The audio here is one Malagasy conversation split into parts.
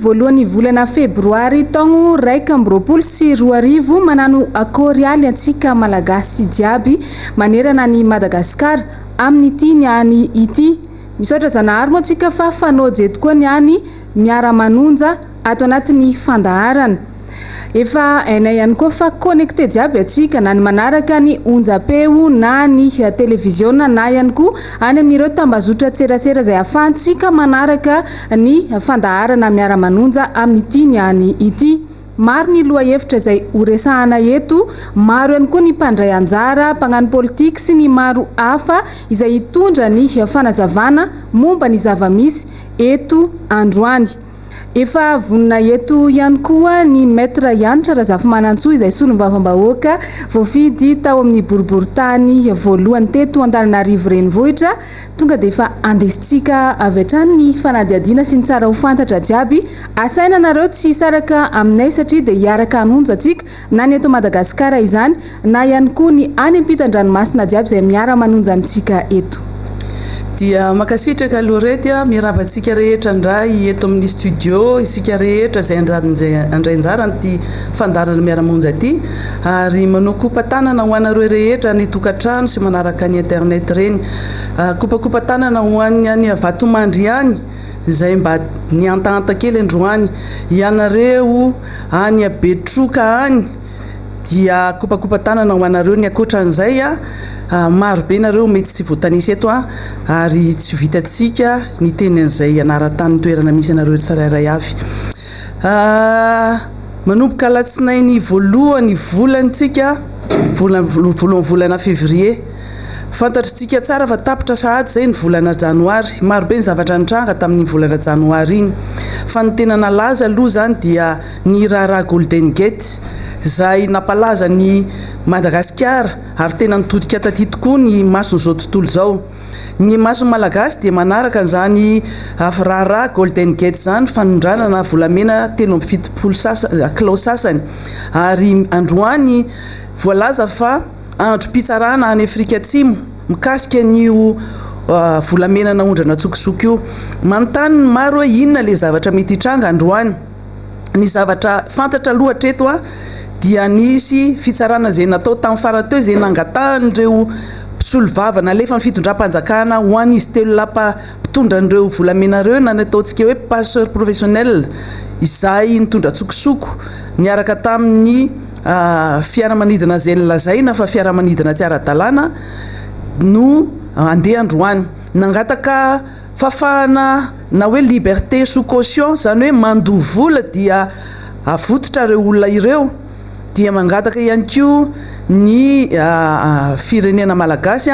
voalohany volana Febroary taogno 2024 manano akory aly antsika malagasy jiaby manerana ny Madagasikara amin'ity niany ity. Misaotra zanahary moa antsika fa fanao tokoa niany Miara-Manonja ato anatin'ny fandaharana. Efa ainay ihany koa fa connecté jiaby antsika na ny manaraka ny onjapeo na ny televiziona na ihany koa any amin'ireo tambazotra tserasera izay ahafahantsika manaraka ny fandaharana Miara-Manonja amin'ity niany ity. Maro ny lohahevitra izay horesahana eto, maro ihany koa ny mpandray anjara, mpagnano politika sy ny maro hafa izay hitondra ny fanazavana momba ny zava-misy eto androany. Efa vonina eto ihany koa ny maître Yantra Razafy izay solombavam-bahoaka voafidy tao amin'ny boriboritany voalohany teto Antananarivo renivohitra, tonga dia efa andesitsika avy hatrany ny fanadihadiana sy ny tsara ho fantatra jiaby. Asaina nareo tsy hisaraka aminay satria dia hiaraka hanonja antsika na ny eto Madagasikara izany na ihany koa ny any ampitan-dranomasina jiaby izay miara-manonja amintsika eto. Dia makasitraka lorety mirabantsika rehetra ndray eto amin'ny studio isika rehetra izay andray anjara ny fandarana Miara-Manonja ity, ary manokopatanana ho anareo rehetra ny tokantrano sy manaraka ny internet reny, kopakopatanana ho any Vatomandry any izay mba niantanta kely androany, ianareo any Betroka any dia kopakopatanana ho anareo ny akotran'izay maro be nareo mety tsy voatanisa eto ary tsy vitantsika ny teny an'izay anara-tany toerana misy anareo tsirairay avy. Manomboka alatsinainy voalohany volantsika volana Fevrier, fantatritsika tsara fa tapitra sahady zay ny volana Janoary, maro be ny zavatra nitranga tamin'ny volana Janoary iny, fa ny tena nalaza aloha zany dia ny rara Golden Gate izay napalaza ny Madagasikara ary tena nitodika taty tokoa ny mason'izao tontolo izao. Ny maso malagasy dia manaraka an'izany firara Golden Gate zany fanondranana volamena 770 kilao sasany, ary androany voalaza fa androm-pitsarana any Afrika Atsimo mikasika an'io volamena naondrana tsokisoko io. Manontany maro hoe inona le zavatra mety hitranga androany. Ny zavatra fantatra aloha hatreto dia nisy fitsarana izay natao tamin'ny farany teo izay nangatahanyireo mpisolovava nalefa ny fitondram-panjakana ho an'izy telo lapa mpitondra an'ireo volamena ireo na nataontsika hoe passeur professionnel izay nitondra tsokisoko niaraka tamin'ny fiaramanidina izay nilazaina fa fiaramanidina tsy ara-dalàna no andeha androany, nangataka fafahana na hoe liberté sous caution, zany hoe mandoha vola dia avototra ireo olona ireo, dia mangataka ihany koa ny firenena malagasy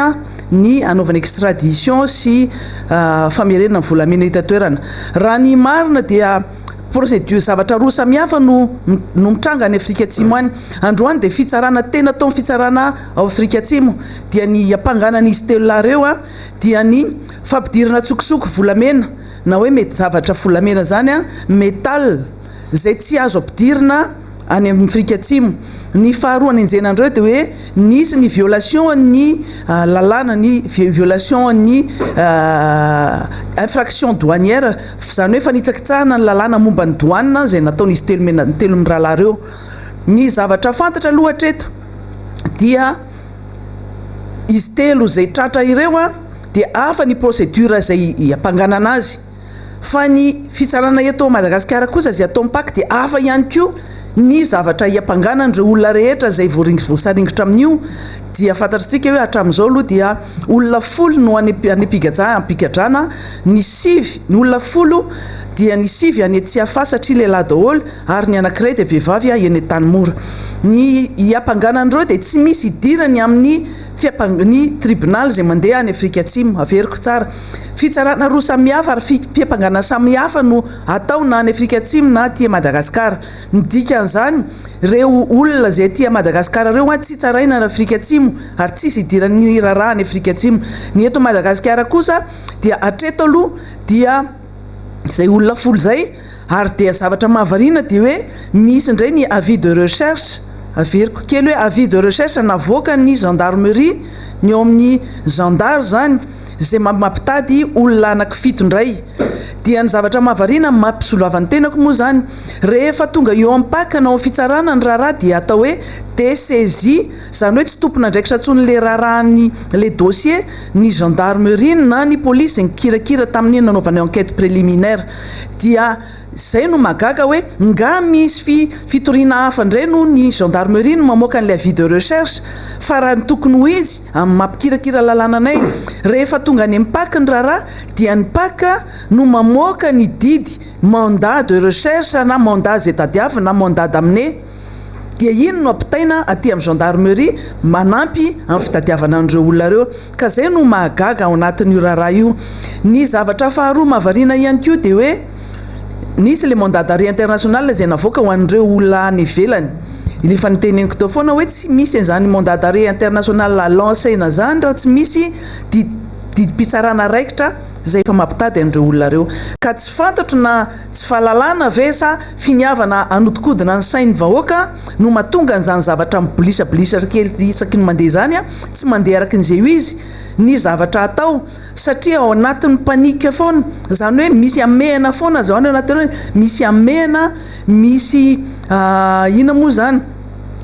ny anaovana extradition sy famerenana volamena hitatoerana. Raha ny marina dia procédure zavatra roa samihafa no mitranga any Afrika Atsimo any. Androany dia fitsarana tena tao fitsarana ao Afrika Atsimo dia ny ampanganan'izy telo lareo dia ny fampidirana tsokisoko volamena, na hoe mety zavatra volamena zany métal izay tsy azo ampidirina any amin'ny Afrika Atsimo. Ny faharoa ny enjenandreo dia hoe nisy ny violation ny lalàna, ny violation ny infraction douanière, zany hoe fanitsakitsahana ny lalàna momba ny douane izay nataon'izy telo mirahalahy. Ny zavatra fantatra aloha hatreto dia izy telo izay tratra ireo dia hafa ny procédure izay ampanganana azy, fa ny fitsarana eto Madagasikara kosa izay atao mipaky dia hafa ihany koa ny zavatra hiampanganan'ireo olona rehetra izay voasaringitra amin'io. Dia fantatritsika hoe hatramin'izao aloha dia olona 10 no any ampigadrana, ny 5 ny olona 10 dia ny 5 any Tsiafa satria lehilahy daholo ary ny anankiray dia vehivavy eny Tanimora. Ny hiampanganan'ireo dia tsy misy idirany amin'ny ny tribunal izay mandeha any Afrika Atsimo, averiko tsara. Fitsarana roa samihafa ary fiampangana samihafa no atao na any Afrika Atsimo na aty Madagasikara. Ny dikan'izany reo olona izay aty Madagasikara reo tsy tsaraina any Afrika Atsimo ary tsisy idiran'ny raharaha any Afrika Atsimo. Ny eto Madagasikara kosa dia hatreto aloha dia izay olona 10 zay, ary dia zavatra mahavariana dia hoe misy indray ny avis de recherche, averiko kely hoe avis de recherche navoaka ny gendarmerie ny ao amin'ny gendarme zany izay mampitady olona anaky 7 indray. dia ny zavatra mahavariana mampisoloavany tenako moa zany rehefa tonga eo ampaka nao fitsarana ny raharaha dia atao hoe DCJ zany hoe tsy tompona ndraikitra tsony le raharahany le dossier ny gendarmerie na ny police nikirakira tamin'iny nanaovana enquête préliminaire dia zay no magaga hoe nga misy fitoriana hafa indray no ny gendarmerie no mamoaka an'ilay avis de recherche fa raha ny tokony ho izy amin'ny mampikirakira lalànanay rehefa tonga any mpaka ny raharaha dia ny paka no mamoaka ny didy mandat de recherche na mandat zay tadiavy na mandat d'amener dia iny no ampitaina aty amin'ny gendarmerie manampy amin'ny fitadiavana an'ireo olona reo ka zay no mahagaga ao anatin'io raharaha io. Ny zavatra faharoa mahavariana ihany koa dia hoe nisy le mandat d'arrêt international zay navoaka ho an'ireo olona any ivelany efa niteneniko teo foana hoe tsy misy an'izany mandat d'arrêt international lancena zany raha tsy misy didim-pitsarana raikitra zay efa mampitady an'ireo olona reo ka tsy fantatro na tsy fahalalana ve sa finiavana anodikodina ny sain'ny vahoaka no mahatonga an'izany zavatra mibolisabilisatra kely isaky ny mandeha zany tsy mandeha araka n'izay ho izy ny zavatra atao satria ao anatin'ny panika foana zany hoe misy amehana foana zao ao anatin'ny misy amehana misy ina moa zany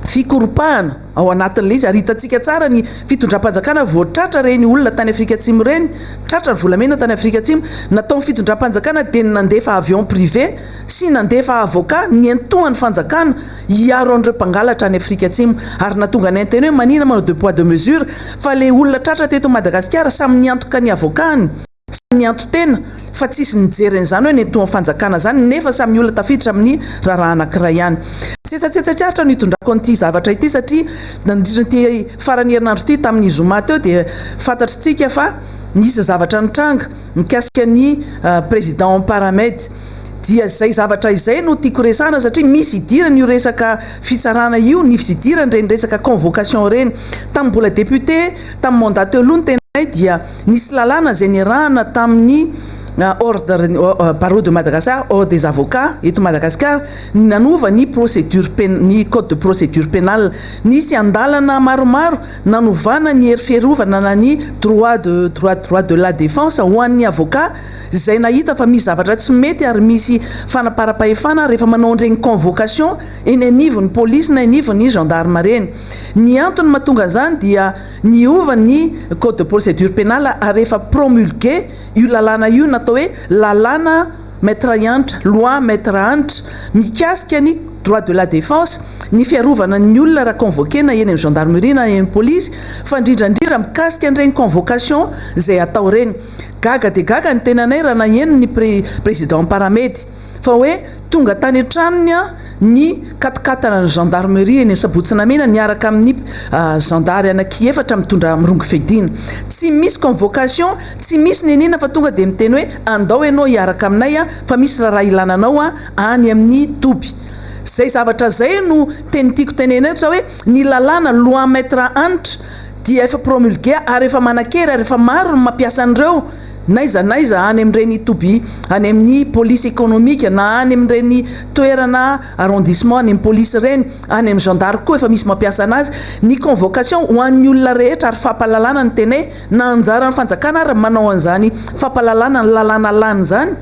fikoropahana ao anatin'le izy ary hitantsika tsara ny fitondram-panjakana voatratra reny olona tany Afrika Atsimo reny tratra ny volamena tany Afrika Atsimo natao fitondram-panjakana dia nandefa avion privé sy nandefa avocat ny antohany fanjakana hiaro an'ireo mpangalatra any Afrika Atsimo ary natonga ny anteny hoe manina manao deux poids deux mesures fa le olona tratra teto Madagasikara samy niantoka ny avokany samy nianto tena fa tsisy nijeren'izany hoe ny antohany fanjakana zany nefa samy olona tafiditra amin'ny raharaha anankiray ihany. Tsetsatsetsatra no hitondrako an'ity zavatra ity satria nandrity farany herinandro ity tamin'ny zoma teo dia fantatritsika fa nisy zavatra nitranga mikasika ny président Paramède dia zay zavatra izay no tiako resana satria misy idirany io resaka fitsarana io ny idirany reny resaka convocation reny tamin'ny mbola député tamin'ny mandat teo aloha ny tenay dia nisy lalàna zay nirahana tamin'ny ordre barreau de Madagascar ordre des avocats eto Madagascar nanova ny procédure ny code de procédure pénale nisy andalana maromaro nanovana ny hery fiarovana na ny droit de la défense ho an'ny avocat zay nahita fa misy zavatra tsy mety ary misy fanaparam-pahefana rehefa manao an'ireny convocation eny anivon'ny police na anivon'ny gendarme reny. Ny antony mahatonga an'izany dia niova ny code de procédure pénale ary rehefa promulgué io lalàna io natao hoe lalàna maître antre loi maître antre mikasika ny droit de la défense ny fiarovana ny olona raha convoqué na eny amin'ny gendarmerie na eny police fa indrindrandrindra mikasika an'ireny convocation zay atao reny. Gaga de gaga ny tenanay raha nahenony ny président Paramède fa hoe tonga tany an-tranony ny katikatana ny gendarmerie eny Sabotsinamena niaraka amin'ny gendary anaky efatra mitondra mirongo fedina tsy misy convocation tsy misy nenina fa tonga dia miteny hoe andao ianao hiaraka aminay fa misy raha ilananao any amin'ny toby. Zay zavatra zay no tenitiako tenenay tsa hoe ny lalàna loi maître antre dia efa promulgué ary efa manan-kery ary efa maro ny mampiasa an'ireo naiza any amin'ireny toby any amin'ny police économique na any amin'ireny toerana arrondissement any amin'ny police reny any amin'ny gendarme koa efa misy mampiasa anazy ny convocation ho an'ny olona rehetra ary fampalalana ny tene na anjara ny fanjakana ary manao an'izany fampalalana ny lalàna lany zany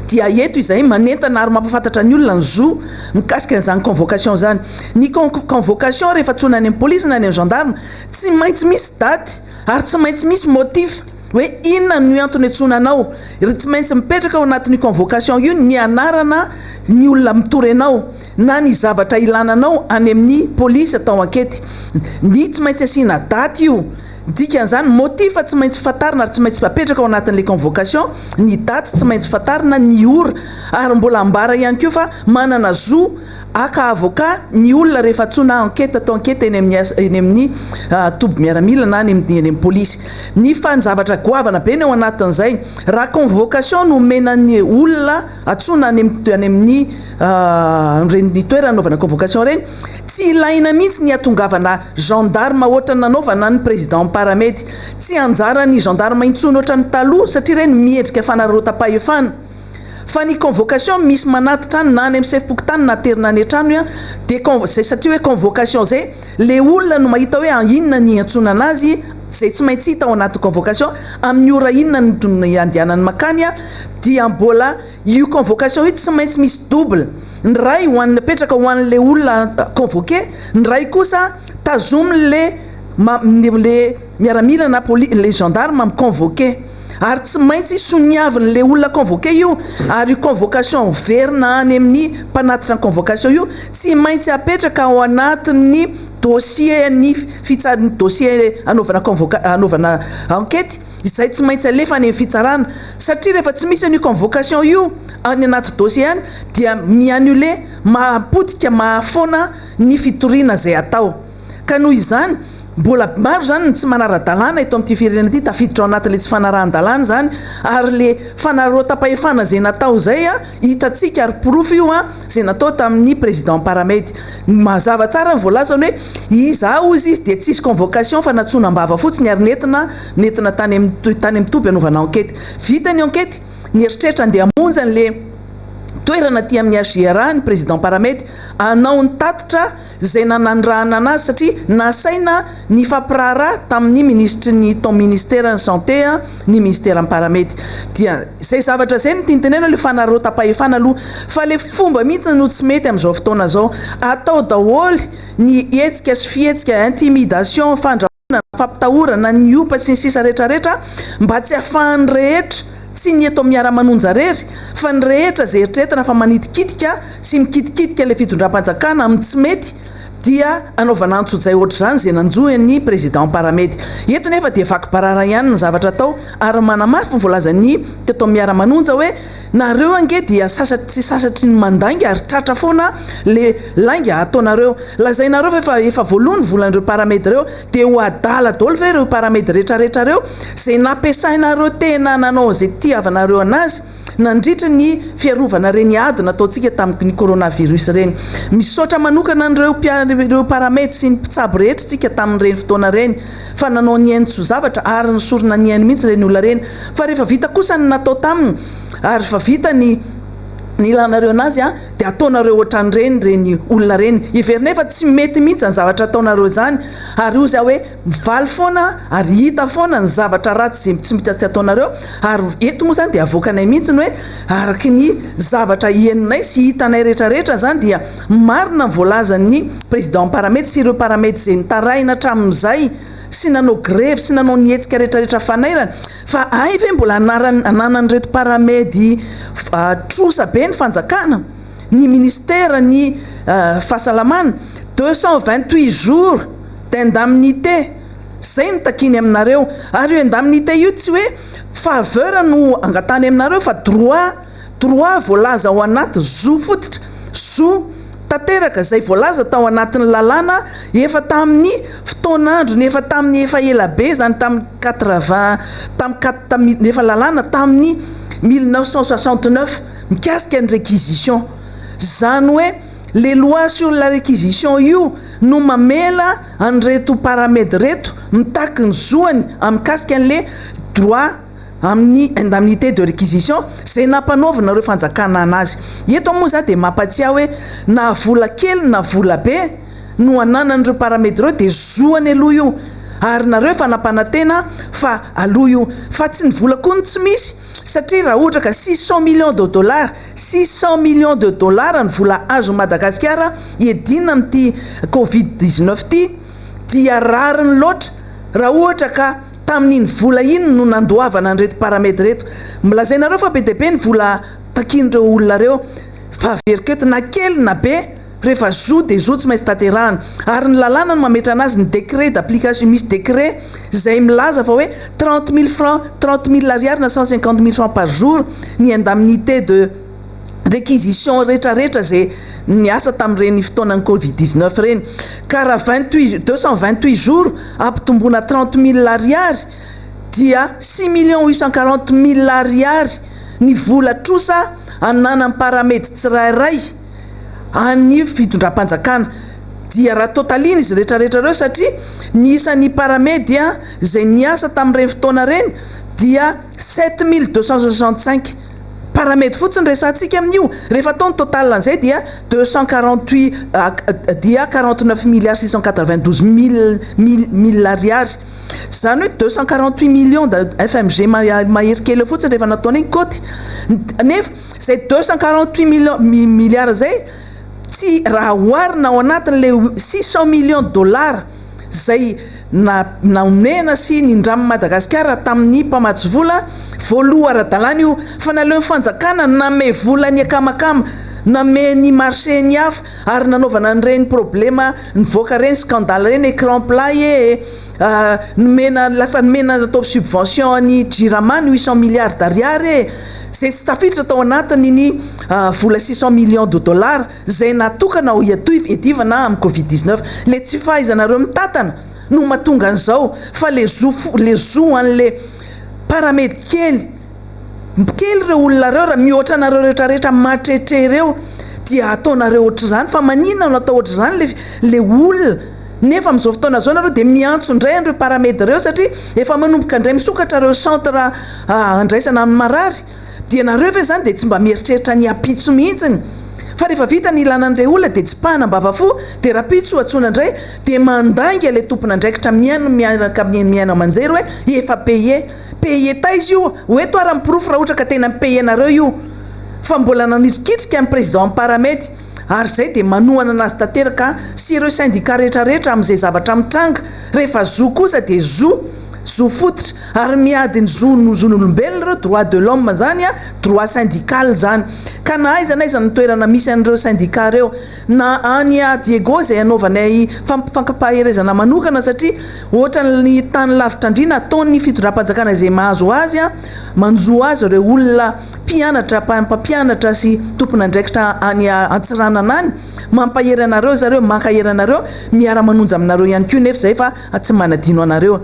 dia eto izay manentana ary mampafantatra ny olona ny zo mikasika an'izany convocation zany. Ny convocation rehefa tsona any amin'ny police na any amin'ny gendarme tsy maintsy misy daty ary tsy maintsy misy motif hoe inona no antony antsonanao tsy maintsy mipetraka ao anatin'ny convocation io ny anarana ny olona mitory anao na ny zavatra ilananao any amin'ny police atao ankety ny tsy maintsy asiana daty io dikan'izany motif tsy maintsy fatarina ary tsy maintsy papetraka ao anatin'le convocation ny daty tsy maintsy fatarina ny ora ary mbola ambara ihany koa fa manana zo aka avocat ny olona rehefa tsona enquête atao enquête eny amin'ny toby miaramila na any amin'ny police ny fanzavatra goavana be ny ao anatin'izay raha convocation no menany olona atsona any amin'ny reny toerana anaovana convocation reny tsy ilaina mihitsy ny atongavana gendarme ohatra nanaovana ny président Paramède tsy anjara ny gendarme intsony ohatra ny taloha satria reny miendrika fanarotapahefana fa ny convocation misy manatitra any na any amin'ny sefipokotany na terina any an-trano dia zay satria hoe convocation zay le olona no mahita hoe inona ny antsona anazy zay tsy maintsy hita ao anaty convocation amin'ny ora inona ny andehanany makany a dia mbola io convocation io tsy maintsy misy double ny ray hoan'ny petraka ho an'le olona convoqué ny ray kosa tazomy le miaramila na le gendarme amin'ny convoqué ary tsy maintsy soniaviny le olona convoqué io ary convocation verina any amin'ny mpanatitra ny convocation io tsy maintsy apetraka ao anatin'ny dossier ny fitsarany dossier anaovana enquête izay tsy maintsy alefa any amin'ny fitsarana satria rehefa tsy misy ny convocation io any anaty dossier any dia miannulé mahapotika mahafoana ny fitoriana zay atao ka noho izany mbola maro zany tsy manara-dalàna eto amin'ity firenena ity tafiditra ao anatin'le tsy fanarahan-dalàna zany ary le fanarotapahefana zay natao zay a hitantsika ary porofo io a zay natao tamin'ny président paramedy mazava tsara ny voalazany hoe iza ozy izy de tsisy convocation fa natsonam-bava fotsiny ary nentina tany amin'ny toby anaovana enquête vita ny enquête ny eritreritra andeha hamonjy an'le toerana ty amin'ny AGRA ny président paramedy anao ny tatitra zay nanandrahana anazy satria nasaina ny fampirahara tamin'ny ministre ny ton ministère ny santé ny ministère ny paramedy dia zay zavatra zay ny tintenena le fanarotapahefana aloha fa le fomba mihitsy no tsy mety amin'izao fotoana zao atao daholy ny hetsika sy fihetsika intimidation fandrahona fampitahorana ny opa sy ny sisa rehetrarehetra mba tsy ahafahan'ny rehetra tsy ny eto miara-manonja rery fa ny rehetra zay eritreretana fa manitikitika sy mikitikitika le fitondram-panjakana amin'ny tsy mety dia anaovana antsojay ohatra zany zay nanjohan'ny président paramedy eto nefa dia vaky-barara ihany ny zavatra atao ary manamafy ny voalazany teto miara-manonja hoe nareo ange dia sasatry sasatry ny mandanga ary tratra foana le langa ataonareo lazainareo fa efa voalohany volan'ireo paramedy reo dia ho adala daholo ve ireo paramedy rehetrarehetra reo zay nampiasainareo tena nanao zay tiavanareo anazy nandritra ny fiarovana reny ady nataontsika tamin'ny coronavirus reny misaotra manokana ireo paramedy sy ny mpitsabo rehetra tsika tamin'ireny fotoana reny fa nanao ny ainy zavatra ary ny sorona ny ainy mihitsy reny olona reny fa rehefa vita kosa ny natao taminy ary fa vita ny ilanareo anazy a dia ataonareo ohatran'ireny reny olona reny ivernefa tsy mety mihitsy ny zavatra ataonareo zany ary io za hoe mivaly foana ary hita foana ny zavatra ratsy zay tsy mitatsy ataonareo ary eto moa zany dia avoakanay mihitsy ny hoe araky ny zavatra heninay sy hitanay rehetrarehetra zany dia marina ny voalazan'ny président paramedy sy ireo paramedy zay nitaraina hatramin'izay sy nanao grève sy nanao nihetsika rehetrarehetra fanairana fa ay ve mbola ananan'ireto paramedy trosa be ny fanjakana ny ministère ny fahasalamana 228 jours d'indemnité zay no takiny aminareo ary io indemnité io tsy hoe faveur no angatany aminareo fa droit voalaza ao anaty zo fototra zo tanteraka zay voalaza tao anatin'ny lalàna efa tamin'ny fotoanandro ny efa tamin'ny efa ela be zany tamin'ny 80 efa lalàna tamin'ny 1969 mikasika ny réquisition zany hoe les lois sur la réquisition io no mamela an'ireto paramedy reto mitaky ny zoany amikasika an'le droit amin'ny indemnité de réquisition zay nampanaovana ireo fanjakana anazy eto moa za dia mampatsiahy hoe na vola kely na vola be no ananan'ireo paramedy reo dia zoany aloha io ary nareo efa nampanantena fa aloha io fa tsy ny vola koa ny tsy misy satria raha ohatra ka 600 millions de dollars 600 millions de dollars ny vola azo Madagasikara edina amin'ity Covid-19 ty dia rariny loatra raha ohatra ka tamin'iny vola iny no nandoavana an'ireto paramedy reto milazainareo fa be dia be ny vola takin'ireo olona reo fa veriketo na kely na be rehefa zo dia zo tsy maintsy tanterahana ary ny lalàna no mametra anazy ny décret d'application misy décret zay milaza fa hoe 30 000 francs 30 000 ariary na 150 000 francs par jour ny indemnité de réquisition rehetrarehetra zay ny asa tamin'ireny fotoanan'ny Covid-19 reny ka raha 228 jours ampitombona 30 000 ariary dia 6 840 000 ariary ny vola trosa ananan'ny paramedy tsirairay any fitondram-panjakana dia raha totalina izy rehetrarehetra reo satria ny isan'ny paramedy zay niasa tamin'ireny fotoana reny dia 7265 paramètre fotsiny resantsika amin'io rehefa ataony total an'izay dia 248 dia 49 milliards 692 mille ariary zany hoe 248 millions de FMG maherikely fotsiny rehefa nataony iny koty nefa zay 248 milliards zay tsy raha oarina ao anatin'le 600 millions de dollars zay naomena sy nindramy Madagasikara tamin'ny mpamatsy vola voaloha ara-dalàna io fa naleo fanjakana name vola ny akamakama name ny marché ny hafa ary nanaovana an'ireny problema nivoaka reny scandale reny écran plat lasa nomena natao subvention ny Jiramany 800 milliards d'ariary zay tsy tafiditra tao anatiny ny vola 600 millions de dollars zay natokana ho edivana amin'ny Covid-19 le tsy fahaizanareo mitatana no mahatonga an'izao fa le zo an'le paramètre kely reo olona reo raha mihoatra nareo rehetrarehetra matretrereo dia ataonareo ohatr' zany fa maninona no atao ohatr' zany le olona nefa amin'izao fotoana zao nareo dia miantso indray an'ireo paramètre reo satria efa manomboka indray misokatra reo centre andraisana amin'ny marary dia nareo ve zany dia tsy mba mieritreritra ny apitso mihitsiny fa rehefa vita ny ilana an'ireo olona dia tsy pahanambava fo dia raha pitso atsoina indray dia mandanga le tompona andraikitra miaraka miaina amanjery hoe efa paye taizy io hoe toara miprofo raha ohatra ka tena paye nareo io fa mbola nanizikitrika amin'ny président amin'ny paramètre ary zay dia manohana anazy tanteraka sy ireo syndicat rehetrarehetra amin'izay zavatra mitranga rehefa zo kosa dia zo fototra ary miadiny zon'olombelona reo droit de l'homme zany droit syndical zany ka na aiza ny toerana misy an'ireo syndicat reo na any Diego zay anaovanay fampaherezana manokana satria ohatra ny tany lavitra andrina ataony fitondram-panjakana zay mahazo azy manjo azy ireo olona mpampianatra sy tompona andraikitra any Antsiranana any mampahery anareo zareo mankahery anareo miara-manonja aminareo ihany koa nefa zay fa tsy manadino anareo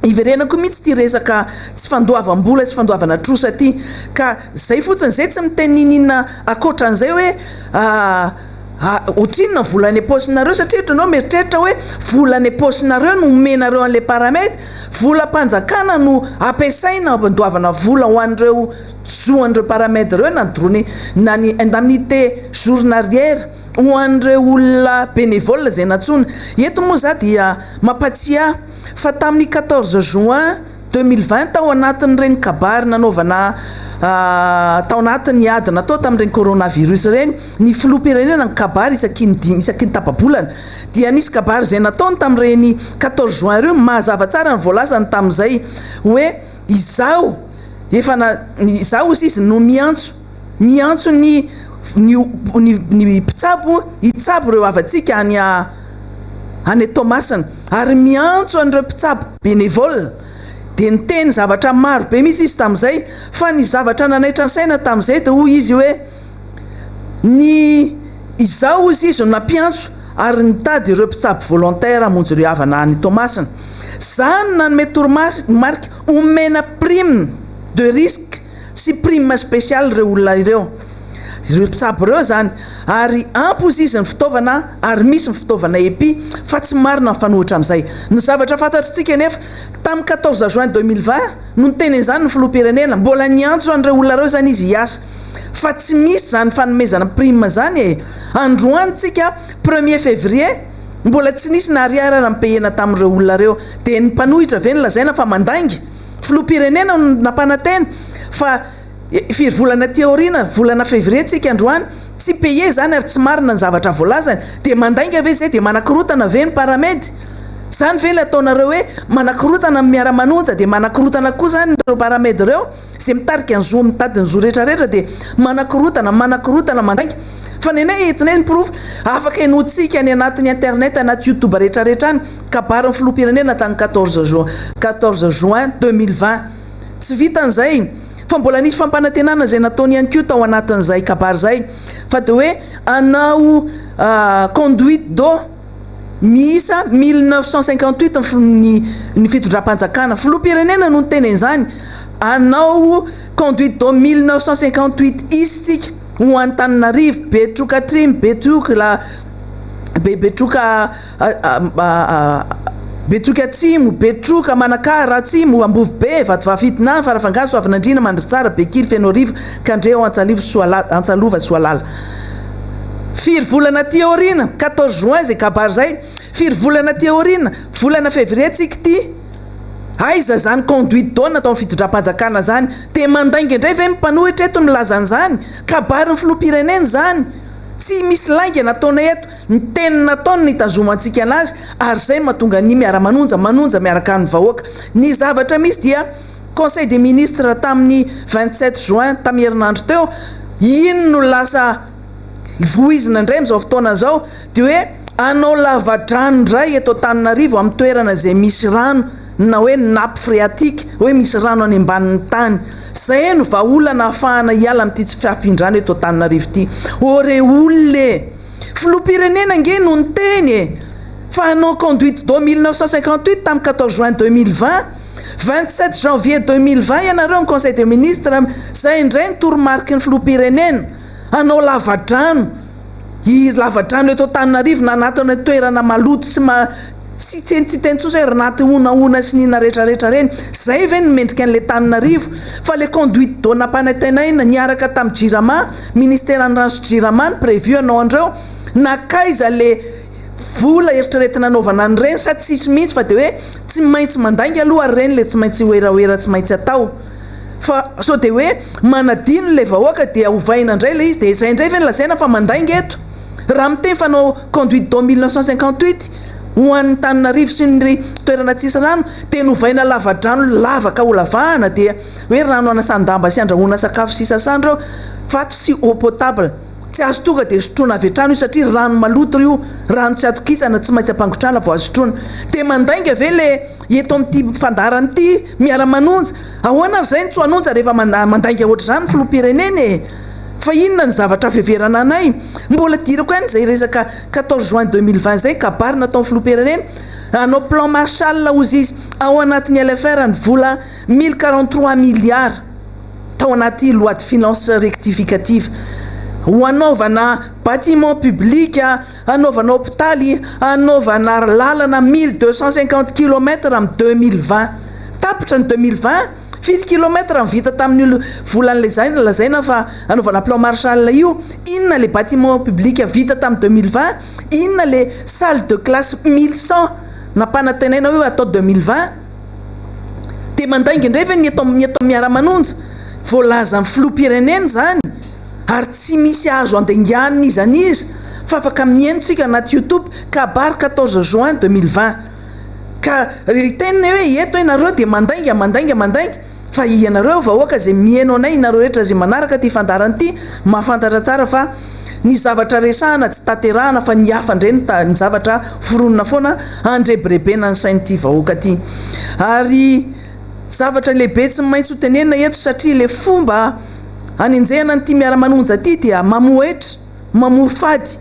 iverenako mihitsy ty resaka tsy fandoavam-bola sy fandoavana trosa ty ka zay fotsiny zay tsy miteninina akoatra an'izay hoe otrinona volany aposinareo satria ohatranao mieritreritra hoe volany aposinareo no omenareo an'le paramètre volam-panjakana no ampiasaina ampandoavana vola ho an'ireo zoan'ireo paramètre reo na ny indemnité journalière ho an'ireo olona bénévole zay natsona eto moa za dia mampatsiahy fa tamin'ny 14 juin 2020 tao anatin'ireny kabary nanaovana tao anatin'ny adina tao tamin'ireny coronavirus reny ny filoham-pirenena ny kabary isaky ny tapabolana dia nisy kabary zay nataony tamin'ireny 14 juin reo mahazava tsara ny voalasany tamin'izay hoe izaho izy izy no miantso ny mpitsabo hitsabo reo avatsika any Tomasina ary miantso an'ireo mpitsabo bénévole dia niteny zavatra maro be mihitsy izy tamin'izay fa ny zavatra nanaitra ny saina tamin'izay dia hoy izy hoe izao izy no nampiantso ary nitady ireo mpitsabo volontaire amonjy ireo havana any Tomasina zany nanome toromarika omena prime de risque sy prime spécial ireo olona ireo mpitsabo ireo zany ary ampy izy ny fitaovana ary misy ny fitaovana epi fa tsy marina ny fanohitra amin'izay ny zavatra fantatritsika nefa tamin'ny 14 juin 2020 no niteny zany ny filoham-pirenena mbola niantso an'ireo olona reo zany izy hiasa fa tsy misy zany fanomezana prime zany androanytsika 1er février mbola tsy nisy na ariary raha mipehena tamin'ireo olona reo dia ny mpanohitra ve nylazaina fa mandangy filoham-pirenena nampanantena fa firy volana teorina volana février tsika androany tsy paye zany ary tsy marina ny zavatra voalazany dia mandainga ve zay dia manakorotana ve ny paramètre zany ve le ataonareo hoe manakorotana amin'ny miara-manonja dia manakorotana koa zany ireo paramètre reo zay mitarika ny zo mitady ny zo rehetrarehetra dia manakorotana mandainga fa nenay entinay ny proof afaka enotsika ny anatin'ny internet anaty YouTube rehetrarehetra any kabary ny filoham-pirenena tany 14 juin 2020 tsy vitan'izay fa mbola nisy fampanantenana zay nataony ihany koa tao anatin'izay kabary zay fa dia hoe anao conduite d'eau miisa 1958 ny fitondram-panjakana filoham-pirenena no nitenen'izany anao conduite d'eau 1958 isitsika ho Antananarivo Betroka Trimo Betroka Betsoka atsimo, Betroka, Manakara atsimo, Ambovibe, Vatovafitina, Farafangaso, Soavinandrina, Mandritsara, Bekily, Fenorivo, Kandreo, Antsalova, Soalala. Firy volana ty aorina 14 juin zay kabary zay. Firy volana ty aorina volana février tsika ty. Aiza zany conduite d'eau natao fitondram-panjakana zany. Te mandainga indray ve mipanohitra eto milazana zany. Kabary ny filoham-pirenena zany. Tsy misy lainga nataona eto. Ny tena nataony nitazomantsika anazy ary zay mahatonga ny Miara-Manonja miaraka ny vahoaka. Ny zavatra misy dia Conseil des ministres tamin'ny 27 juin tamin'ny herinandro teo. Ino no lasa voizina indray amin'izao fotoana zao dia hoe anao lavadrano ndray eto Antananarivo amin'ny toerana zay misy rano na hoe nappe phréatique, hoe misy rano any ambanin'ny tany. Zay no vahaolana ahafahana hiala amin'ity tsy fiampindrano eto Antananarivo ity. Ore olona filoham-pirenena nge no ny teny fa anao conduite d'eau 1958 tamin'ny 14 juin 2020, 27 janvier 2020 ianareo ny Conseil des ministres zay indray ny toromarika ny filoham-pirenena. Anao lavadrano eto Antananarivo na anatin'ny toerana maloto sy tsy tentsosa hoe ranaty onaona sy nina rehetrarehetra reny. Zay ve nomendrika an'le Antananarivo fa le conduite d'eau nampanantenaina niaraka tamin'ny Jirama, ministère ny rano sy Jirama ny prévu anao andreo nakaiza le vola eritreretina anaovana an'ireny sa tsisy mihitsy fa dia hoe tsy maintsy mandainga aloha ary reny le tsy maintsy oeraoera tsy maintsy atao. Fa so dia hoe manadino le vahoaka dia ovaina indray le izy dia izay indray ve nylazaina fa mandainga eto. Raha miteny fa anao conduite d'eau 1958 ho an'ny Antananarivo sy ny toerana tsisy rano dia novaina lavadrano lavaka olavahana dia hoe rano anasan-damba sy andrahoana sakafo sy sasandreo fa tsy eau potable. Tsy azo tonga dia sotroana avy hatrano io satria rano maloto io, rano tsy atokisana tsy maintsy ampangotrana vao azo sotroana. Dia mandainga ve le eto amin'ity fandarana ity Miara-Manonja. Ahoana ry zay ny tsoanonja rehefa mandainga ohatr' zany filoham-pirenena e. Fa inona ny zavatra fiheverana anay. Mbola dirako ihany zay resaka 14 juin 2020 zay kabary natao filoham-pirenena. Anao plan Marshall ozy izy ao anatin'ny LFR ny vola 1043 milliards tao anaty loi de finance rectificative. Ho anaovana bâtiment public, anaovana hôpitaly, anaovana lalana 1250 km amin'ny 2020. Tapitra ny 2020 firy kilomètre ny vita tamin'ny volan'le zay lazaina fa anaovana plan Marshall io. Inona le bâtiment public vita tamin'ny 2020, inona le salle de classe 1100 nampanantenaina hoe atao 2020. Dia mandainga indray ve ny eto Miara-Manonja voalaza amin'ny filoham-pirenena zany ary tsy misy azo andainganina iza fa afaka mihainotsika anaty YouTube kabary 14 juin 2020. Ka tena hoe eto ianareo dia mandainga fa ianareo vahoaka zay mihaino anay ianareo rehetra zay manaraka ty fandarana ity mahafantatra tsara fa ny zavatra resahana tsy taterahana fa ny hafa indray ny zavatra foronina foana andrebrebena ny sain'ity vahoaka ty. Ary zavatra lehibe tsy maintsy ho tenenina eto satria le fomba anenjehana nyity Miara-Manonja ty dia mamohy fady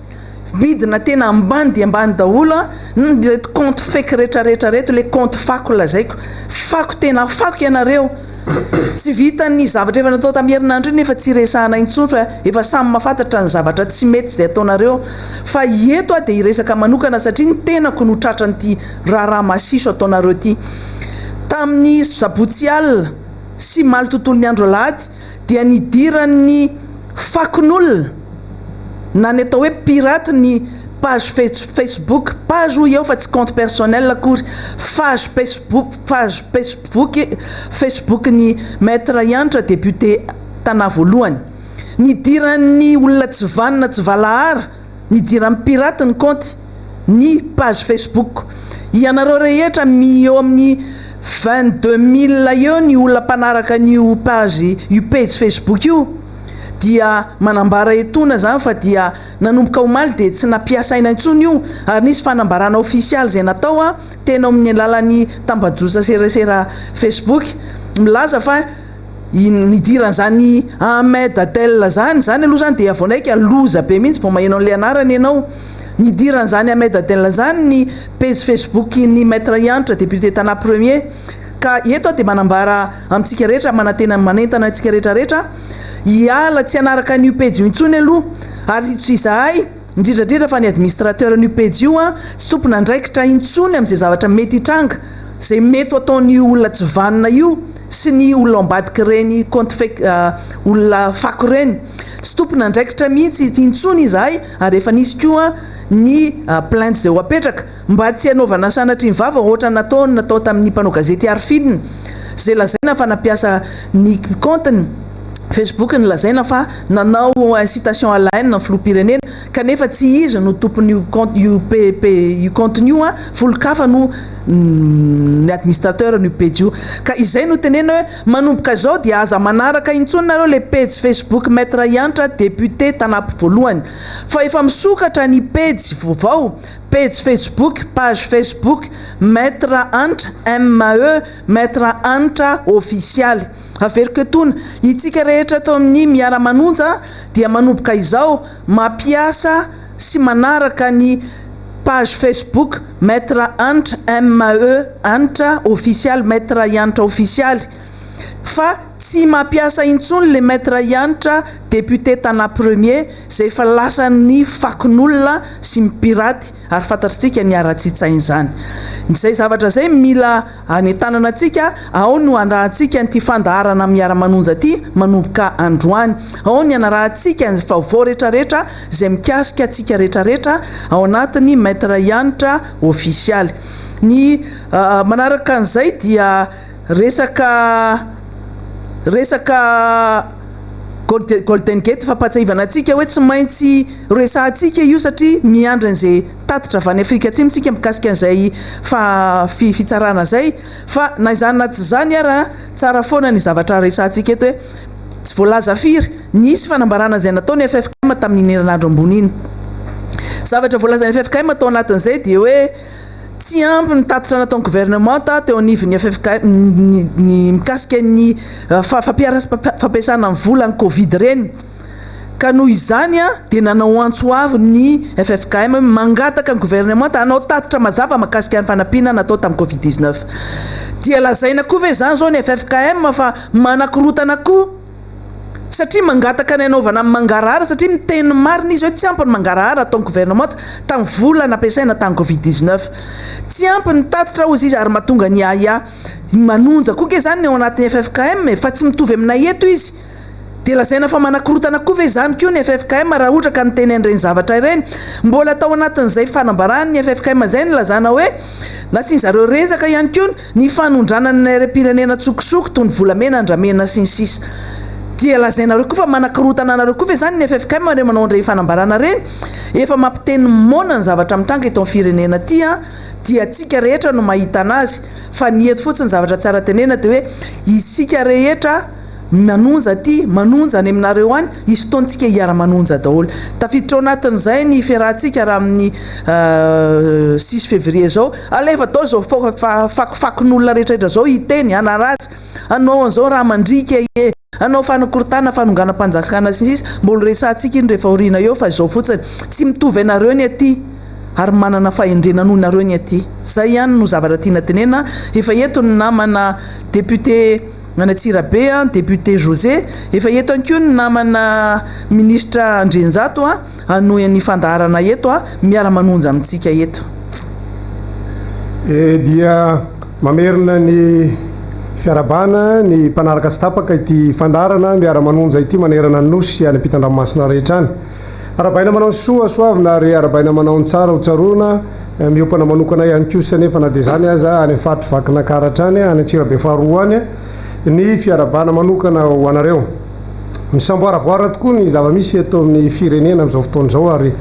bidina tena ambany dia ambany daholo reto compte fake rehetrarehetra le compte fako lazaiko. Fako tena fako ianareo. Tsy vita ny zavatra efa natao tamin'ny herinandro iny nefa tsy resahana intsony fa efa samy mahafantatra ny zavatra tsy mety zay ataonareo. Fa eto dia iresaka manokana satria ny tenako no tratra nyity raha masiso ataonareo ty. Tamin'ny sabotsy alina sy maly tontolon'ny andro alahady dia nidiran'ny fakon'olona na ny atao hoe pirate ny page Facebook, page io fa tsy compte personnel akory, page Facebook ny maître Yantra député tana voalohany. Nidiran'ny olona tsy vanina tsy valahara, nidiran'ny pirate ny compte ny page Facebook. Ianareo rehetra eo amin'ny 22 000 eo ny olona mpanaraka n'io page Facebook io dia manambara etona zany fa dia nanomboka omaly dia tsy nampiasaina intsony io ary nisy fanambarana ofisialy zay natao tena amin'ny alalan'ny tambajosa serasera Facebook milaza fa nidiran'izany Ahmed Adel zany aloha zany dia vonaika loza be mihitsy vao maheno an'le anarany ianao. Nidiran'izany Ahmed Adel zany ny page Facebook ny maître Yantra député tana premier. Ka eto dia manambara amintsika rehetra manantena manentana antsika rehetrarehetra hiala tsy anaraka n'io page io intsony aloha ary tsy izahay indrindrandrindra fa ny administrateur ny page io a tsy tompona andraikitra intsony amin'izay zavatra mety hitranga zay mety ataony olona jivanina io sy ny olona ambadika reny olona fako reny tsy tompona andraikitra mihitsy intsony izahay ary efa nisy koa ny plainte zay ho apetraka mba tsy hanaovana sanatry ny vava ohatra natao tamin'ny mpanao gazety arifilina zay lazaina fa nampiasa ny compteny Facebook ny lazaina fa nanao incitation à la haine na filoham-pirenena kanefa tsy izy no tompony io contenu a volon-kafa no ny administrateur ny page io ka izay no tenena hoe manomboka zao dia aza manaraka intsony nareo le page Facebook maître Yantra député Tanapy voalohany fa efa misokatra ny page vaovao page Facebook page Facebook maître Antra MAE maître Antra official averiko etona itsika rehetra atao amin'ny Miara-Manonja dia manomboka izao mampiasa sy manaraka ny page Facebook maître Antra MAE Antra official maître Yantra official fa tsy mampiasa intsony le maître Yantra député Tana premier zay fa lasan'ny fakon'olona sy mipiraty ary fantatritsika ny ara-tsitsainy zany izay zavatra zay mila anetanana atsika ao no andrahantsika nyty fandaharana Miara-Manonja ty manomboka androany ao ny anarahantsika ny vaovao rehetrarehetra zay mikasika atsika rehetrarehetra ao anatiny maître Yantra official ny manaraka an'izay dia resaka Golden Gate fampatsahivana atsika hoe tsy maintsy resahantsika io satria miandra an'izay tatitra avy any Afrika Atsimo tsika mikasika an'izay fitsarana zay fa na izany na tsy zany ara tsara foana ny zavatra resahantsika eto hoe tsy voalaza firy nisy fanambarana zay nataony FFKM tamin'ny herinandro ambony iny zavatra voalaza ny FFKM atao anatin'izay dia hoe tsy ampy ny tatitra nataony gouvernement teo anivon'ny FFKM ny mikasika ny fampiasana ny vola ny Covid reny ka noho izany dia nanao antso avy ny FFKM mangataka ny gouvernement hanao tatitra mazava makasika ny fanampiana natao tamin'ny Covid-19 dia lazaina koa ve zany zao ny FFKM fa manakorotana koa satria mangataka ny anaovana amin'ny mangarahara satria miteny marina izy hoe tsy ampy ny mangarahara ataon'ny gouvernement tamin'ny vola nampiasaina tamin'ny Covid-19 tsy ampy ny tatitra ozy izy ary mahatonga ny aya manonja koa ke zany ny ao anatin'ny FFKM fa tsy mitovy aminay eto izy dia lazaina fa manakorotana koa ve zany koa ny FFKM raha ohatra ka miteny an'ireny zavatra ireny mbola atao anatin'izay fanambarany ny FFKM zay ny lazana hoe nasiany zareo resaka ihany koa ny fanondranana ny pirenena tsokosoko toy ny volamena andramena sy ny sisa dia lazainareo koa fa manakorotana anareo koa ve zany ny FFKM re manao andray fanambarana reny efa mampiteny mona ny zavatra mitranga eto amin'ny firenena ty dia atsika rehetra no mahita anazy fa ny eto fotsiny zavatra tsara tenena dia hoe isika rehetra manonja ty manonja any aminareo any izy fotoantsika hiara-manonja daholo tafiditra ao anatin'izay ny fiarahantsika raha amin'ny 6 février zao alefa daholo zao fakofakon'olona rehetrarehetra zao hiteny anaratsy anao an'izao raha mandrika anao fanakorotana fanonganam-panjakana sisy mbola resahantsika iny rehefa orina eo fa izao fotsiny tsy mitovy anareo ny aty ary manana fahendrenan'o nareo ny aty zay ihany no zavatra tiana tenena efa eto ny namana député Anatsirabe député José efa eto any koa ny namana ministra Andrenjato anoy ny fandaharana eto Miara-Manonja amintsika eto dia mamerina ny fiarabana ny mpanaraka sy tapaka ity fandarana Miara-Manonja ity manerana ny nosy any ampitan-dranomasina rehetra any arabaina manao soa soavina ary arabaina manao ny tsara ho tsarona miopana manokana ihany kosa nefa na dia zany aza any faty vakina karatra any any Antsirabe faharoa any ny fiarabana manokana ho anareo misamboaravoara tokoa ny zava-misy eto amin'ny firenena amin'izao fotoana izao ary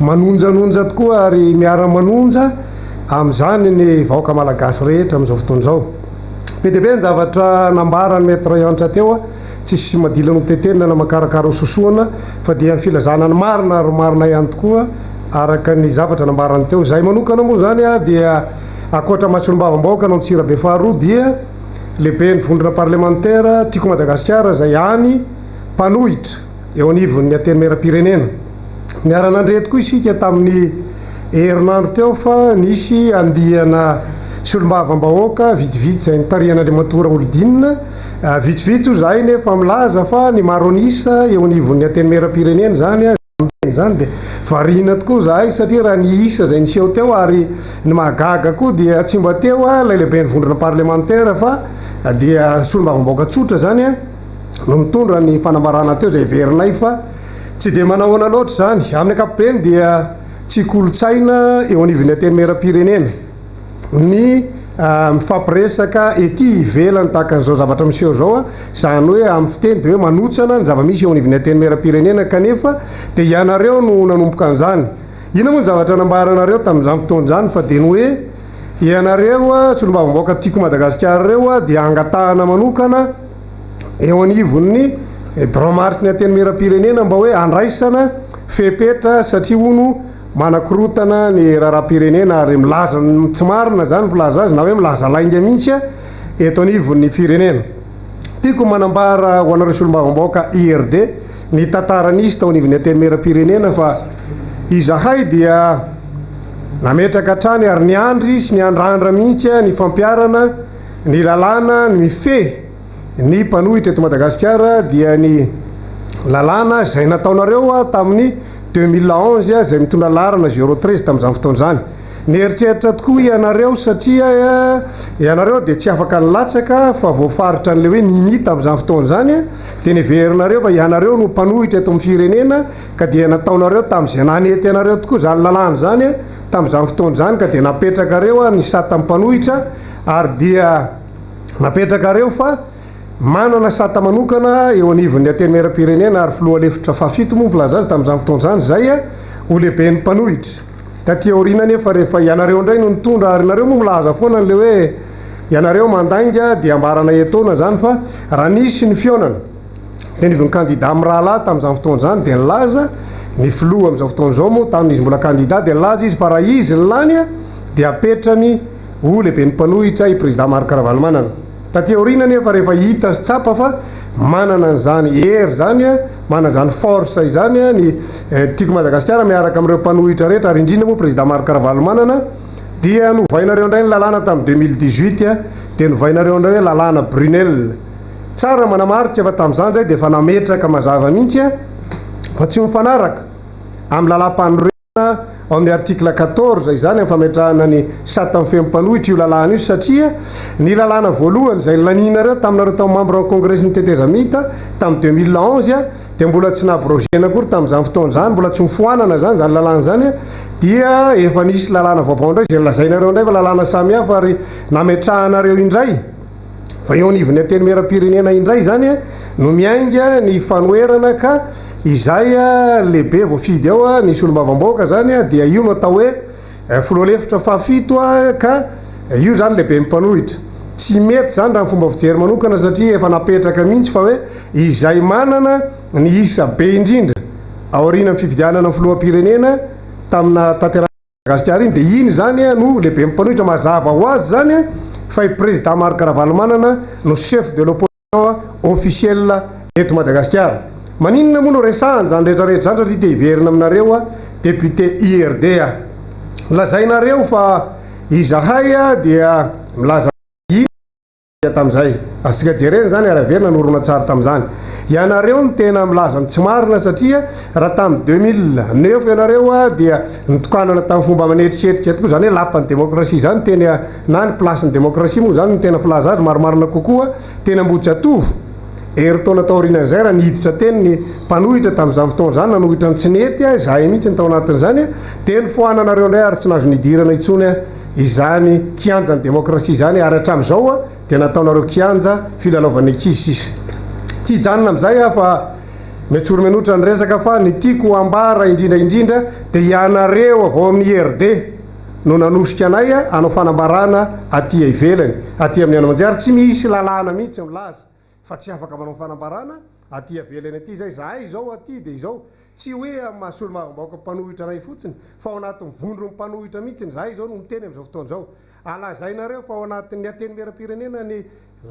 manonjanonja tokoa ary miara-manonja amin'izany ny vahoaka malagasy rehetra amin'izao fotoana izao be dia be ny zavatra nambarany maître Yantra teo tsisy madilano tetena na makarakara sosoana fa dia ny filazana ny marina ary marina ihany tokoa araka ny zavatra nambarany teo zay manokana moa zany dia akoatra matsolom-bavambahoaka anao Antsirabe faharoa dia lehibe ny vondrona parlementaire tiako Madagasikara zay any mpanohitra eo anivon'ny ateny mera-pirenena niaranandreto koa isika tamin'ny herinandro teo fa nisy andihana solom-bavambahoaka vitsivitsy zay nitarihan'Andriamatora Olodinina vitsivitsy io zay nefa milaza fa ny maro anisa eo anivon'ny ateny mera-pirenena zany zany dia variana tokoa zahay satria raha ny isa zay niseho teo ary ny mahagaga koa dia tsy mba teo a lay lehibe nyvondrona parlementaire fa dia solombavamboaka tsotra zany a no mitondra ny fanambarana teo zay verinay fa tsy dia manahoana loatra zany amin'ny ankapobeny dia tsy kolotsaina eo anivony ateny meram-pirenena ny mifampiresaka ety ivelany tahaka an'izao zavatra miseho zao a zany hoe amin'ny fiteny dia hoe manotsana ny zava-misy eo anivony ateny meram-pirenena kanefa dia ianareo no nanomboka an'izany ina moa ny zavatra nambaranareo tamin'izany fotoan'izany fa dia ny hoe ianareo a solombavamboaka tiako Madagasikara reo a dia angatahana manokana eo anivon'ny bramartiny ateny meram-pirenena mba hoe andraisana fepetra satria ono manakorotana ny raharaha-pirenena ary milaza tsy marina zany filaza azy na hoe milaza lainga mihitsy a eto anivon'ny firenena tiako manambara ho anareo solombavamboaka IRD ny tantaranisy tao anivony ateny meram-pirenena fa izahay dia nametraka hatrany ary ny andry sy ny andrandra mihitsy a ny fampiarana ny lalàna ny mifeh ny mpanohitra eto Madagasikara dia ny lalàna zay nataonareo a tamin'ny 2011 zay mitondra larana 013 tamin'izany fotoan'izany ny eritreritra tokoa ianareo satria ianareo dia tsy afaka nilatsaka fa voafaritra n'le hoe nini tamin'izany fotoan'izany dia neverinareo fa ianareo no mpanohitra eto amin'ny firenena ka dia nataonareo tamin'izay nanety ianareo tokoa zany lalàna zany tamin'izany fotoan'izany ka dia napetrakareo ny sata mpanohitra ary dia napetrakareo fa manana sata manokana eo anivon'ny ateny meram-pirenena ary filoha lefitra fafito moa filaza azy tamin'izany fotoan'izany zay a ho lehibe ny mpanohitra taty aoriana nefa rehefa ianareo indray no nitondra ary nareo moa milaza foana n'le hoe ianareo mandainga dia ambarana etona zany fa raha nisy ny fionana dia nivony kandida amin'ny rahalahy tamin'izany fotoan'izany dia nilaza ny filoha amin'izao fotoan'izao moa tamin'izy mbola kandida dia nilaza izy fa raha izy ny lany a dia apetrany ho lehibe ny mpanohitra i président Marc Ravalomanana taty aoriana nefa rehefa hita sy tsapa fa manana an'izany hery zany a manana zany force izany a ny tiako Madagasikara miaraka amin'ireo mpanohitra rehetra ary indrindra moa président Marc Ravalomanana dia novainareo indray ny lalàna tamin'ny 2018 a dia novainareo indray hoe lalàna Brunel tsara manamarika fa tamin'izany zay dia efa nametraka mazava mihitsy a fa tsy mifanaraka amin'ny lalam-panorena ao amin'ny article 14 izany amin'ny fametrahana ny sata amin'ny fempanohitra io lalàna io satria ny lalàna voalohany zay laninareo taminareo tamin'ny membre ny congrès ny tetezamita tamin'ny 2011 a dia mbola tsy nabrogena akory tamin'izany fotoan'izany mbola tsy mifoanana zany zany lalàna zany dia efa nisy lalàna vaovao indray zay lazainareo indray fa lalàna samihafa ary nametrahanareo indray fa eo anivony ateny meram-pirenena indray zany no miainga ny fanoerana ka izay lehibe voafidy ao a ny solombavamboaka zany dia io no atao hoe filoha lefitra fafito ka io zany lehibe mipanohitra tsy mety zany raha ny fomba fijery manokana satria efa napetraka mihitsy fa hoe izay manana ny isa be indrindra aoriana amin'ny fifidianana filoham-pirenena tamina tanterana Madagasikara iny dia iny zany no lehibe mipanohitra mazava ho azy zany fa i président Marc Ravalomanana no chef de l'opposition officiel eto Madagasikara maninona moa no resahany zany rehetrarehetra zany satria te hiverina aminareo a député IRD a lazainareo fa izahay a dia milaza tamin'izay asika jerena zany ary averina norona tsara tamin'izany ianareo ny tena milaza ny tsy marina satria raha tamin'ny 2009 ianareo a dia nitokanana tamin'ny fomba manetritreritra tokoa zany hoe lapan'ny démocratie zany tena na ny place ny démocratie moa zany ny tena filaza azy maromarina kokoa tena mbotsy atovo eritaona taorianan'izay raha nihiditra teny ny mpanohitra tamin'izany fotoan'izany nanohitra ny tsy nety a zahay mihitsy ny tao anatin'izany dia nifoananareo indray ary tsy nahazo nidirana itsony izany kianjan'ny démocratie zany ary hatramin'izao a dia nataonareo kianja filalaovan'ny ankizy sisa tsy hijanona amin'izay fa metsoro menotra ny resaka fa ny tiako ambara indrindraindrindra dia ianareo avao amin'ny IRD no nanosika anay anao fanambarana aty ivelany aty amin'ny anamanjary tsy misy lalàna mihitsy milaza fa tsy afaka manao fanambarana aty avelany aty zay zahay izao aty dia izao tsy hoe mahasolomavambaoka mpanohitra anay fotsiny fa ao anatin'ny vondro mpanohitra mihitsy zahay izao no miteny amin'izao fotoan'izao alazainareo fa ao anatin'ny ateny meram-pirenena ny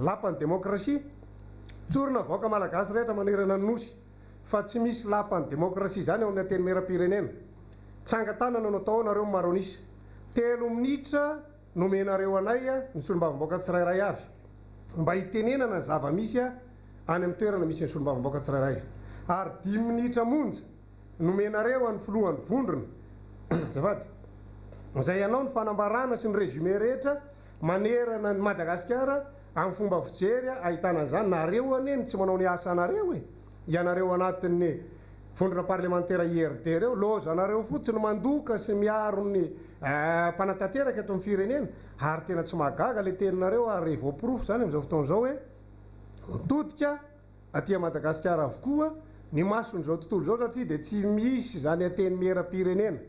lapan'ny démocratie tsorona vaoaka malagasy rehetra manerana ny nosy fa tsy misy lapan'ny démocratie zany ao amin'ny ateny meram-pirenena tsangatanana no atao nareo maronisy 3 minitra nomenareo anay ny solombavamboaka tsirairay avy mba hitenenana ny zava-misy any amin'ny toerana misy ny solombavamboaka tsirairay ary 10 minitra monja nomenareo any filohan'ny vondrona zafady zay ianao ny fanambarana sy ny résumé rehetra manerana ny Madagasikara amin'ny fomba fijery ahitana zany nareo aneny tsy manao ny asa nareo ianareo anatin'ny vondrona parlementaire IRD reo lozanareo fotsiny mandoka sy miaro ny mpanatanteraka eto amin'ny firenena ary tena tsy magaga le teninareo ary voapirofo zany am'izao fotoan'izao hoe mitodika aty Madagasikara avokoa ny mason'izao tontolo zao satria de tsy misy zany ateny mera-pirenena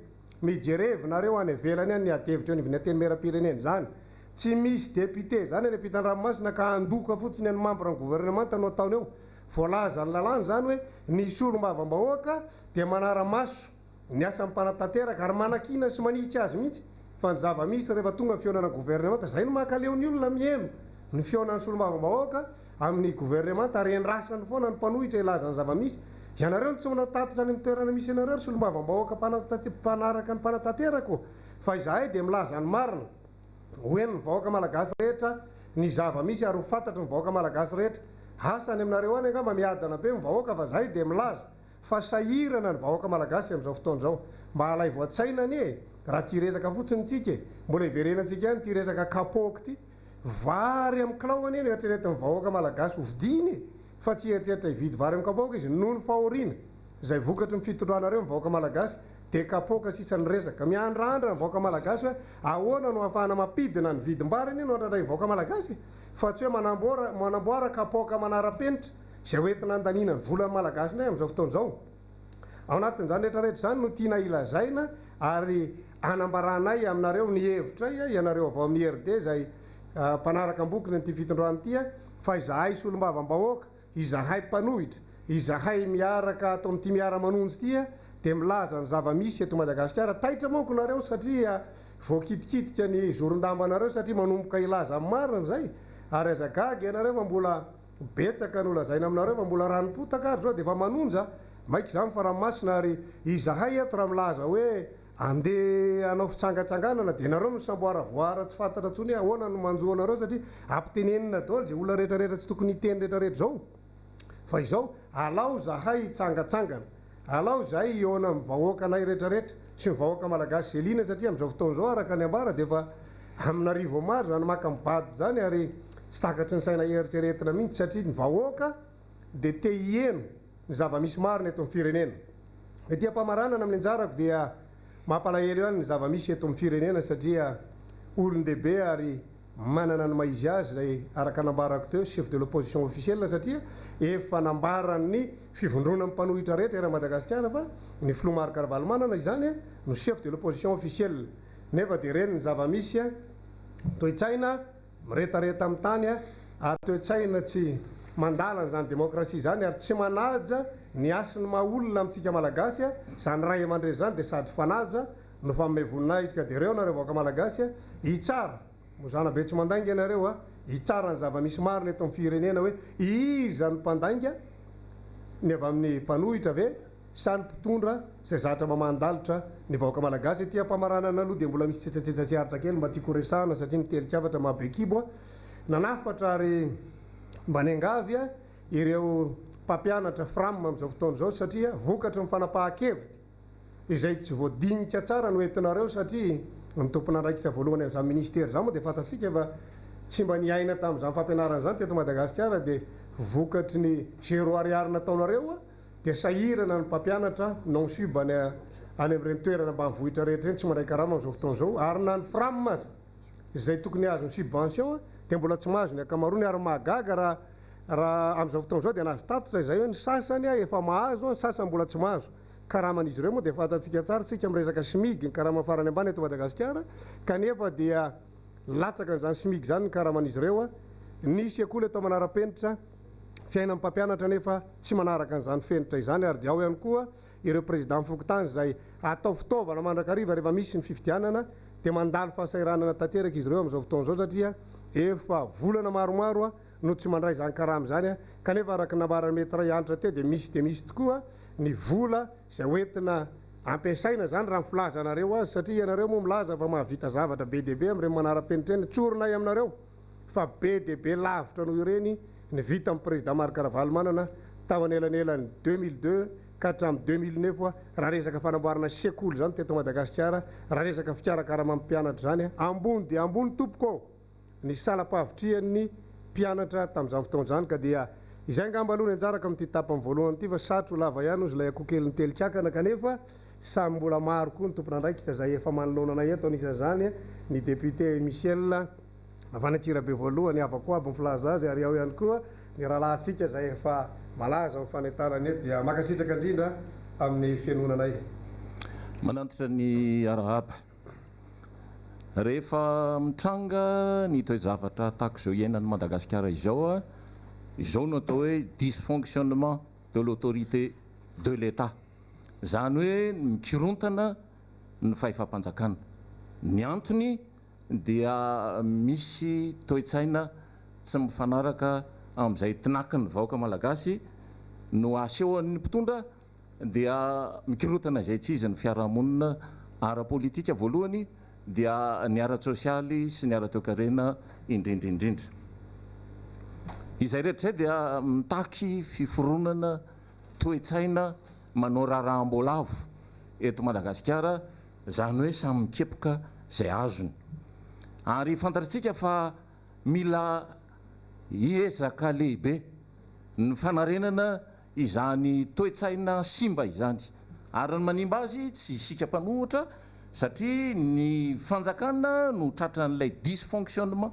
mijerevy nareo any avelany any ny adevitra eo niviny ateny mera-pirenena zany tsy misy député zany any ampitan-dranomasina ka andoka fotsiny any membre ny gouvernement no ataony eo voalaza ny lalàna zany hoe nisy olom-bavambahoaka de manara-maso ny asa mpanatateraka ary manakina sy manitsy azy mihitsy fa ny zava-misy rehefa tonga ny fionana gouvernement zay no makaleo ny olona mieno ny fionany sy olom-bavambahoaka amin'ny gouvernement ary endrasany foana ny mpanohitra ilaza ny zava-misy ianareo ny tsy manatatitra any amin'ny toerana misy anareo sy olom-bavambahoaka mpanaraka ny mpanatateraka fa izahay de milaza ny marina hoe ny vahoaka malagasy rehetra ny zava-misy ary ho fantatry ny vahoaka malagasy rehetra asany aminareo any angamba miadana be mivahoaka fa zahay de milaza fa sahirana ny vahoaka malagasy am'izao fotoan'izao mba halay voatsainany raha ty resaka fotsiny tsika mbola iverenantsika any ty resaka kapoky ty vary amin'ny kilaoany eny eritreretin'ny vahoaka malagasy hovidiny fa tsy eritreritra hividy vary amin'ny kapoka izy noho ny fahoriana zay vokatry ny fitondranareo ny vahoaka malagasy de kapoka sisan'ny resaka miandrandra ny vahoaka malagasy hoe ahoana no ahafahana mampidina ny vidim-barany no andrandray ny vahoaka malagasy fa tsy hoe manamboara kapoka manara-penitra zay hoentina andanina ny volany malagasy nay am'izao fotoan'izao ao anatin'izany rehetrarehetra zany no tiana ilazaina ary anambaranay aminareo ny hevitra ianareo avao amin'ny IRD zay mpanaraka ambokiny ty fitondrany ty fa izahay sy olom-bavambahoaka izahay mpanohitra izahay miaraka atao amin'ty Miara-Manonja ty de milaza ny zava-misy eto Madagasikara taitra manko nareo satria voakitikitika ny zoron-dambanareo satria manomboka ilaza amin'ny marina zay ary azagagy ianareo fa mbola betsaka ny olazaina aminareo fa mbola ranom-potaka ary zao de fa manonja maiky zany faramasina ary izahay eto raha milaza hoe andeha anao fitsangatsanganana de nareo no samboaravoara tsy fantatra ntsony hoe ahoana no manjoanareo satria ampitenenina daholo zay olona rehetrarehetra tsy tokony hiteny rehetrarehetra zao fa izao alao zahay hitsangatsangana alao zahay iona amin'ny vahoaka anay rehetrarehetra sy ny vahoaka malagasy zelina satria am'izao fotoan'izao araka ny ambara de fa aminarivo maro zany maka mibady zany ary tsy takatry ny saina eritreretina mihitsy satria ny vahoaka de te hieno ny zava-misy marina eto amin'ny firenena etya mpamaranana amin'ny anjarako dia mampalahelo eo any ny zava-misy eto amin'ny firenena satria olon-dehibe ary manana ny maizy azy zay araka nambarako teo chef de l'opposition officielle satria efa nambarany fivondrona mpanohitra rehetra era Madagasikara fa ny Filomary Caravalomanana izany no chef de l'opposition officielle nefa de reny ny zava-misy toe-tsaina miretareta amin'ny tany ary toe-tsaina tsy mandalana zany demokrasia zany ary tsy manaja ny asiny mahaolona amintsika malagasy zany ray amandre zany de sady fanaja no fa ame voninahitsika de reo nareo vahoaka malagasy hitsara mo zana be tsy mandainga ianareo hitsara ny zava-misy marina eto amin'ny firenena hoe iza ny mpandainga ny avy amin'ny mpanohitra ave sany mpitondra zay zatra mamandalitra ny vahoaka malagasy ty ampamaranana aloha de mbola misy tsetsatsiaritra kely mba tiako resahana satria nitelikavatra mahabekibo nanafatra ary mba niangavy ireo mpampianatra fram am'izao fotoan'izao satria vokatry ny fanapahan-kevitra izay tsy voadinika tsara no entinareo satria ny tompon'andraikitra voalohany am'izany ministera zany moa de fantatsika fa tsy mba niaina tam'izany fampianarana zany teto Madagasikara de vokatry ny zéro ariary nataonareo de sahirana ny mpampianatra non subany any am'ireny toerana mba mivohitra rehetra reny tsy mandray karama am'izao fotoan'izao ary na ny fram azy izay tokony azo ny subvention de mbola tsy mahazo ny akamarony ary mahagaga raha am'izao fotoan'izao de anazy tatitra izay hoe ny sasany efa mahazo ny sasany mbola tsy mahazo karaman'izy ireo moa de fantatsika tsara tsika miresaka simigy ny karama farany ambany eto Madagasikara kanefa dia latsaka n'izany simigy zany ny karaman'izy ireo nisy akola eto manara-penitra fiaina mpampianatra nefa tsy manaraka an'izany fenitra izany ary de ao ihany koa ireo président mifokotany zay atao fitaovana mandrakariva rehefa misy ny fifidianana de mandalo fahasairanana tanteraka izy ireo am'izao fotoan'izao satria efa volana maromaro no tsy mandray zany karama zany kanefa araka nambarany mety ray anitra teo de misy tokoa ny vola zay hoentina ampiasaina zany raha mifilazanareo azy satria ianareo moa milaza fa mahavita zavatra be dehibe am'ireny manara-penitra eny tsoronay aminareo fa be dehibe lavitra noho ireny ny vita amin'ny président Mary Caravalomanana tao anelanelany 2002 ka hatramin'ny 2009 raha resaka fanamboarana sekoly zany teto Madagasikara raha resaka fikarakarama mpianatra zany ambony dia ambony tompoko ny salapavitrian'ny mpianatra tamin'izany fotoana zany ka dia izay ngamba aloha ny anjaraka amin'ity tapany voalohany ity fa satro lava ihany izy lay akokeliny telikakana kanefa samy mbola maro koa ny tompona andraikitra zay efa manolonanay eto anisan'izany ny député Michel Avanakirabe voalohany avako aby mifilaza azy ary ao ihany koa ny rahalahtsika zay efa malaza amin'ny fanentanana eto dia makasitraka indrindra amin'ny fianonanay manantitra ny arahaba rehefa mitranga ny toe-javatra tahaka izao iainan'ny Madagasikara izao izao no atao hoe dysfonctionnement de l'autorité de l'État zany hoe mikorontana ny fahefam-panjakana ny antony dia misy toe-tsaina tsy mifanaraka amin'izay tinaka ny vahoaka malagasy no asehoan'ny mpitondra dia mikorontana izay tsy izy ny fiarahamonina ara-politika voalohany dia ny ara-tsosialy sy ny ara-toekarena indrindrindrindra izay rehetra izay dia mitaky fiforonana toe-tsaina manao raharaham-boalavo eto Madagasikara zany hoe samy mikepoka izay azony ary fantatritsika fa mila hiezaka lehibe ny fanarenana izany toe-tsaina simba izany ary ny manimba azy tsy isika mpanohitra satria ny fanjakana no tratran'ilay dysfonctionnement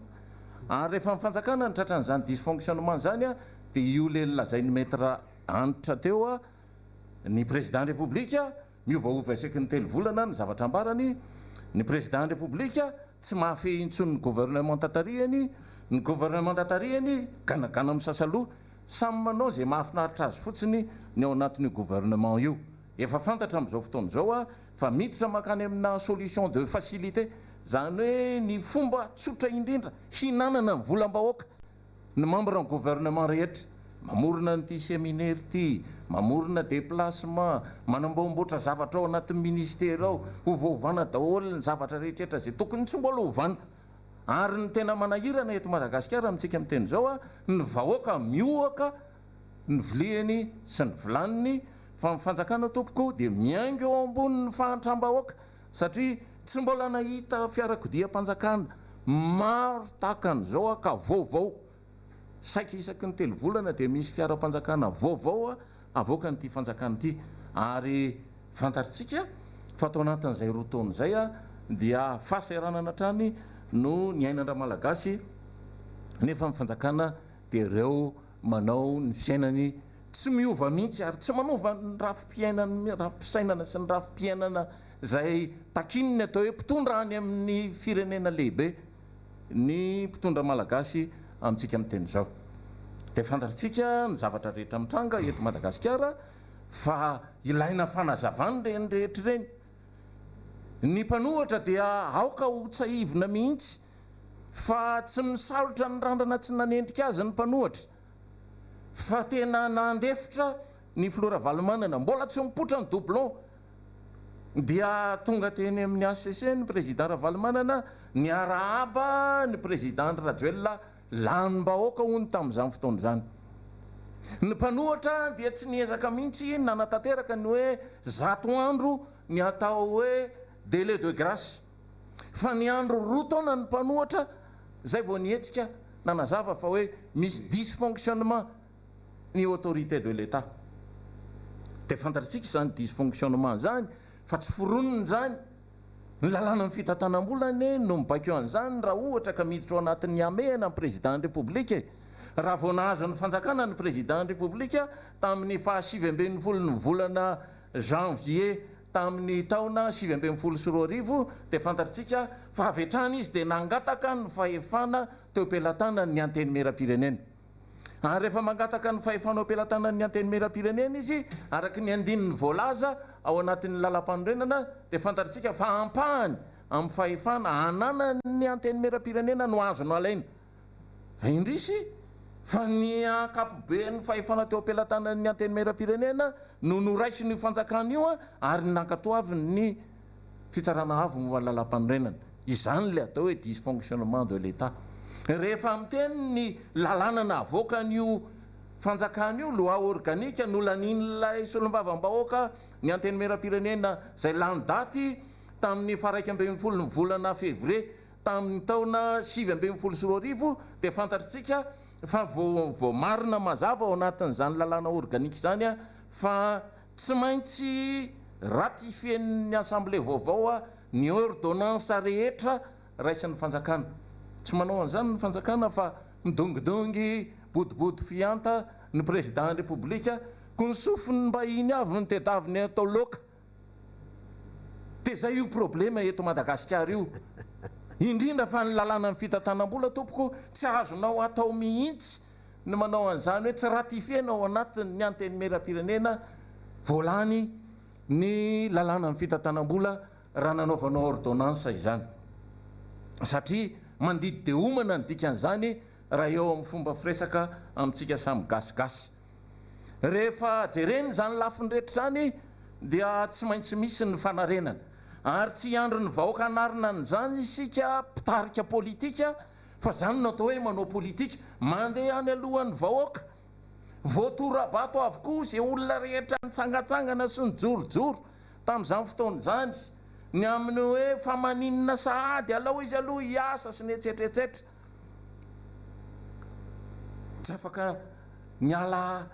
ary rehefa mifanjakana ny tratran'izany dysfonctionnement zany dia io le nylazai ny maître antitra teo ny président république miovaova isaky ny telo volana ny zavatra ambarany ny président république tsy mahafehy intsony ny gouvernement tatarihany ny gouvernement tatarihany ganagana amin'ny sasaloha samy manao zay mahafinaritra azy fotsiny ny ao anatin'io gouvernement io efa fantatra amin'izao fotoana izao fa miditra makany amina solution de facilité zany hoe ny fomba tsotra indrindra hinanana ny volam-bahoaka ny membre ny gouvernement rehetra mamorona nyty séminaire ty mamorona déplacement manamboamboatra zavatra ao anatin'ny ministère ao hovaovana daholo ny zavatra rehetrrehetra zay tokony tsy mbola hovana ary ny tena manahirana eto Madagasikara amintsika amin'ny teny zao ny vahoaka mioaka ny viliany sy ny vilaniny fa mifanjakana tompoko dia miaingo eo ambony ny fahatram-bahoaka satria tsy mbola nahita fiarakodia-mpanjakana maro tahaka an'izao ka vaovao saika isaky ny telo volana dia misy fiara-mpanjakana vaovao avoaka nyity fanjakana ity ary fantaritsika fa atao anatin'izay roa taona izay dia fahasahiranana trany no ny ainandra malagasy nefa mifanjakana dia ireo manao ny fiainany tsy miova mihitsy ary tsy manova ny rafi-piainana rafi-pisainana sy ny rafi-piainana zay takininy atao hoe mpitondra any amin'ny firenena lehibe ny mpitondra malagasy amintsika amin'ny teny zao dia fantaritsika ny zavatra rehetra mitranga eto Madagasikara fa ilaina fanazavany reny rehetra reny ny mpanohatra dia aoka ho tsahivina mihitsy fa tsy misalotra ny randrana tsy nanendrika azy ny mpanohatra fa tena nandefitra ny Flora Valomanana mbola tsy mipotra ny doublon dia tonga teny amin'ny ACC ny président Ravalomanana ny arahaba ny président Rajoel lanim-bahoaka hony tamin'izany fotoana zany ny mpanohatra dia tsy niezaka mihitsy nanatanteraka ny hoe 100 andro ny atao hoe délai de grâce fa ny andro roa taona ny mpanohatra zay vao nietsika nanazava fa hoe misy dysfonctionnement ny autorité de l'État dia fantaritsika zany dysfonctionnement zany fa tsy foronony zany ny lalàna ny fitantanam-bolany no mibaikeo an'izany raha ohatra ka miditra ao anatin'ny amehana ny président de république raha vao nahazo ny fanjakana ny président de république tamin'ny faha-7 ny volana janvier tamin'ny taona 7 dia fantaritsika fa avetrany izy dia nangataka ny fahefana teo am-pelantanany ny anteny mera-pirenena ary rehefa mangataka ny fahefana am-pelantanany ny anteny mera-pirenena izy araky ny andininy voalaza ao anatin'ny lalam-panorenana dia fantaritsika fa ampahany amin'ny fahefana anana ny anteny mera-pirenena no azo no alaina fa indrisy fa ny akapobe ny fahefana teo am-pelantanany ny anteny mera-pirenena no noraisy ny fanjakana io ary nankatoavy ny fitsarana avo mo lalam-panorenana izany le atao hoe dysfonctionnement de l'État rehefa amiteny ny lalàna na avoaka n'io fanjakana io loa organika nolanin'lay solombavam-bahoaka ny anteny mera-pirenena zay lany daty tamin'ny faraiky ambin'ny folo ny volana février tamin'ny taona 2024 dia fantatritsika fa vao marina mazava ao anatin'izany lalàna organika zany a fa tsy maintsy ratifien'ny assemblée vaovao a ny ordonnance rehetra raisin'ny fanjakana tsy manao an'izany ny fanjakana fa midongidongy bodibody fianta ny président république ko ny sofiny mba iny avy ny tedaviny atao loka dia zay io problema eto Madagasikara io indrindra fa ny lalàna ny fitantanam-bola tompoko tsy azonao atao mihitsy ny manao an'izany hoe tsy ratifienao anatin'ny anteny mera-pirenena voalany ny lalàna ny fitantanam-bola raha nanaovanao ordonnance izany satria mandidy de omana ny dikan'izany raha eo amin'ny fomba firesaka amintsika samy gasigasy rehefa jereny zany lafiny rehetra zany dia tsy maintsy misy ny fanarenana ary tsy andro ny vahoaka anarina n'izany isika mpitarika politika fa zany natao hoe manao politika mandeha any alohan'ny vahoaka voatorabato avokoa zay olona rehetra nitsangatsangana sy ny jorojoro tamin'izany fotoana zany ny amin'ny hoe famaninina sahady alao izy aloha hiasa sy ny etsetretsetra tsy afaka niala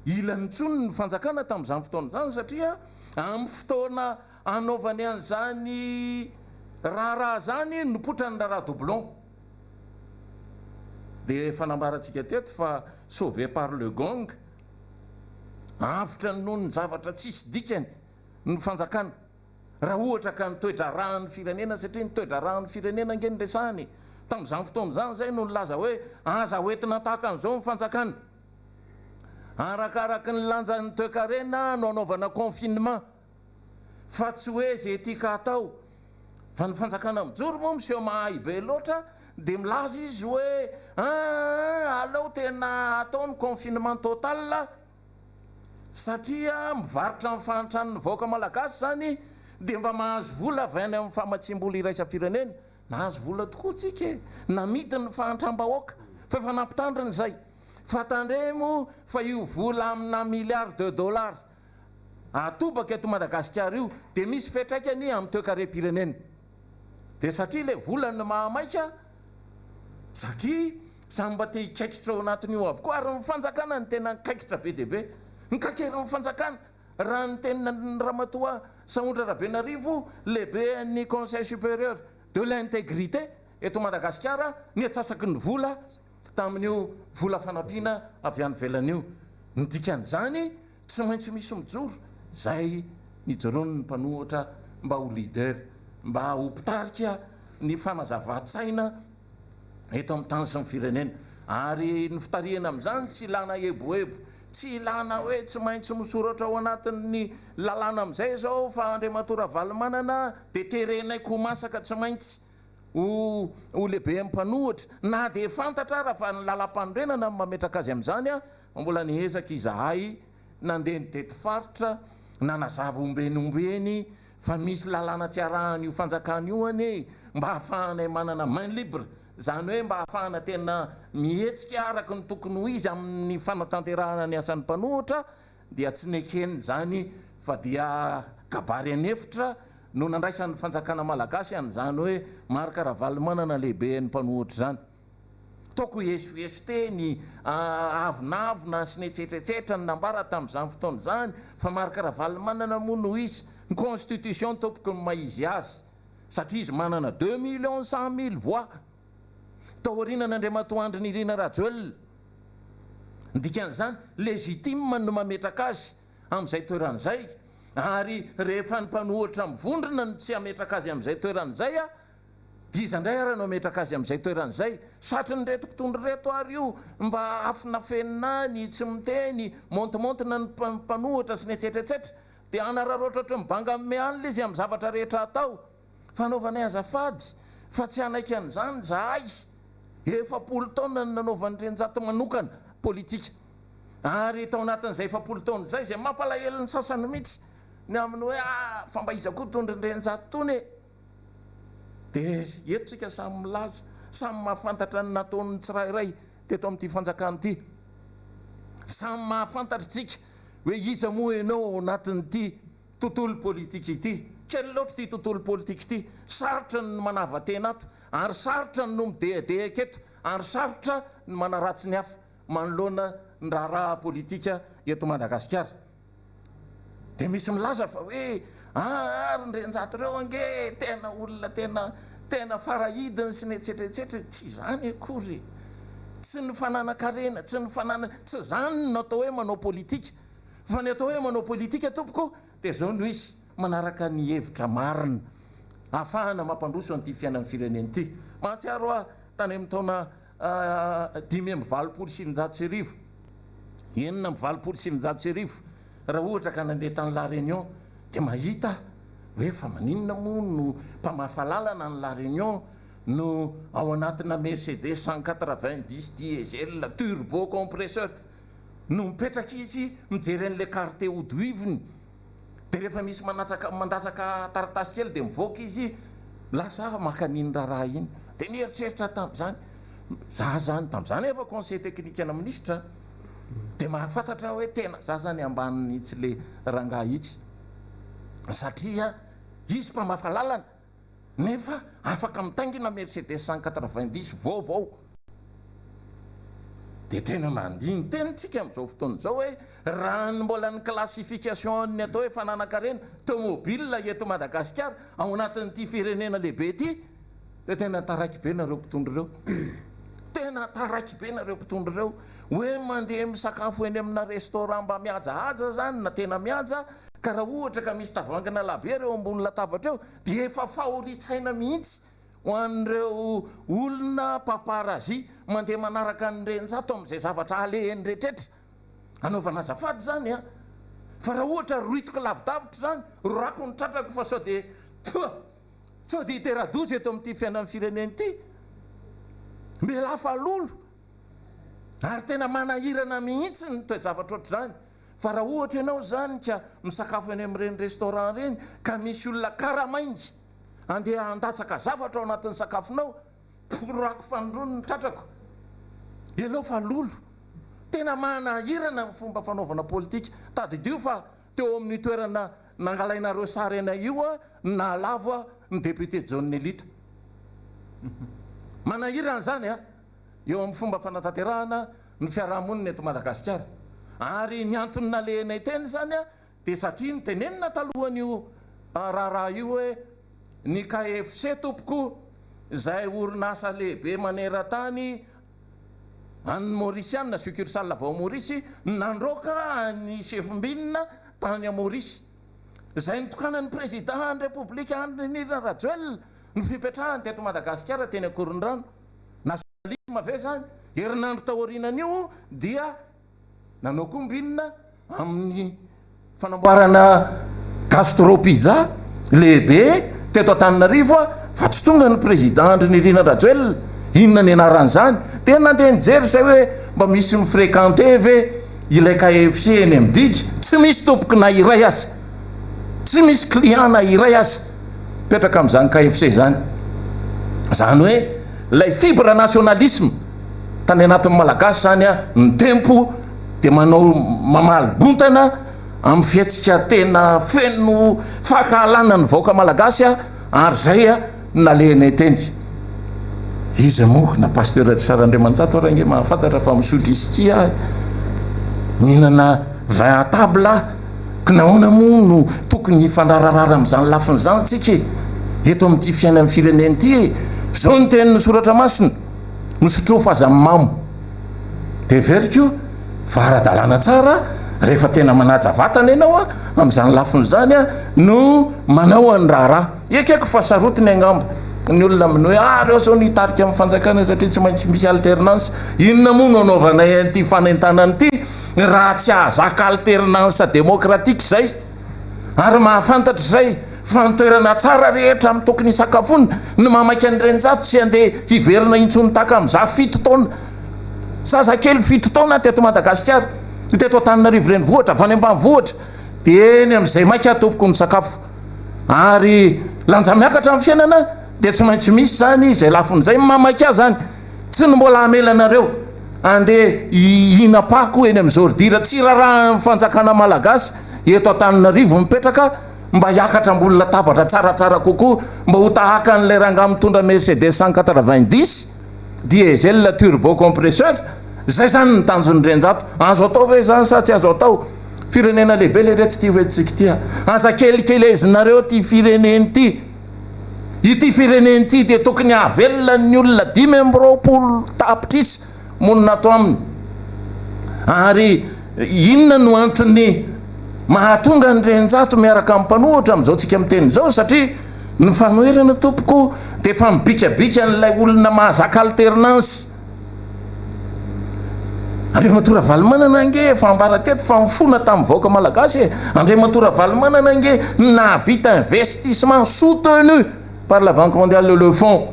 ilany ntsony ny fanjakana tamin'izany fotoana zany satria amin'ny fotoana anaovany an'izany raharaha zany nipotrany raha doublon dia fanambaratsika teto fa sauvé par le gong avitra noho ny zavatra tsisy dikany ny fanjakana raha ohatra ka nitoedra rahan'ny firenena satria nitoedra rahan'ny firenena angeny resahany tamin'izany fotoana zany zay no nilaza hoe aza hoentina tahaka an'izao ny fanjakana arakaraky ny lanjan'ny toe-karena no anaovana confinement fa tsy hoe zay tika atao fa ny fanjakana mijoro moa miseho mahay be loatra dia milaza izy hoe alao tena atao ny confinement total satria mivarotra amin'ny fanatran'ny vahoaka malagasy zany dia mba mahazo vola avy any amin'ny famatsim-bola iraisam-pirenena nahazo vola tokoa tsika namity ny fanatram-bahoaka fa efa nampitandriny zay fa tandremo fa io vola amina milliard de dollars atobaka eto Madagasikara io dia misy fetraikany amin'ny toe-karem-pirenena dia satria le volany mahamaika satria samy mba te hikaikitra ao anatin'io avokoa ary ny fanjakana ny tena nikaikitra be dia be nikakerin'ny fanjakana raha ny tena ny ramatoa Saondra Rabenarivo lehibe ny conseil supérieur de l'intégrité eto Madagasikara ny atsasaky ny vola tamin'io vola fanampiana avy any velan'io ny dikan'izany tsy maintsy misy mijoro zay nijoroany ny mpanohatra mba ho leader mba ho mpitarika ny fanazava-tsaina eto amin'ny tany sy ny firenena ary ny fitarihana amin'izany tsy ilana eboebo tsy ilana hoe tsy maintsy misoratra ao anatin'ny lalàna amin'izay zao fa Andriamatora Valomanana dia terenaiko ho masaka tsy maintsy ho lehibe mpanohatra na dia fantatra raha fa ny lalam-panorenana mametraka azy amin'izany a mbola niezaka izahay nandeha ny tety faritra nanazava ombeny fa misy lalàna tsy arahany io fanjakana io anie mba hahafahanay manana main libre zany hoe mba hahafahana tena mihetsika araky ny tokony ho izy amin'ny fanatanterahana ny asan'ny mpanohatra dia tsy nekeny zany fa dia kabary anefitra no nandraisan'ny fanjakana malagasy an'izany hoe Marc Ravalomanana lehibe ny mpanohatra zany toko esoeso teny avonavona sy netsetretsetra ny nambara tamin'izany fotoana zany fa Marc Ravalomanana moa no izy ny constitution tompoko ny maizy azy satria izy manana 2,100,000 voix taorinan'Andriamatoandry nirina rajoelona dikan'izany légitime no mametraka azy amin'izay toeran'izay ary rehefa ny mpanohatra mivondrona no tsy hametraka azy amin'izay toeran'izay a iza ndray ara no ametraka azy amin'izay toeran'izay satry ny reto mpitondry reto ary io mba afinafenina ny tsy miteny montimontina ny mpanohatra sy ny etsetretsetra dia anararoatra ohatra mibanga ame an'la izy amin'ny zavatra rehetra atao fanaovanay azafady fa tsy anaiky an'izany zahay efapolo taona ny nanaovan'ny renjato manokana politika ary tao anatin'izay efapolo taona zay zay mampalahelo ny sasany mihitsy ny amin'ny hoe fa mba iza koa tondry ny renjato tony dia etotsika samy milaza samy mahafantatra ny nataon'ny tsirairay teto amin'ity fanjakana ity samy mahafantatritsika hoe iza moa ianao anatin'ity tontolo politika ity kely loatra ty tontolo politika ity sarotra ny manava tena ato ary sarotra no mideadea aketo ary sarotra ny manaratsy ny hafa manoloana ny raharaha politika eto Madagasikara dia misy milaza fa hoe ary ndrenjato reo ange tena olona tena farahidiny sy ny etsetretsetra tsy zany akory tsy ny fananakarena tsy ny fanana tsy zany no atao hoe manao politika fa ny atao hoe manao politika tompoko dia zao no izy manaraka ny hevitra marina ahafahana mampandroso an'ity fiainan'ny fireneny ity mahatsiaro a tany amin'ny taona 5 enina amby 20 raha ohatra ka nandeha tany La Réunion dia mahita hoe fa maninona moa no mpamafalalana ny La Réunion no ao anatina Mercedes 190 diesel turbo compresseur no mipetraka izy mijery an'le carte odoiviny dia rehefa misy mandatsaka taratasy kely dia mivoaka izy lasa makaniny raha iny dia nieritreritra tamin'izany za zany tamin'izany efa conseil technique ana ministre dia mahafantatra hoe tena za zany ambaniny itsy le rangaha itsy satria izy mpamafalalana nefa afaka mitaingina Mercedes 190 vaovao dia tena mandiny tenitsika amin'izao fotoana izao hoe raha ny mbola ny classification ny atao hoe fananakarena tomobile eto Madagasikara ao anatin'ity firenena lehibe ity dia tena taraiky be nareo mpitondra ireo tena taraiky be nareo mpitondra ireo hoe mandeha misakafo eny amina restaurant mba mihajahaja zany na tena mihaja ka raha ohatra ka misy tavangana labe ireo ambony latabatra eo dia efa fahoritsaina mihitsy ho an'ireo olona paparazzi mandeha manaraka nyrenjato amin'izay zavatra alehany rehetrrehetra anaovana azafady zany a fa raha ohatra roitiko lavidavitra zany rako ny tratrako fa sao dia iteradozy eto amin'ity fiainan'ny fireneny ity milafa lolo ary tena manahirana mihitsy ny toe-javatra oatra zany fa raha ohatra ianao zany ka misakafo eny amin'ireny restaurant reny ka misy olona karamaingy andeha andatsaka zavatra ao anatin'ny sakafonao porako fanondrony ny tratrako elao fa lolo tena manahirana fomba fanaovana politika tadidio fa teo amin'ny toerana nangalainareo sary ena io a nalavo a ny député John Nelita manahirana zany a eo amin'ny fomba fanatanterahana ny fiarahamonina eto Madagasikara ary ny antony nalehanay teny zany a dia satria nytenenina talohan'io raharaha io hoe ny KFC tompoko zay orinasa lehibe maneran-tany any Mauritiana succursale vao Maurice nandroaka ny chef-mbinina tany a Maurice zay nitokanan'ny président ny république Andry Rajoelina ny fipetrahany teto Madagasikara teny Akorondrano nationalisme ve zany herinandro taorinan'io dia nanao kombinina amin'ny fanamboarana gastropizza lehibe teto Antananarivo fa tsy tonga ny président Andry Rajoelina inona ny anaran'izany tena nandeha nijery zay hoe mba misy mifréquenté ve ilay KFC eny amin'digy tsy misy tompoko na iray aza tsy misy client na iray aza petraka amin'izany KFC zany zany hoe lay fibre nationalisme tany anatin'ny malagasy zany a ny tempo dia manao mamaly-bontana amin'ny fiatsika tena feno fakahalana ny vahoaka malagasy a ary zay a nalehanay teny izy moa na pasteur Sarandriamanjato range mahafantatra fa misotro iskia mihinana vin à table ka nahoana moa no tokony fandrararara amin'izany lafiny zany tsika eto amin'ity fiainan'ny fireneny ity zao ny tenin'ny soratra masina misotro faza mamo dia veriko fa ara-dalàna tsara rehefa tena manaja vatana ianao a amin'izany lafiny zany a no manao any raharaha ekeko fa sarotiny angamba ny olona amin'ny hoe reo zao nitarika amin'ny fanjakana satria tsy maintsy misy alternance inona moa no anaovanay an'ity fanaintanany ity raha tsy ahazaka alternance démocratique zay ary mahafantatra zay fa nitoerana tsara rehetra amin'ny tokony hisakafona no mamaika anyrenjato tsy andeha hiverina intsony taka amin'za 7 taona zazakely 7 taona teto Madagasikara teto Antananarivo renivohitra avy any ambanivohitra dia eny amin'izay maika tompoko ny sakafo ary lanja miakatra amin'ny fiainana dia tsy maintsy misy zany izay lafiny zay mamaika zany tsy ny mbola hamelanareo andeha inapako eny amin'izao ridira tsy raharaha nyfanjakana malagasy eto Antananarivo mipetraka mba hiakatra ambony latabatra tsaratsara kokoa mba ho tahaka n'ilay ranga mitondra Mercedes 190 diesel turbo compresseur. Zay zany ny tanjon'ny renjato. Azo atao ve zany sa tsy azo atao? Firenena lehibe le retsy ty hoetsika ty. Aza kelikelezinareo ty fireneny ty. Ity fireneny ty dia tokony havelona ny olona 5 tapitrisy monina ato aminy. Ary inona no antony mahatonga ny renjato miaraka amin'ny mpanohitra amin'izao tsika miteny izao? Satria ny fanoherana tompoko dia efa mibikabika n'ilay olona mahazaka alternance. Andriamatora Valomanana ange efa ambara teto fa mifona tamin'ny vahoaka malagasy. Andriamatora Valomanana ange nahavita investissement soutenu par la Banque mondiale le fonds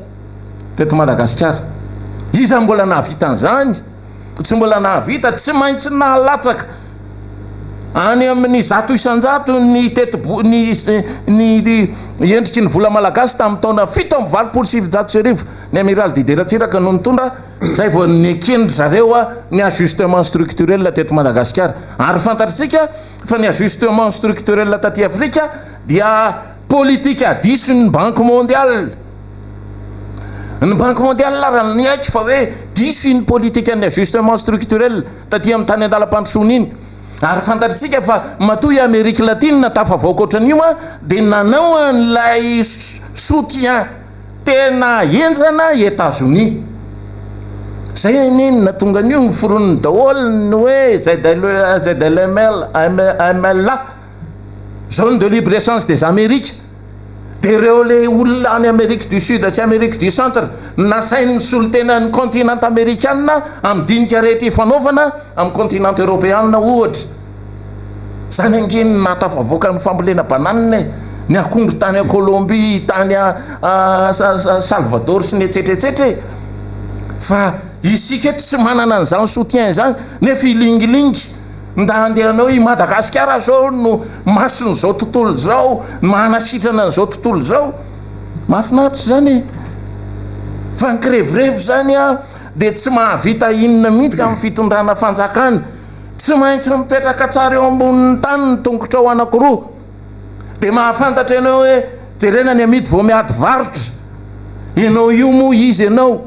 teto Madagasikara. Iza mbola nahavita an'izany? Tsy mbola nahavita, tsy maintsy nahalatsaka any amin'ny 100 ny endriky ny vola malagasy tamin'ny taona 7 ny amiral Dider Tsiraka no nitondra. Zay vao nekeny zareo ny ajustement structurel teto Madagasikara. Ary fantatritsika fa ny ajustement structurel taty Afrika dia politika adisy ny Banque mondiale. Ny Banque mondiale raha ny haiko fa hoe diso ny politika ny ajustement structurel taty amin'ny tany andalam-pandrosoana iny. Ary fantatritsika fa matoy Amerika Latine tafavoaka ohatran'io dia nanao an'ilay soutien tena enjana États-Unis. Zay niny natonga an'io ny foroniny daholo ny hoe ZLMLA, zone de libre échange des Amériques. Dia ireo le olona any Amérique du Sud sy Amérique du Centre nasainy solotena ny continent américaine amin'ny dinika rehetra fanaovana amin'ny continent européenne ohatra. Zany angeny natafavoaka ny fambolena banane ny akondro tany a Colombie, tany a Salvador sy ny etsetretsetre. Fa isika eto tsy manana an'izany soutien zany nefa ilingilingy. Nda andehanao i Madagasikara zao no masiny zao tontolo zao, manasitrana n'izao tontolo zao. Mahafinaritra zany. Fa ny kirevirevy zany dia tsy mahavita inona mihitsy amin'ny fitondrana fanjakana. Tsy maintsy mipetraka tsara eo ambonin'ny tany ny tongotra ao anankiroa. Dia mahafantatra ianao hoe jerena ny amidy vao miady varotra. Ianao io moa izy ianao.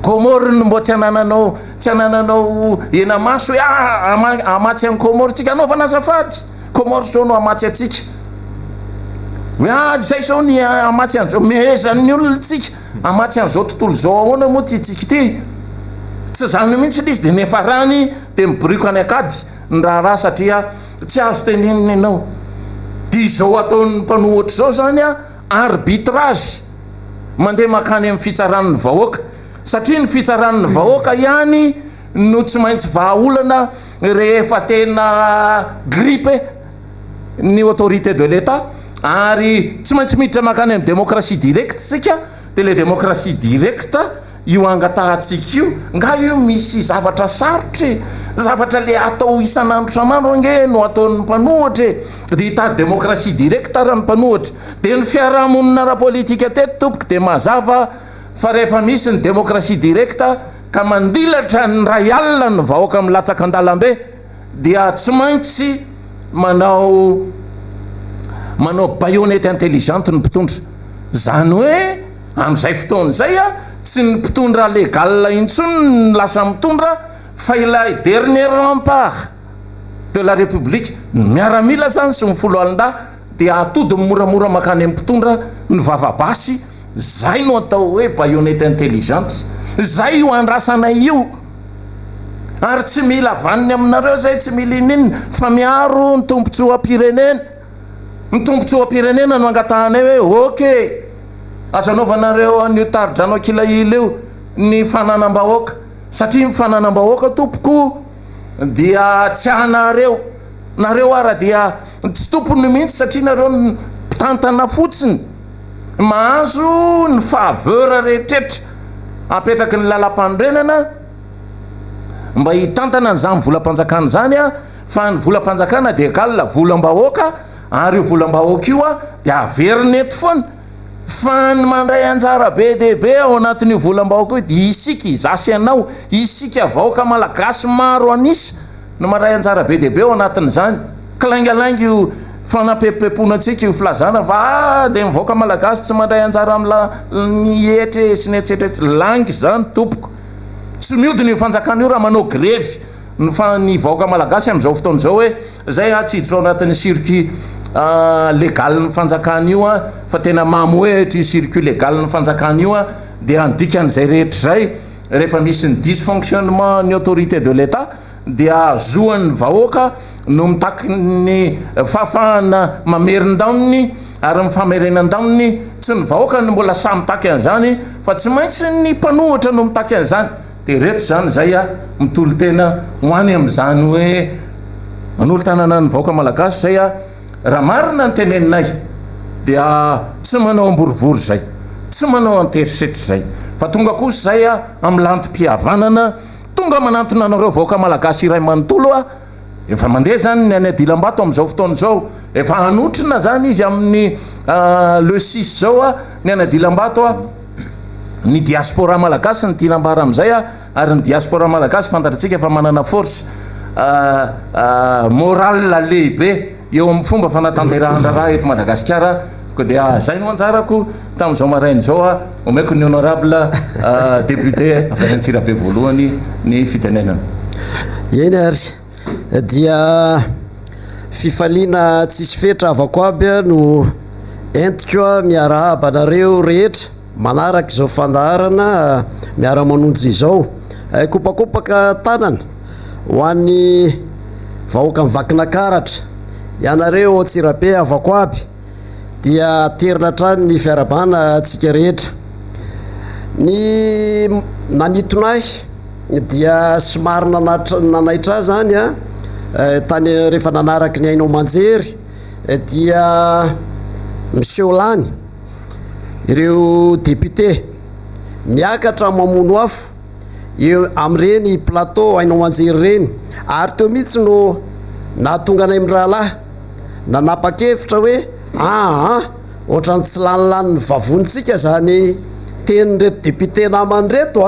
Komoro no mbo tsy anananao ena maso hoe amatsy an'ny Komoro tsika. Anaovana azafady, Komoro zao no amatsy atsika. Hoe zay zao ny amatsy an'izao, mihezan'ny olona tsika amatsy an'izao tontolo zao ahoana moa ty tsika ty. Tsy zany mihitsy izy dia nefa rany dia miboriko any akady ny raha satria tsy azo tenenina ianao. Dia izao ataon'ny mpanohitra zao zany arbitrage mandeha makany amin'ny fitsaran'ny vahoaka. Satria ny fitsaran'ny vahoaka ihany no tsy maintsy vahaolana rehefa tena grippe ny autorité de l'État. Ary tsy maintsy miditra makany amin'ny démocratie directe sika. Dia le démocratie directe io angatahantsika io nga io misy zavatra sarotry, zavatra le atao isan'andro san'andro ange no ataon'ny mpanohitra. Dia hitady démocratie directe raha ny mpanohitra. Dia ny fiarahamonina ara-politika teto tompoko dia mazava fa rehefa misy ny démocratie directe ka mandilatra ny ray alina ny vahoaka milatsaka an-dalambe dia tsy maintsy manao baïonnette intelligente ny mpitondra. Zany hoe amin'izay fotoana izay tsy ny mpitondra légal intsony ny lasa mitondra fa ilay dernier rempart de la République. Miaramila zany sy ny folo alin-da dia atody moramora makany amin'ny mpitondra ny vavabasy. Zay no atao hoe baïonnette intelligente. Zay io andrasanay io. Ary tsy mila vaniny aminareo zay, tsy mila ininy fa miaro ny tombotsoa-pirenena. Ny tombotsoa-pirenena no angatahanay hoe ok, azo anaovanareo an'io taridranao kilaila io ny fananam-bahoaka. Satria ny fananam-bahoaka tompoko dia tsy anareo. Nareo ara dia tsy tompony mihitsy satria nareo ny mpitantana fotsiny. Mahazo ny faveur rehetrretra apetraky ny lalam-panorenana mba hitantana n'izany volam-panjakana zany fa ny volam-panjakana dia egal volam-bahoaka. Ary io volam-bahoaka io dia averiny eto foana fa ny mandray anjara be dehibe ao anatin'io volam-bahoaka io dia isika izasy anao, isika vahoaka malagasy maro anisa no mandray anjara be dehibe ao anatin'izany. Kilaingalainga io fanampepepona-tsika io filazana fa dia mivahoaka malagasy tsy mandray anjara amin'ny etre sy ny etsetretsy langy zany tompoko. Tsy miodina io fanjakana io raha manao grevy ny vahoaka malagasy amin'izao fotoana izao hoe zay atsiditra ao anatin'ny circuit légal ny fanjakana io fa tena mamoehitra io circuit légal ny fanjakana io dia andikan'izay rehetra zay rehefa misy ny dysfonctionnement ny autorité de l'État dia azohan'ny vahoaka no mitaky ny fahafahana mamerin-danony ary ny famerenan-danony tsy ny vahoaka no mbola samy mitaky an'izany fa tsy maintsy ny mpanohitra no mitaky an'izany. Dia reto zany zay mitolo tena hoany amin'izany hoe manolo tanana ny vahoaka malagasy zay raha marina ny teneninay dia tsy manao amborivory zay, tsy manao anterisetry zay, fa tonga kosa zay amin'ny lantom-pihavanana tonga manantona anareo vahoaka malagasy iray manontolo efa mandeha zany ny any Adilambato amin'izao fotoana izao, efa hanotrina zany izy amin'ny le 6 zao ny any Adilambato ny diaspora malagasy ny tinambara amin'izay ary ny diaspora malagasy fantatritsika efa manana force moral lehibe eo amin'ny fomba fanatanterahana raha eto Madagasikara. Ko dia zay no anjarako tamin'izao maraina izao omeko ny honorable député avy any Antsirabe voalohany ny fitenenana. Eny ary dia fifaliana tsisy fetra avako aby no entiko miarahaba anareo rehetra manaraka izao fandaharana miara-manonja izao kopakopaka tanana ho an'ny vahoaka mivakina karatra ianareo Antsirabe avako aby dia terina trany ny fiarabana tsika rehetra. Ny nanitonay dia somary nanaitra zany tany rehefa nanaraka ny ainao manjery dia miseolany ireo député miakatra mamono afo eo amin'ireny plateau ainao manjery reny ary teo mihitsy no nahatonga anay mirahalahy nanapa-kevitra hoe ohatrany tsy lanilaniny vavonitsika zany tenyreto député namany reto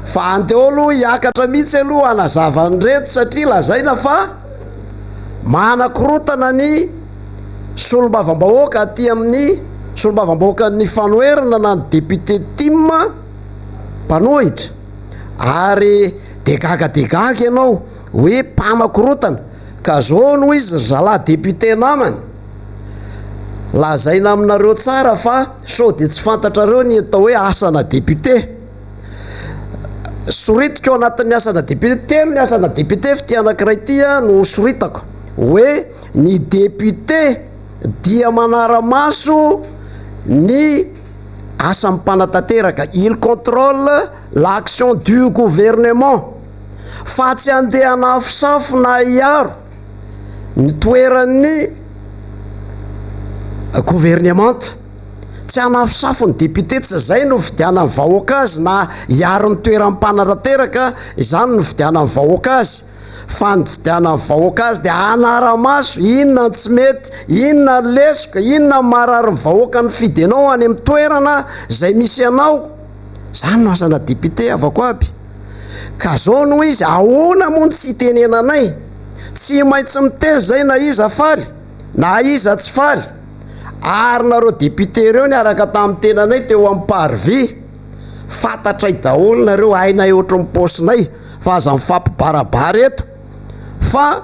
fa andeo aloha hiakatra mihitsy aloha anazavany reto satria lazaina fa manakorotana ny solombavambahoaka aty amin'ny solombavambahoaka ny fanoherana na ny député tim mpanohitra ary degaga ianao hoe mpanakorotana ka zao no izy zalahy député namany lazaina aminareo tsara fa so de tsy fantatrareo ny atao hoe asana député. Soritiko ao anatin'ny asana député telo ny asana député fi ty anankiray ty no soritako hoe ny député dia manara-maso ny asa mipanatanteraka, il contrôle l'action du gouvernement fa tsy andeha anafosafo na iaro ny toeran'ny gouvernement, tsy anafosafo ny député tsy zay no fidiana ny vahoaka azy na iaro ny toeran'ny mpananatanteraka izany no fidiana ny vahoaka azy fa ny fidiana ny vahoaka azy dia anara-maso inona tsy mety, inona lesoka, inona marary ny vahoaka ny fidianao any amin'ny toerana zay misy anao. Zany no asana député avako aby ka zao no izy ahoana moa tsy tenenanay tsy maintsy miteza zay na iza faly na iza tsy faly ary nareo député reo ny araka tamin'ny tenanay teo amin'ny parvis fantatray daholo nareo ainay ohatry ny paosinay fa aza mifampibarabara eto fa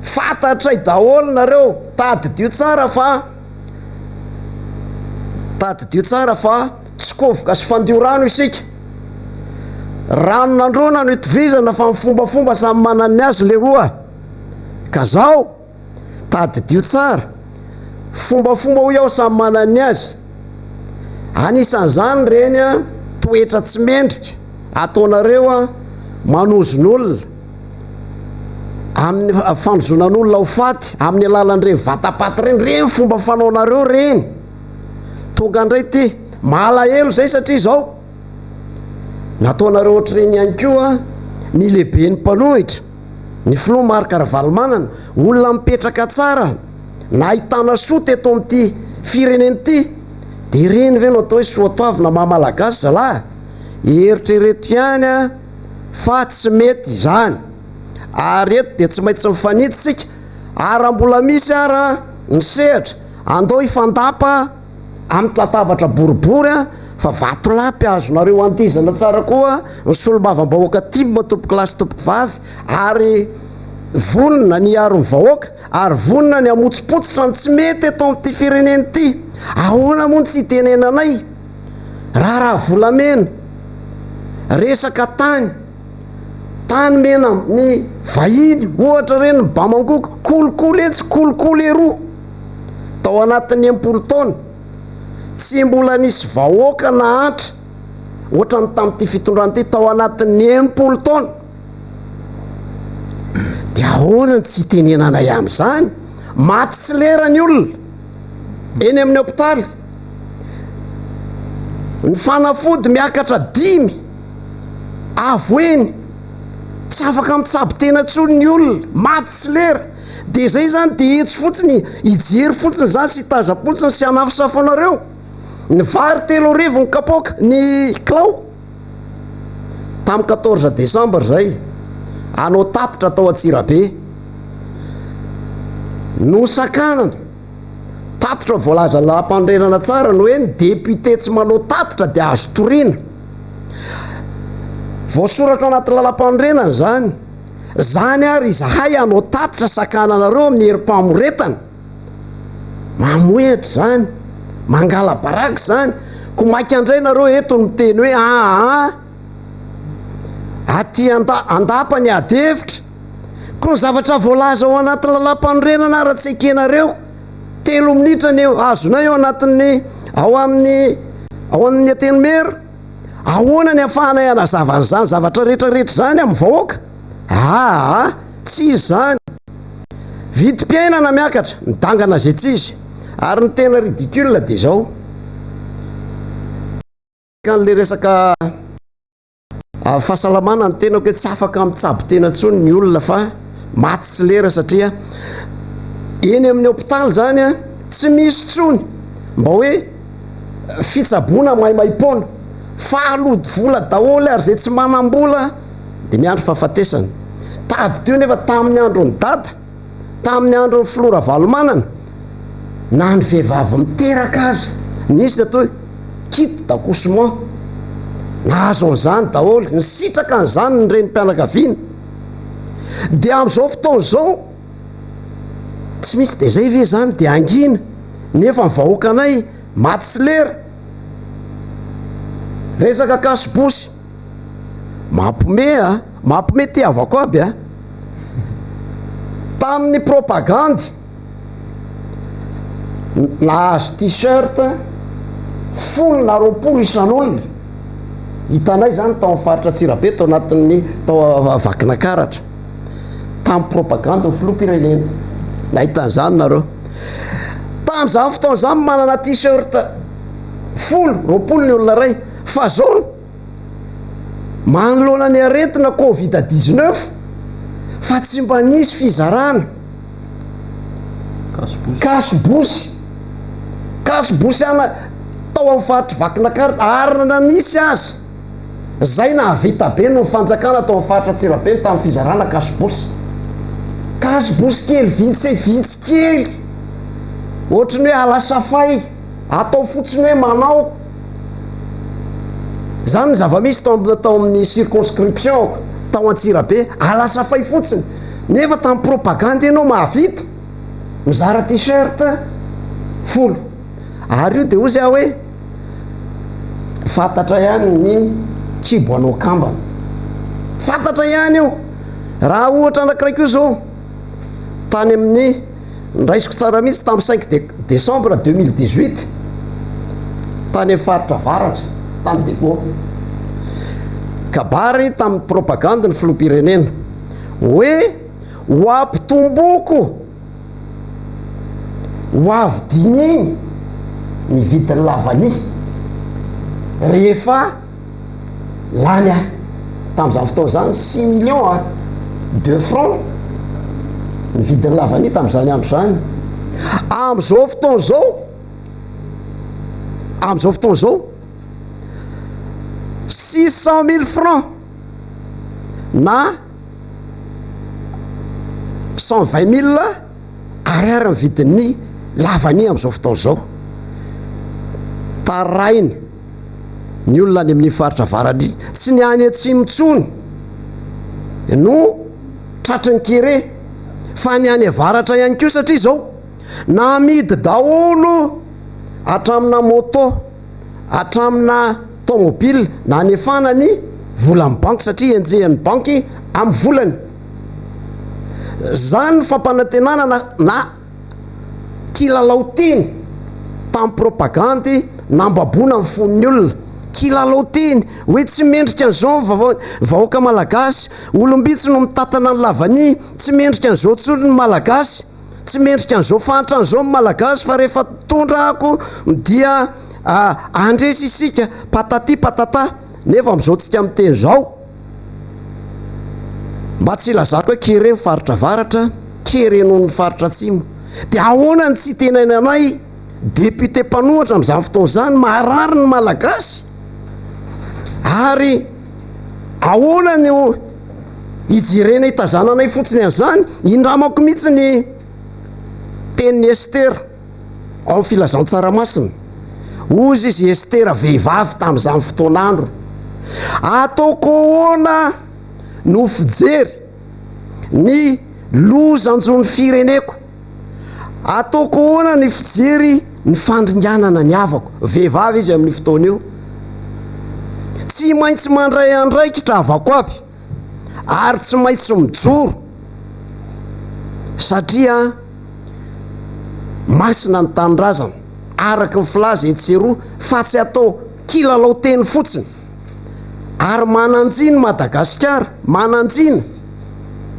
fantatray daholo nareo tadidio tsara fa tsikovoka sy fandio rano isika rano nandrona no itovizana fa mifombafomba samy manan'ny azy le roa ka zao tadidio tsara fombafomba ho iaho samy manan'ny azy anisan'izany reny toetra tsy mendrika ataonareo manozon'olona amin'ny fanozonan'olona ho faty amin'ny alalan'ireny vatapaty reny fomba fanaonareo reny tonga indray ty malahelo zay satria zao nataonareo ohatr'ireny ihany koa ny lehibe ny mpanohitra ny filoha marikaravalmanana olona mipetraka tsara na ahitana soa teto amin'ity fireneny ity de reny ve no atao hoe soatoavina mahamalagasy zalahy eritrereto ihany a fa tsy mety izany ary eto de tsy maintsy mifanitsitsika ara mbola misy ara ny sehatra andao ifandapa amin'ny latabatra boribory a fa vatolapy azonareo antizana tsara koa ny solombavambahoaka tibo tompoky lasy tompoky vavy ary vonona ny aro ny vahoaka ary vonona ny amotsopotsitra ny tsy mety eto amin'ity fireneny ity ahoana moa ny tsy itenenanay raha volamena resaka tany mena ny vahiny ohatra reny ny bamangoko kolokolo etsy kolokolo eroa tao anatin'ny 10 taona tsy mbola nisy vahoaka na hatra ohatra ny tamin'ity fitondranyity tao anatin'ny 10 taona de ahoana ny tsy tenenanay am'izany maty tsy lera ny olona eny amin'ny hôpitaly ny fanafody miakatra 5 avoeny tsy afaka mitsabo tena tsony ny olona maty tsy lera de zay zany de etso fotsiny ijery fotsiny zany sy tazapotsiny sy anafisafonareo ny vary 3 arivo ny kapoka ny kilao tamin'ny 14 décembre zay anao tatitra tao Atsirabe no sakanana tatitra voalaza lalam-pandrenana tsara no hoe ny député tsy manao tatitra de azo toriana voasoratra anaty lalam-pandrenana zany ary izahay anao tatitra sakananareo amin'ny herim-pamoretana mamoehatra zany mangala baraka zany ko maiky andray nareo eto ny miteny hoe aty andapa ny adevitra ko ny zavatra voalaza ao anaty lalam-panorenana ara tsy ekenareo 3 minitra ny azonay eo anatin'ny ao amin'ny atenimera ahoana ny afahanay anazavany zany zavatra rehetrarehetra zany amin'ny vahoaka tsy izy zany vidim-piainana miakatra midangana zay tsy izy ary ny tena ridicule de zao kan'le resaka fahasalamana ny tena hoe tsy afaka mitsabo tena tsony ny olona fa maty tsy lera satria eny amin'ny hôpitaly zany a tsy misy tsony mba hoe fitsaboana maimaimpona fahalody vola daholy ary zay tsy manam-bola de miandro fahafatesana tady teo nefa tamin'ny andro ny dada tamin'ny andro ny flora valomanana na ny vehivavy miteraka azy nisy de atao hoe kit d'accouchement nahazo an'izany daholy ny sitraka an'izany ny renim-pianakaviana de amin'izao fotoana zao tsy misy de zay ve zany de angina nefa ny vahoaka anay maty sy lera resaka kasibosy mampome tiavako aby tamin'ny propagandy nahazo t-shirt 20 isan'olona hitanay zany tao amin'ny faritra Tsirabe tao anatin'ny tao vakina karatra tamin'ny propagande ny filoham-pirenena nahitan'izany nareo tamin'izany fotoana zany manana t-shirt 20 ny olona ray fa zao manoloana ny aretina Covid-19 fa tsy mba nisy fizarana kasibosy ana tao amin'ny faritra vakina karatra arina nisy azy zay nahavita be no fanjakana tao amin'ny faritra Tsirabe tamin'ny fizarana kasibosy kely vitsy kely ohatrany hoe alasafay atao fotsiny hoe manao zany ny zava-misy tao amin'ny circonscription tao Antsirabe alasafay fotsiny nefa tamin'ny propagande ianao mahavita mizara t-shirt 10 ary io de ozy aho hoe fantatra ihany ny kibo anao kambana fantatra ihany io raha ohatra anakiraiky io zao tany amin'ny nraisiko tsara mihitsy tamin'ny 5 décembre 2018 tany amin'ny faritra varatra tany depo kabary tamin'ny propagande ny filoham-pirenena hoe ho ampitomboko ho avidininy ny vidiny lavany rehefa lany tamin'izany fotoana zany 6 millions de francs ny vidiny lavany tamin'izany andro zany amin'izao fotoana zao amin'izao fotoana zao 600 000 francs na 120 000 ariary ny vidin'ny lavany amin'izao fotoana zao. Taraina ny olona any amin'ny faritra varany tsy ny any atsimitsony no tratry ny kere fa ny any avaratra ihany koa, satria zao na amidy daholo hatramina moto, hatramina tomobile na anefana ny volan'ny banky satria enjehan'ny banky amin'ny volany. Zany ny fampanantenana na kilalaotiny tamin'ny propagandy nambaboana ny fon'ny olona. Kilalaotiny hoe tsy mendrika an'izao vahoaka malagasy, olombitsy no mitatana ny lavany, tsy mendrika an'izao tsony ny malagasy, tsy mendrika an'izao fahatra an'izao ny malagasy, fa rehefa tondrako dia andresy isika patati patata. Nefa amin'izao tsika miteny zao mba tsy lazako hoe kere ny faritra varatra, kere noho ny faritra atsimo. Dia ahoana ny tsy tenaina anay député mpanohatra amin'izany fotoana izany, marary ny malagasy, ary ahoana ny hijerena hitazananay fotsiny an'izany. Indramako mihitsy ny tenin'ny Estera ao amin'ny filazan-tsaramasina. Ozy izy Estera vehivavy tamin'izany fotoan'andro. Ataoko ahoana no fijery ny lozanjon'ny fireneko, ataoko ahoana ny fijery ny fandringanana ny havako. Vehivavy izy amin'ny fotoana io, tsy maintsy mandray andraikitra havako aby, ary tsy maintsy mijoro, satria masina ny tanindrazana araky ny filaza etseroa, fa tsy atao kilalaoteny fotsiny. Ary mananjiny Madagasikara, mananjina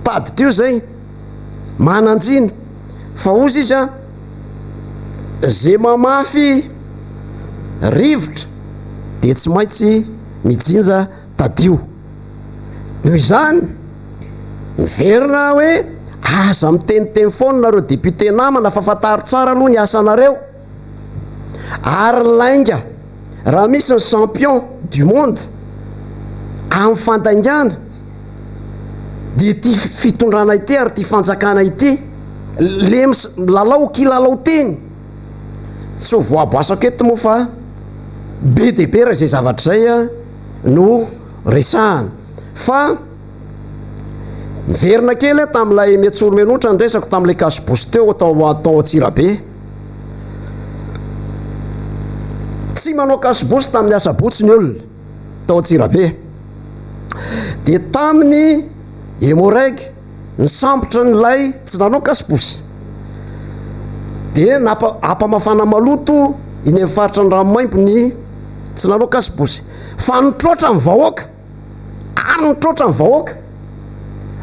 tady teo zay, mananjina fa ozy izy zay mamafy rivotra de tsy maintsy mijinja tadio. Noho izany miverina hoe aza miteniteny foana nareo député namana, fa fataro tsara aloha ny asanareo, ary lainga raha misy ny champion du monde amin'ny fandaingana de ty fitondrana ity ary ty fanjakana ity le lalao kilalao teny tsy ho voaboasako eto moa, fa be de be raha zay zavatra zay no resahana. Fa miverina kely tamin'ilay miatsoro menotra ny resako tamin'ilay kasibosy teo atao Atsirabe. Tsy manao kasibosy tamin'ny asabotsy ny olona tao Atsirabe, de tamin'ny hémorragie ny sambotra n'ilay tsy nanao kasibosy de apamafana maloto iny amin'ny faritra ny ranomaimbo ny tsy nanao kasibosy, fa nitrotra ny vahoaka, ary nitrotra ny vahoaka,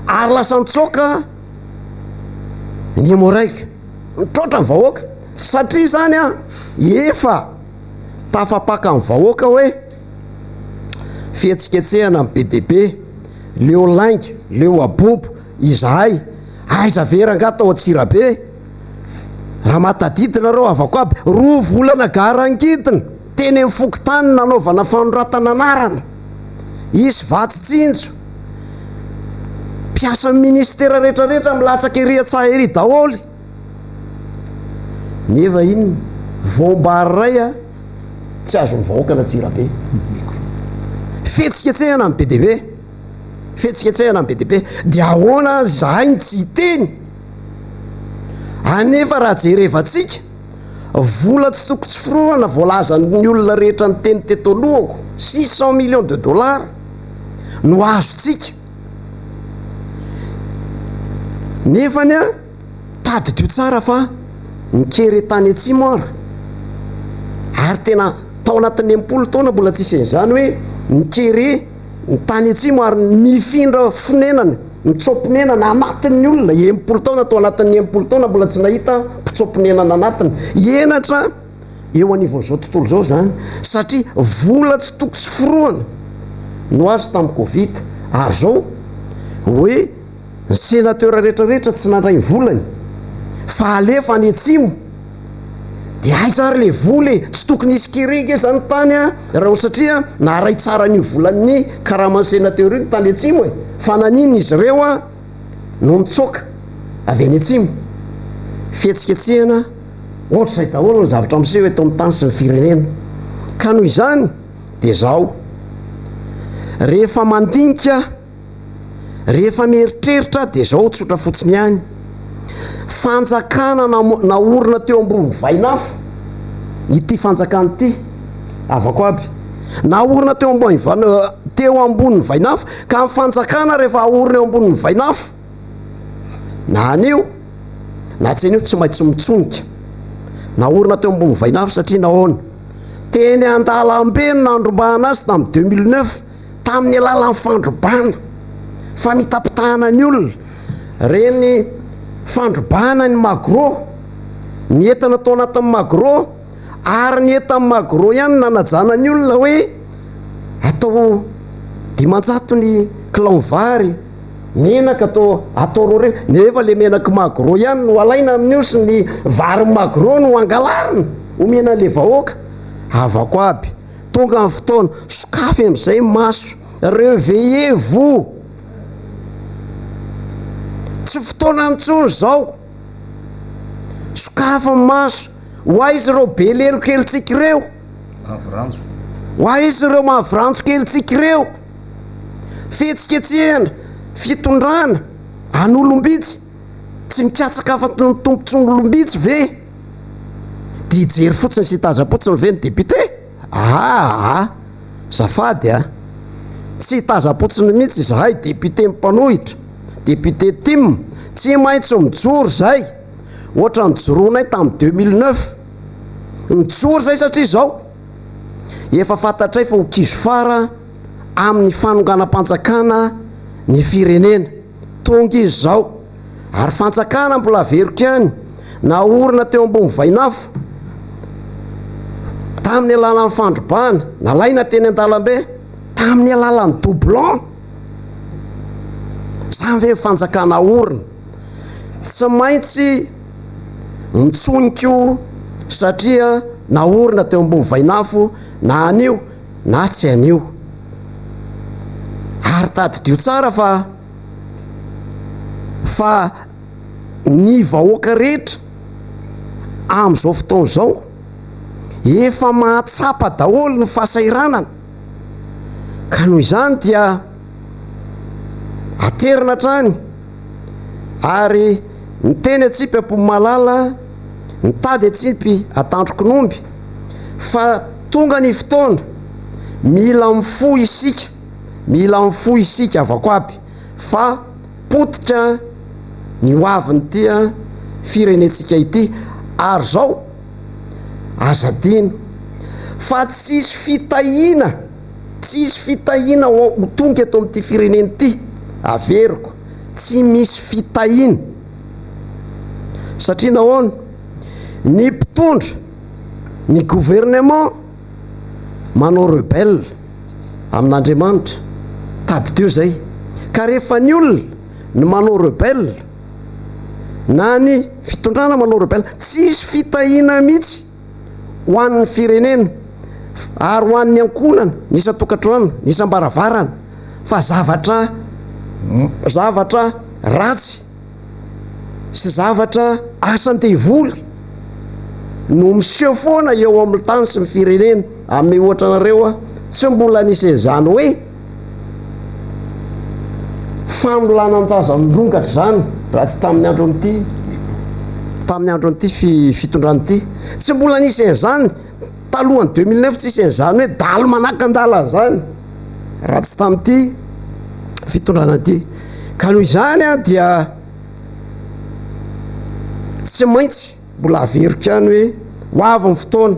ary lasa nitsoaka ny hémorragie, nitrotra ny vahoaka. Satria zany efa tafapaka ny vahoaka hoe fihetsiketsehana amin'ny BDB, leo lainga, leo abobo, izahay aiza veranga tao Atsirabe, raha matadidina reo avako aby, 2 volana garangidina teny amin'ny fokotany nanaovana fanoratana anarana, izy vatitsinjo, mpiasa ministera rehetrarehetra milatsaka ery atsaha ery daholy. Nefa iny voambary ray tsy azon'ny vahoaka na Atsirabe. Fihetsiketsehana amin'ny BDB, fihetsiketsehana amin'ny BDB, dia ahoana zahay ny tsy hiteny. Anefa raha jerevantsika vola tsy toko tsy firohana voalazan'ny olona rehetra ny teny teto alohako, 600 millions de dollars no azontsika. Nefany tadidio tsara fa nikery tany atsimo ary tena tao anatin'ny 80 taona mbola tsisy an'izany hoe nikery ny tany atsimo ary mifindra fonenana, mitsopinenana anatin'ny olona. 80 taona tao anatin'ny 80 taona mbola tsy nahita mpitsopinenana anatiny. Enatra eo anivon'izao tontolo zao zany, satria vola tsy toko tsy firohana no azo tamin'ny Covid. Ary zao hoe ny sénateur rehetrarehetra tsy nandray volany fa alefa any atsimo de ay zary le voly tsy tokony isy kirika zany tany a raha satria naray tsara ny volan'ny karahamasena teo reny tany atsimo e fa naniny izy ireo a no mitsoka avy any atsimo fihetsiketsehana ohatra zay daholo ny zavatra miseho eto amin'ny tany sy ny firenena ka noho izany de zao rehefa mandinika rehefa mieritreritra de zao tsotra fotsiny ihany fanjakana naorina teo ambony vainafo ity fanjakana ity avako aby naorina teo amboniny vainafo ka mifanjakana rehefa aorina eo amboniny vainafo na anio na tsy anio tsy maintsy mitsonika naorina teo ambony vainafo satria nahoana teny andalambe ny nandrombahana azy tamin'ny 2009 tamin'ny alalan'ny fandrobana fa mitapitahana ny olona reny fandrobana ny magro ny entana tao anatin'ny magro ary ny etan'ny magro ihany nanajana ny olona hoe atao dimanjato ny kilaovary menaka atao ro reny nefa le menaka magro ihany no alaina amin'io sy ny vary magro no angalarina omena le vahoaka avako aby tonga amin'ny fotoana sokafy am'izay maso réveillez vous tsy fotoana amintsony zao sokafa maso hoay izy ireo belelo kelitsika ireo hoay izy ireo mahavrantso kelitsika ireo fihetsiketsehana fitondrana an'olombitsy tsy mikatsaka afa ny tompontsonyolombitsy ve de ijery fotsiny sy hitazapotsiny ve ny député zafady a tsy hitazapotsiny mihitsy zahay député mipanohitra député tim tsy maintsy mijoro zay ohatra nyjoronay tamin'ny 2009 mijoro zay satria zao efa fantatray fa hokizo fara amin'ny fanonganam-panjakana ny firenena tonga izy zao ary fanjakana mbola averiko ihany naorina teo ambony vainafo tamin'ny alalan'ny fandrobana nalaina teny an-dalambe tamin'ny alalan'ny doublon zany ve fanjakana orina tsy maintsy mitsoniko satria naorina teo ambony vainafo na anio na tsy anio ary tadidio tsara fa ny vahoaka rehetra am'izao fotoana zao efa mahatsapa daholo ny fahasairanana ka noho izany dia aterina trany ary ny teny atsipy ampomalala ny tady atsipy atandrokonomby fa tonga ny fotoana mila mifo isika avako aby fa potika ny hoaviny tia firenetsika ity ary zao azadina fa tsisy fitahina ho tonga eto amin'ity firenena ity averiko tsy misy fitahina satria nahoana ny mpitondra ny gouvernement manao rebelle amin'Andriamanitra tady teo zay ka rehefa ny olona ny manao rebelle na ny fitondrana manao rebelle tsisy fitahina mihitsy ho an'ny firenena ary ho an'ny ankonana nisa tokatrano nisa mbaravarana fa zavatra ratsy sy zavatra asan-devoly no miseho foana eo amin'ny tany sy ny firenena amin'ny ohatra anareo a tsy mbola nisy zany hoe famolanan-jaza nirongatra zany raha tsy tamin'ny andro an'ity fitondrany ity tsy mbola nisy an'izany talohany 2009 tsy isy an'izany hoe dalo manaka andala zany raha tsy tamin'ity fitondrana ity ka noho izany a dia tsy maintsy mbola averiko ihany hoe ho avy ny fotoana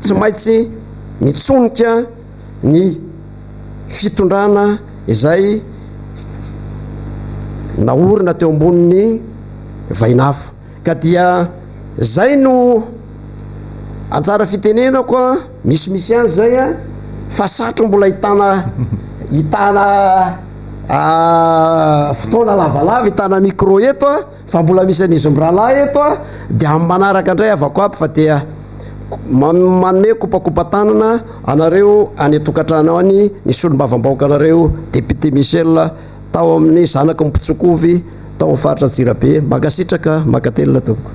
tsy maintsy mitsonika ny fitondrana izay naorina teo ambonin'ny vainafo ka dia zay no anjara fitenenako a misimisy any zay a fa satro mbola hitana fotoana lavalava hitana micro eto a fa mbola misy an'izy mirahalahy eto a de amin'ny manaraka indray avako aby fa dia manome kopakopatanana anareo any atokantrano any ny solombavam-baoaka anareo député Michel tao amin'ny zanaka Mpitsokovy tao amin'ny faritra Antsirabe. Mankasitraka makatelina tompoko.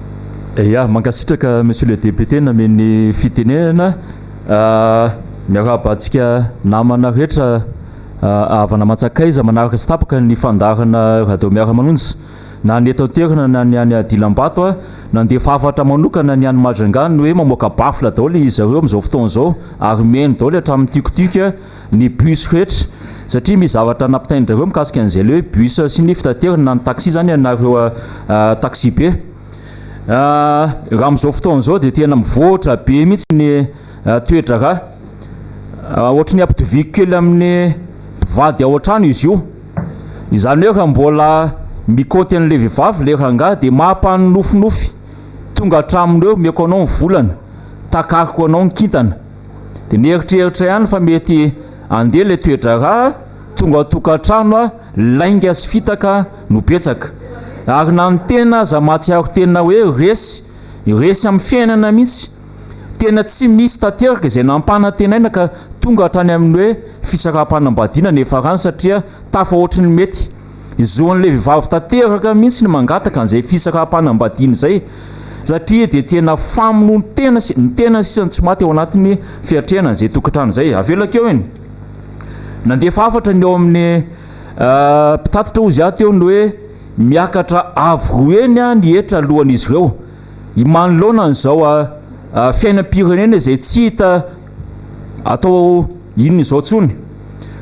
Mankasitraka monsieur le député nameny fitenenana miarabantsika namana rehetra avana Matsakaiza manaraka sy tapaka ny fandarana radio Miara-Manonja na ny eto an-toerana na ny any Dilambato nandeha fafatra manokana ny any Majunga ny hoe mamoaka bafla daholo izy ireo amin'izao fotoana izao ary meno daholo hatramin'ny tikotika ny bus rehetra satria misy zavatra nampitaindra ireo mikasika an'izay le hoe bus sy ny fitaterana na ny taxi zany anareo taxi be raha amin'izao fotoana izao dia tena mivoatra be mihitsy ny toetra raha ohatra ny ampitoviko kely amin'ny mpivady ao an-trano izy io izany hoe raha mbola mikaoty an'ilay vehivavy le rangahy dia mampany nofinofy tonga hatraminy eo meko anao ny volana takariko anao ny kintana dia nieritreritra ihany fa mety andeha le toetra raha tonga tokantrano lainga sy fitaka no betsaka ary na ny tena aza mahatsiaro tena hoe resy amin'ny fiainana mihitsy tena tsy misy tanteraka izay nampana tenaina ka tonga hatrany amin'ny hoe fisaraha-panambadiana nefa rany satria tafa ohatry ny mety izoan'le vehivavy tanteraka mihitsy ny mangataka an'izay fisaraha-panambadiana izay satria dia tena famono ny tena sisany tsy maty ao anatin'ny fiatrehana izay tokantrano izay avelakeo eny nandeha fafatra ny eo amin'ny mpitatitra ozy ato eo ny hoe miakatra avo eny ny etra alohan'izy ireo manoloana an'izao fiainam-pirenena izay tsy hita atao inona izao tsony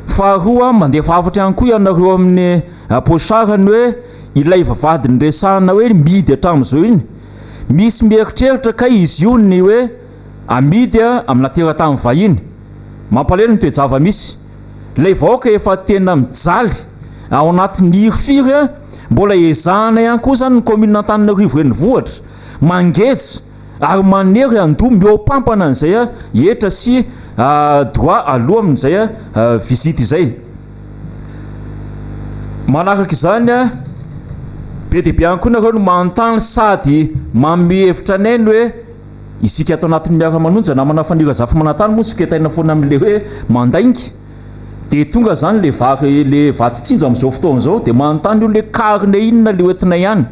faharoa mandeha fafatra ihany koa ianareo amin'ny posarany hoe ilay vavady ny resahana hoe midy hatramin'izao iny misy mieritreritra ka izy io ny hoe amidy amina teratany vahiny mampalelo ny toejava misy lay vahoaka efa tena mijaly ao anatin'ny hirifiry mbola ezahana ihany koa zany ny commune Antananarivo renivohitra mangeja ary manery andoha miopampana an'izay etra sy droit aloha amin'izay visite izay manaraka izany be dia be ihany koa nareo no manontany sady manome hevitra anay ny hoe isika ato anatin'ny Miara-Manonja na manafanira zafy manantany moa soketaina foana amin'le hoe mandaingy dia tonga zany le vatsitsinjo amin'izao fotoana izao dia manontany io le karine inona le hoentina ihany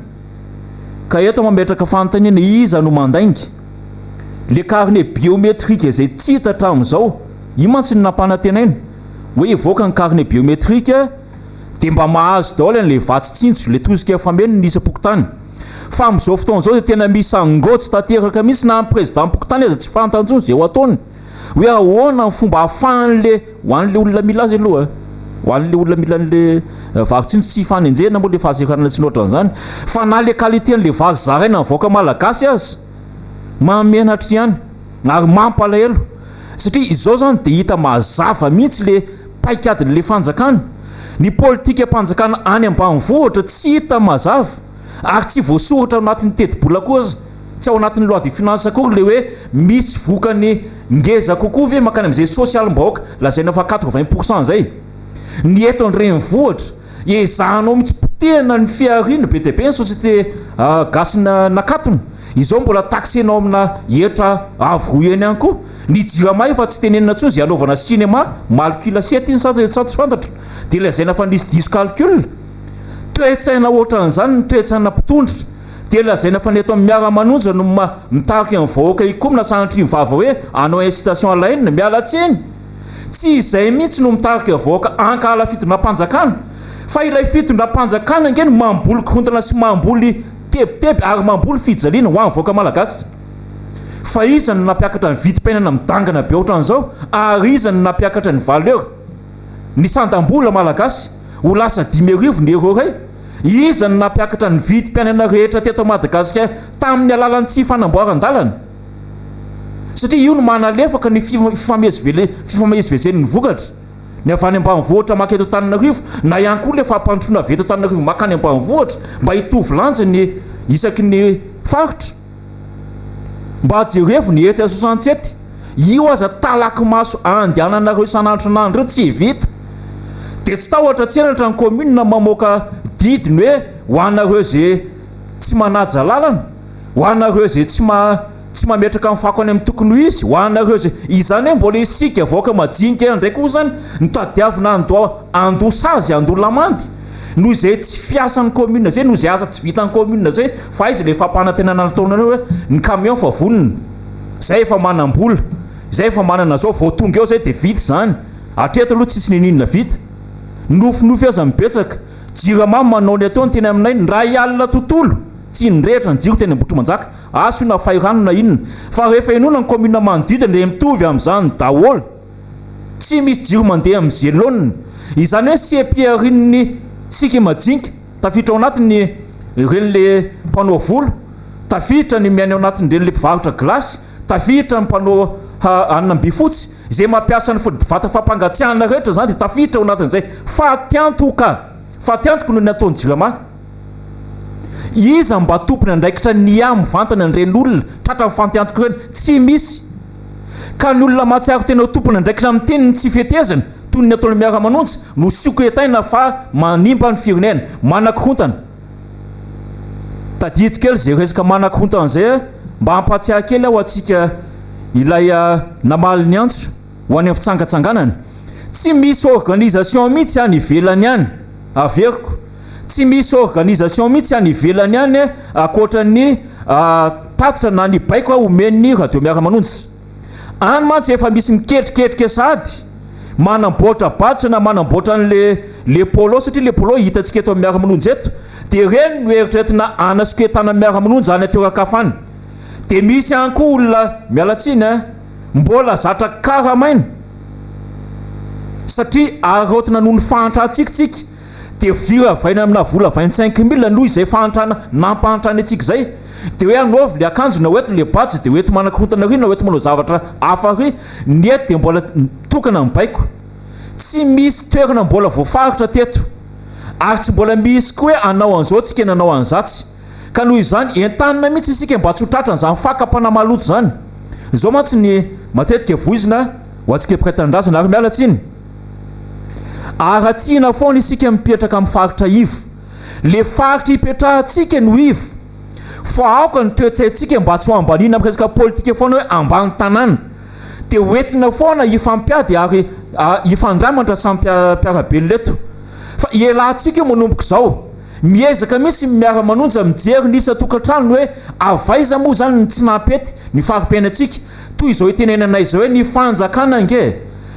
ka eto mametraka fanontaniana iza no mandaingy le karine biometrika izay tsy hita hatramin'izao io mantsy ny nampanatenaina hoe evoaka ny karine biometrika dia mba mahazo daholo an'le vatsitsinjo le tozika fameno ny isa-pokotany fa amin'izao fotoana izao dia tena misy angotsy tanteraka mihitsy na président pokotany aza tsy fantanjony izay ho ataony hoe ahoana ny fomba hahafahan'le ho an'le olona mila azy aloha ho an'le olona mila an'le varotsintso tsy fanenjena moa le fahaseranana tsy noatra an'izany fa na le qualité an'le vary zaraina nivoaka malagasy azy mamenatra ihany ary mampalahelo satria izao zany dia hita mazava mihitsy le paikadin'le fanjakana ny politika mpanjakana any ambanivohitra tsy hita mazava ary tsy voasoratra ao anatin'ny teti-bola koa azy tsy ao anatin'ny loi de finance akory le hoe misy vokany ngeza kokoa ve makany amin'izay sosialim-bahoaka lazaina fa 80% zay ny eto ny renivohitra ezahanao mihitsy potehana ny fiarina be dia be ny société gasy nakatony izao mbola taxenao amina etra avory eny ihany koa ny jirama efa tsy tenenina tsozy anaovana cinéma malcule 7 iny sato fantatra dia lazaina fa nisy discalcule toetsaina ohatran'izany ny toetsaina mpitondra dia lazaina fa ny eto amin'ny Miara-Manonja no mitariky amin'ny vahoaka ikoa mina sanatry mivava hoe anao incitation à la haine mialatsiny tsy izay mihitsy no mitariky vahoaka ankala fitondram-panjakana fa ilay fitondram-panjakana ngeny mamboly korontana sy mamboly tebiteby ary mamboly fijaliana ho amin'ny vahoaka malagasy fa izany nampiakatra ny vidim-piainana midangana be ohatran'izao ary izany nampiakatra ny valeur ny sandam-bola malagasy ho lasa 10,000 ny euro ray izany nampiakatra ny vidim-piainana rehetra teto Madagasikara tamin'ny alalan'ny tsy fanamboaran-dalana satria io no manalefaka ny fifamezivezen'ny ny vokatra ny avy any ambanivohitra maketo Antananarivo na ihany koa le fampantroana avy eto Antananarivo makany ambanivohitra mba hitovy lanja ny isaky ny faritra mba jerevo ny etsy 67 io aza talaky maso andehananareo isan'andro n'andro tsy vita dia tsy tahotra tsenatra ny commune mamoaka didiny hoe ho anareo zay tsy manaja lalana ho anareo zay tsy mametraka amin'ny fako any amin'ny tokony ho izy ho anareo zay izany hoe mbola isika vaoaka majinika ndraiky koa zany nitadiavina andosa azy andolamandy noho izay tsy fiasan'ny commune zay noho izay asa tsy vitan'ny commune zay fa izy le fampanantenana nataonareo hoe ny camion fa vonona zay efa manam-bola zay efa manana zao vao tonga eo zay dia vita zany atreto aloha tsisy nininona vita nofinofy aza mibetsaka jiramamy manao ny atao ny teny aminay ndra ialina tontolo tsy nirehitra ny jiro teny ambotro manjaka aso na fairano na inona fa rehefa inona ny commune manodidina dia mitovy amin'izany daholo tsy misy jiro mandeha amin'ny zelonina izany hoe sepiarin'ny tsika majinika tafiditra ao anatiny ren'le mpanao volo tafiditra ny miainy ao anatin'ireny le mpivarotra glasy tafiditra ny mpanao anamby fotsy zay mampiasa ny vata fampangatsiahana rehetra zany dia tafiditra ao anatin'izay fatiantoko noho ny ataony jirama iza mba tompony andraikitra ny mivantana nyren'olona tratra mifantiantoko reny tsy misy ka ny olona mahatsiaro tena ho tompony andraikitra amin'ny teniny tsy fetezana toy ny ataony Miara-Manonja no soketaina fa manimba ny firenena manan-korontana tadito kely zay resaka manan-korontana zay mba hampatsiahy kely aho atsika ilay namaly ny antso ho any amin'ny fitsangatsanganana tsy misy organisation mihitsy any ivelany any averiko tsy misy organisation mihitsy any ivelany any akoatran'ny tatitra na ny baiko homeny radio Miara-Manonja any mantsy efa misy miketriketrika sady manamboatra batsa na manamboatra le polo satria le polo hitantsika eto amin'ny Miara-Manonja eto dia reny no eritreretina anasoketana Miara-Manonja any atoerakafany dia misy ihany koa olona mialatsiny mbola zatra karamaina satria araotina noho ny fahantrahantsika dia viravaina amina vola 25,000 noho izay fahantrana nampahantrany atsika zay dia hoe anaovy le akanjo na oeto le batsy dia oeto manan-korontana ry na oeto manao zavatra hafa ry ny eto dia mbola tokana mibaiko tsy misy toerana mbola voafaritra teto ary tsy mbola misy koa hoe anao an'izao tsika nanao an'zatsy ka noho izany entanina mihitsy isika mba tsy ho tratrana zany fakam-panamaloto zany izao mantsy ny matetika voizina ho antsika mpiretan-drazana ary mialatsiny aratsiana foana isika mipetraka amin'ny faritra ivo le faritra hipetrahantsika no ivo fa aoka ny toetsaintsika mba tsy ho ambanina amin'ny resaka politika foana hoe ambany tanàna dia hoentina foana hifampiady ary hifandramatra samy mpiarabelyleto fa ialahntsika manomboka izao miezaka mihitsy Miara-Manonja mijery nisa tokantrano hoe avaiza moa zany ny tsy nampety ny fari-piainantsika toy izao itenenanay izao hoe ny fanjakana nge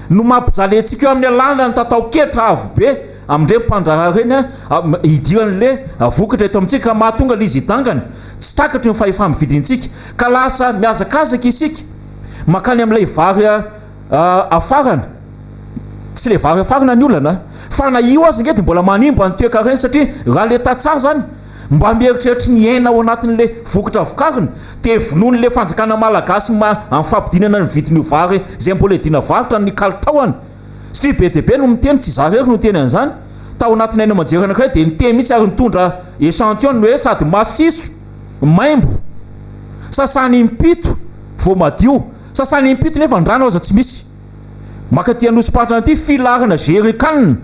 no mampijaly antsika eo amin'ny alàna ny tatao-ketra avo be amin'ireny mpandrara reny hidiran'le vokatra eto amintsika ka mahatonga le izy hitangana tsy takatry ny fahefamividintsika ka lasa miazakazaka isika makany amin'ilay vary afarana tsy le vary afarana ny olana fa na io azy nge dia mbola manimba ny toekareny satria raha le tatsara zany mba mieritreritra ny aina ao anatin'le vokatra vokarina dia vonon'le fanjakana malagasy amin'ny fampidinana ny vidin'io vary zay mbola idina varotra ny kalitaoany satria be dia be no miteny tsy zarery no teny an'izany tao anatin'ny aina manjery anankiray dia niteny mihitsy ary nitondra échantillon hoe sady masiso maimbo sasany impito vao madio sasany impito nefa ndrano aza tsy misy makaty anosopatrana ty filarana zerikanina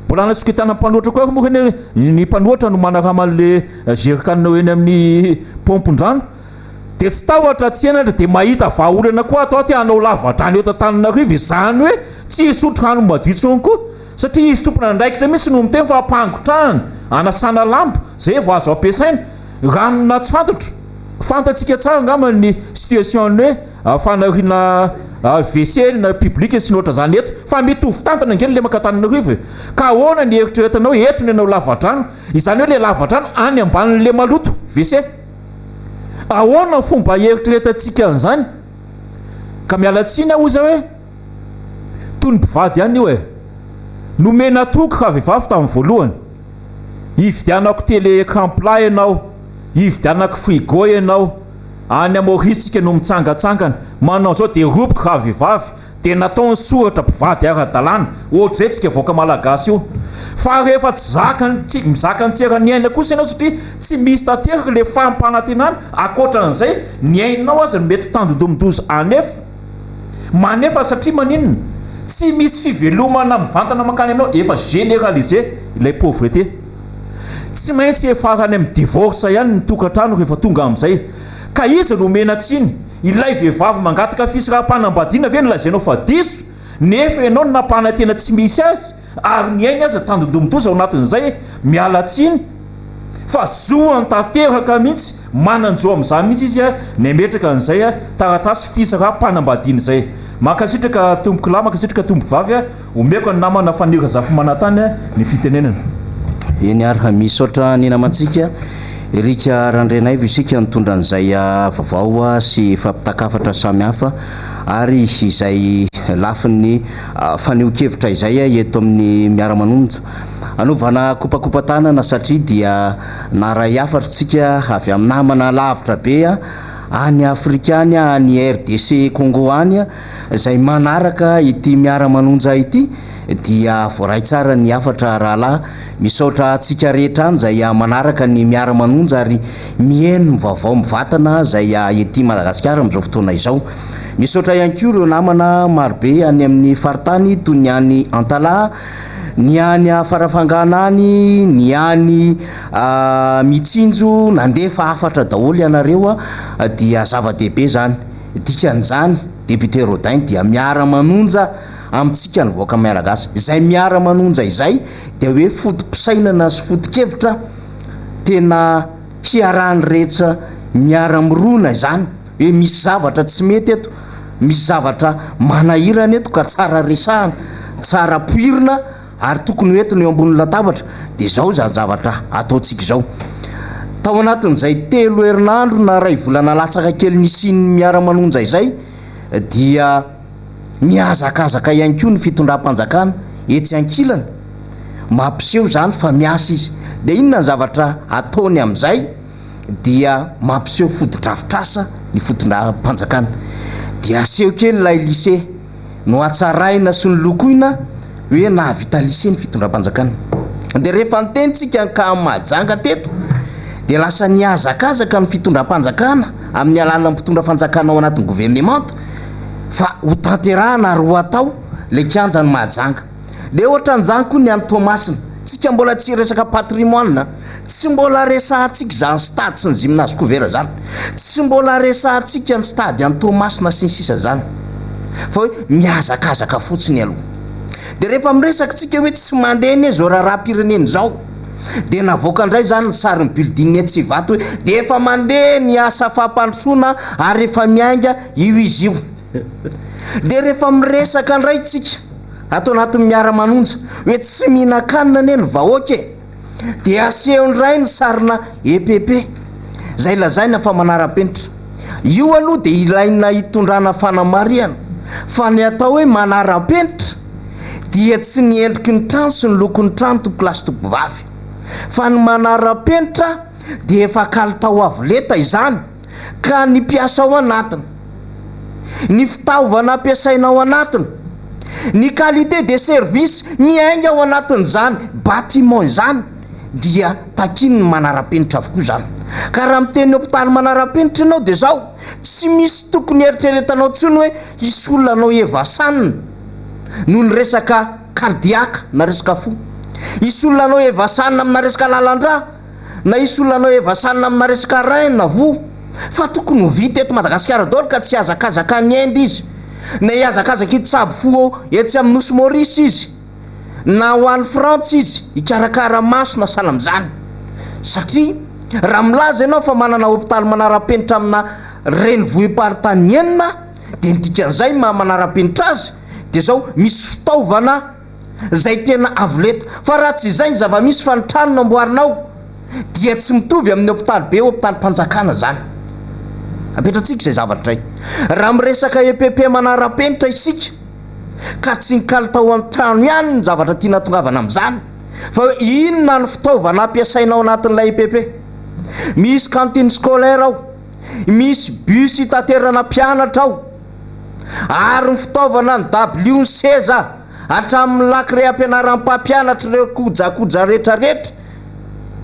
mbola anasoketana mpanoatra koa moa reny ny mpanoatra no manaraman'le zerikanina eny amin'ny pompondrano dia tsy tahotra tsenatra dia mahita vahaolana koa atao ty hanao lavadrano eto Antananarivo izany hoe tsy hisotro rano madio intsony koa satria izy tompona andraikitra mihitsy no miteny fa ampangotrahana anasana lamba zay vao azo ampiasaina ranona tsy fantatsika tsara angamba ny situation ny hoe fanariana WC na publique sy noatra zany eto fa mitovy tantana ngely le makatananarivo ka ahoana ny eritreretanao eto ny anao lavadrano izany hoe le lavadrano any ambanin'le maloto WC ahoana ny fomba eritreretantsika an'izany ka mialatsiny aho iza hoe toy ny mpivady ihany io nomena toky ka vehivavy tamin'ny voalohany hividianako télé écran plat ianao hividianako frigo ianao any amoritsika no mitsangatsangana manao zao dia roboka vehivavy dia nataony soratra mpivady ara-dalàna ohatra zay tsika voaka malagasy io fa rehefa tsy mizaka ny tserany aina kosa ianao satria tsy misy tanteraka le fampanantenana akoatran'izay ny ainao azy mety tandondomondozo anefa manefa satria maninona tsy misy fivelomana mivantana makany aminao efa généralisé ilay pauvreté tsy maintsy efarany amin'ny divorce ihany ny tokantrano rehefa tonga amin'izay ka izy no mena tsiny ilay vehivavy mangataka fisaraha-panambadiana ve nolazainao fa diso nefa ianao no napahana tena tsy misy azy ary ny ainy aza tandodomitoza ao anatin'izay mialatsiny fa zoany tanteraka mihitsy mananjo amin'izany mihitsy izy a ny ametraka an'izay a taratasy fisaraha-panambadiana zay makasitraka tomboky lahy makasitraka tomboky vavy a omeko ny namana fanira zafy manatany a ny fitenenana eny ary hamisy oatra nina mantsika irika randrenay vy isika nitondra an'izay vaovao sy fampitakafatra samy hafa ary izay lafiny faneokevitra izay eto amin'ny Miara-Manonja anovana kopakopa-tanana satria dia naray hafatra tsika avy amin'ny namana lavitra be any Afrika any any RDC Congo any izay manaraka ity Miara-Manonja ity dia voaray tsara ny hafatra rahalahy misaotra tsika rehetra any zay manaraka ny Miara-Manonja ary mihaino vaovao mivatana zay ety Madagasikara amin'izao fotoana izao misaotra ihany koa ireo namana marobe any amin'ny faritany toy ny any Antala ny any Farafangana any ny any Mitsinjo nandefa hafatra daholo ianareo dia zava-dehibe zany dikan'izany député Rodin dia Miara-Manonja amintsika ny voaka Malagasy izay Miara-Manonja izay dia hoe fotom-pisainana sy foto-kevitra tena hiarahany rehetra miara-mirona izany hoe misy zavatra tsy mety eto misy zavatra manahirana eto ka tsara resahana tsara poirina ary tokony hoentiny eo ambony latabatra dia izao zany zavatra ataontsika izao tao anatin'izay 3 herinandro na 2 volana latsaka kely nisiny Miara-Manonja izay dia miazakazaka ihany koa ny fitondram-panjakana etsy ankilana mampiseho zany fa miasa izy dia inona ny zavatra ataony amin'izay dia mampiseho foto-drafitrasa ny fitondram-panjakana dia aseho kely lay lycée no atsaraina sy ny lokoina hoe nahavita lycée ny fitondram-panjakana dia rehefa nitentsika ka majanga teto dia lasa niazakazaka ny fitondram-panjakana amin'ny alalan'ny mpitondra fanjakana ao anatin'ny gouvernemanta fa ho tanterahana ary ho atao le kianja ny mahajanga dia ohatran'izany koa ny any Tomasina tsika mbola tsy resaka patrimoine tsy mbola resahantsika zany stady sy ny gymnase couvert zany tsy mbola resahantsika ny stady any Tomasina sy ny sisa zany fa hoe miazakazaka fotsiny aloha dia rehefa miresaka tsika hoe tsy mandeha eny zao raharam-pirenena zao dia navoaka indray zany ny sarin'ny building etsy vato hoe dia efa mandeha ny asa fampandrosoana ary efa miainga io izy io dia rehefa miresaka indray tsika atao anatin'ny Miara-Manonja hoe tsy mihinan-kanina ane ny vahoaka dia aseho indray ny sarina EPP zay lazaina fa manara-penitra io aloha dia ilaina hitondrana fanamariana fa ny atao hoe manara-penitra dia tsy ny endriky ny trano sy ny lokon'ny trano tompolasy tompom-bavy fa ny manara-penitra dia efa kalitao avoleta izany ka ny mpiasa ao anatiny ny fitaovana ampiasaina ao anatiny ny qualité de service miainga ao anatin'izany bâtiment izany dia takiny ny manara-penitra avokoa zany ka raha miteny hôpitaly manara-penitra ianao dia zao tsy misy tokony eritreretanao tsony hoe isy olona anao evasanina noho ny resaka kardiaka na resaka fo isy olona anao evasanina amina resaka lalandra na isy olona anao evasanina amina resaka rein na vo fa tokony ho vita eto Madagasikara daholo ka tsy azakazaka ny Inde izy na hiazakazaka hitsabo fo etsy amin'ny nosy Maurice izy na ho an'ny Frantsa izy hikarakara maso na sahala amin'izany satria raha milaza ianao fa manana hôpitaly manara-penitra amina renivohim-paritany enina dia nidikan'izay manara-penitra azy dia zao misy fitaovana zay tena avoleta fa raha tsy izay ny zava-misy fa ny trano no amboarinao dia tsy mitovy amin'ny hôpitaly be hôpitaly mpanjakana zany apetratsika izay zavatra izay raha miresaka EPP manara-penitra isika ka tsy nikalitao amin'ny trano ihany ny zavatra tiana tongavana amin'izany fa hoe inona ny fitaovana ampiasainao anatin'ilay EPP misy cantine scolaire ao misy bus itaterana mpianatra ao ary ny fitaovana ny WC hatramin'ny lakre ampianaran'ny mpampianatra ireo kojakoja rehetrarehetra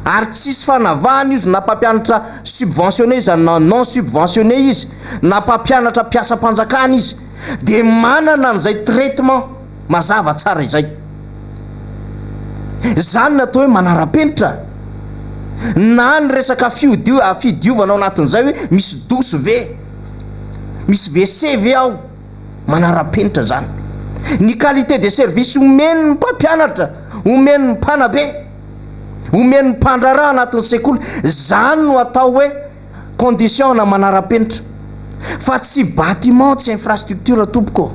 ary tsisy fanavahana izy na mpampianatra subventionné izy na non subventionné izy na mpampianatra mpiasa-mpanjakana izy dia manana n'izay traitement mazava tsara izay zany natao hoe manara-penitra na ny resaka fidiovana ao anatin'izay hoe misy dosy ve misy WC ve ao manara-penitra zany. Ny qualité de service omeny ny mpampianatra, omeny ny mpanabe, omeny ny mpandraraha anatin'ny sekoly, zany no atao hoe condition na manara-penitra, fa tsy bâtiment tsy infrastructure tompoko.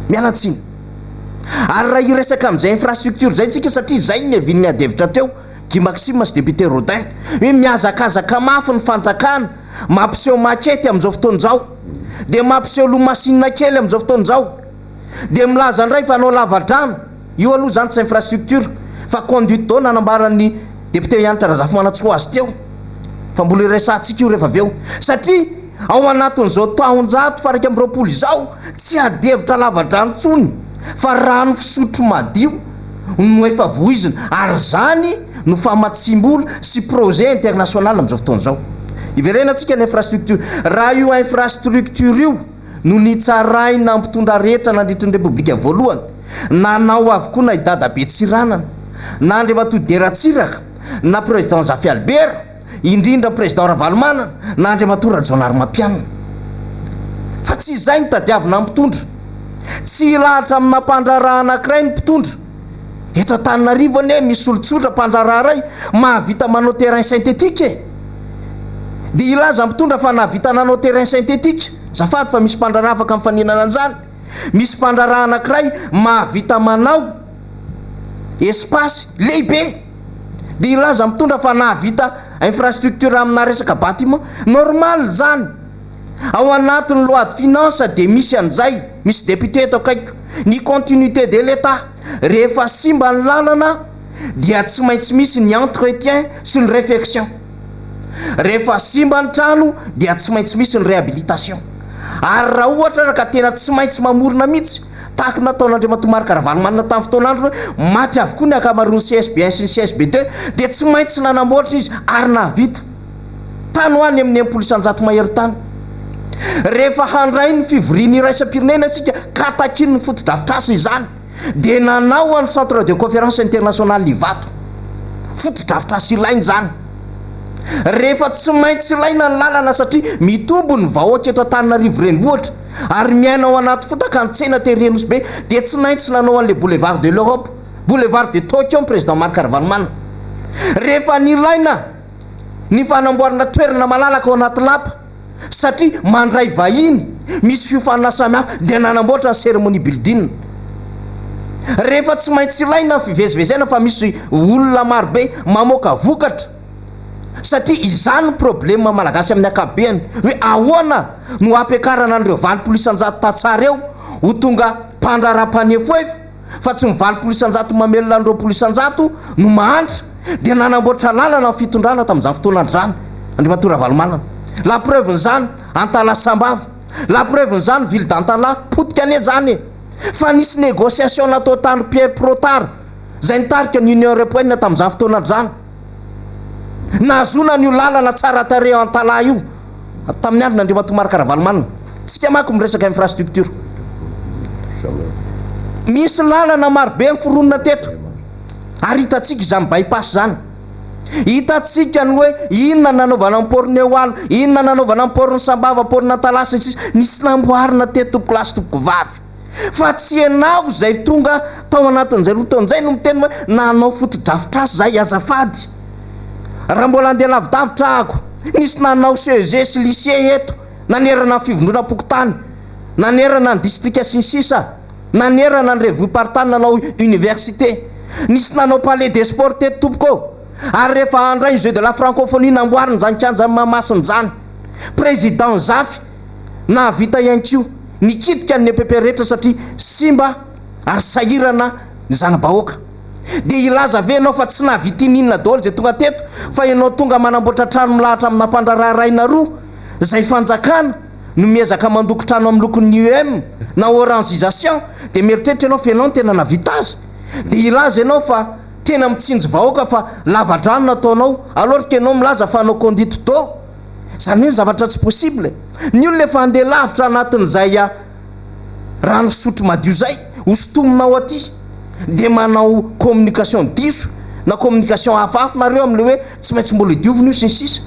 Mialatsiny. Ary raha iresaka amin'izay infrastructure zay tsika satria zay ny avin'ny adevitra teo Gimaxime sy député Rodin hoe miazakazaka mafy ny fanjakana, mampiseho makety amin'izao fotoan'izao, dia mampiseho lomasinina kely amin'izao fotoan'izao, dia milaza ndray fa anao lavadrano. Io aloha zany tsy infrastructure fa conduite d'eau nanambaran'ny député Ianitra Razafy Manatsoa azy teo, fa mbola iresantsika io rehefa avy eo, satria ao anatin'izao taonjato faraka amin'ny roapolo izao tsy adevitra lavadrano tsony fa rano fisotro madio no efa voizina, ary zany no famatsimbola sy projet international amin'izao fotoan'izao. Iverena antsika ny infrastructure. Raha io infrastructure io no nitsaraina ampitondra rehetra nandritry ny repoblika voalohany, nanao avokoa na idada be tsiranana, na Andriamatoa Deratsiraka, na président Zafy Albert, indrindra président Ravalomanana, na Andriamatoa Rajonary Mampianina. Fa tsy izay ny tadiavina ampitondra, tsy lahatra amina mpandraraha anankiray ny mpitondra. Eto Antananarivo ane misy olotsotra mpandraraha ray mahavita manao terrain synthétique, dia ilaza mpitondra fa nahavita nanao terrain synthétique. Zafady fa misy mpandraraha afaka mifaninana an'izany. Misy mpandraraha anankiray mahavita manao espace lehibe, dia ilaza mitondra fa nahavita infrastructure amina resaka bâtiment normal zany. Ao anatin'ny loi de finance dia misy an'izay, misy député eto akaiko, ny continuité de l'État. Rehefa simba ny lalana dia tsy maintsy misy ny entretien sy ny réfection. Rehefa simba ny trano dia tsy maintsy misy ny réhabilitation. Ary raha ohatra ka tena tsy maintsy mamorona mihitsy, tahaka nataon'Andriamatoa Marc Ravalomanana tamin'ny fotoan'andro hoe maty avokoa ny akamaroan'ny CSB1 sy ny CSB2, dia tsy maintsy nanamboatra izy ary nahavita. Tany ho any amin'ny 10% mahery tany. Rehefa handray ny fivoriany iraisam-pirenena antsika ka takiny ny fotodrafitrasa izany, dia nanao any centre de conférence international Ivato. Fotodrafitrasa ilainy zany. Rehefa tsy maintsy ilaina ny lalana satria mitombo ny vahoaka eto Antananarivo renivohitra ary miaina ao anaty fotaka an-tsena Terenosbe, dia tsy maintsy nanao an'le boulevard de l'Europe, boulevard de Tokyo président Marc Ravalomanana. Rehefa nilaina ny fanamboarana toerana malalaka ao anaty lapa satria mandray vahiny, misy fiofanana samihafa, dia nanamboatra ny cérémonie building. Rehefa tsy maintsy ilaina fivezivezena fa misy olona marobe mamoaka vokatra, satria izany problème malagasy amin'ny akabeany hoe ahoana no ampiakarana an'ireo 20% tatsara eo ho tonga mpandraram-panefoefo, fa tsy ny 20% mamelona ny 20% no mahantra. Dia nanamboatra lalana ny fitondrana tamin'izany fotoanandro zany Andriamatoa Ravalomanana. La preuve n'izany Antala Sambava, la preuve n'izany ville d'Antala potika ane zany. Fa nisy négociation natao tany Pierre Protar zay nitarika ny Union Européenne tamin'izany fotoanandro zany. Nazona ny lalana tsara tare Antala io tamin'ny andro n'Andriamatoa Marc Ravalomanana. Tsika manko miresaka infrastructure. Misy lalana marobe miforonona teto, ary hitatsika izany bypass zany. Hitatsika ny hoe inona nanaovana ny porony Eoala, inona nanaovana ny porony Sambava, porony Antalasa, nisy namboarina teto tompoko lasy tompoko vavy. Fa tsy enao zay tonga tao anatin'izay rotaon'izay no miteny hoe nanao fotodrafitrasa zay azafady. Raha mbola andeha lavidavitra ako, nisy nanao CEG sy lycée eto, nanerana ny fivondronam-pokotany, nanerana ny distrika sy ny sisa, nanerana ny revue partany, nanao université, nisy nanao palais des sports teto tompoko. Ary rehefa andray jeu de la francophonie namboarina zany kanja mamasina zany, président Zafy nahavita ihany koa nikitika ny EPP rehetra satria simba ary sahirana ny zana-bahoaka. Dia ilaza ve ianao fa tsy nahavitininina daholo zay tonga teto, fa ianao tonga manamboatra trano milahatra amina mpandraraha raina roa zay fanjakana no miezaka mandoko trano amin'ny lokon'ny UM na orangisation, dia mieritreritra ianao fa ianao tena navita azy. Dia ilaza ianao fa tena mitsinjo vahoaka fa lavadrano nataonao, alors que ianao milaza fa anao conduite d'eau. Zany hoe zavatra tsy possible. Ny olona efa andeha lavitra anatin'izay rano fisotro madio zay hosotominao aty, dia manao communication diso na communication hafahafa nareo amin'le hoe tsy maintsy mbola diovina io sy ny sisa.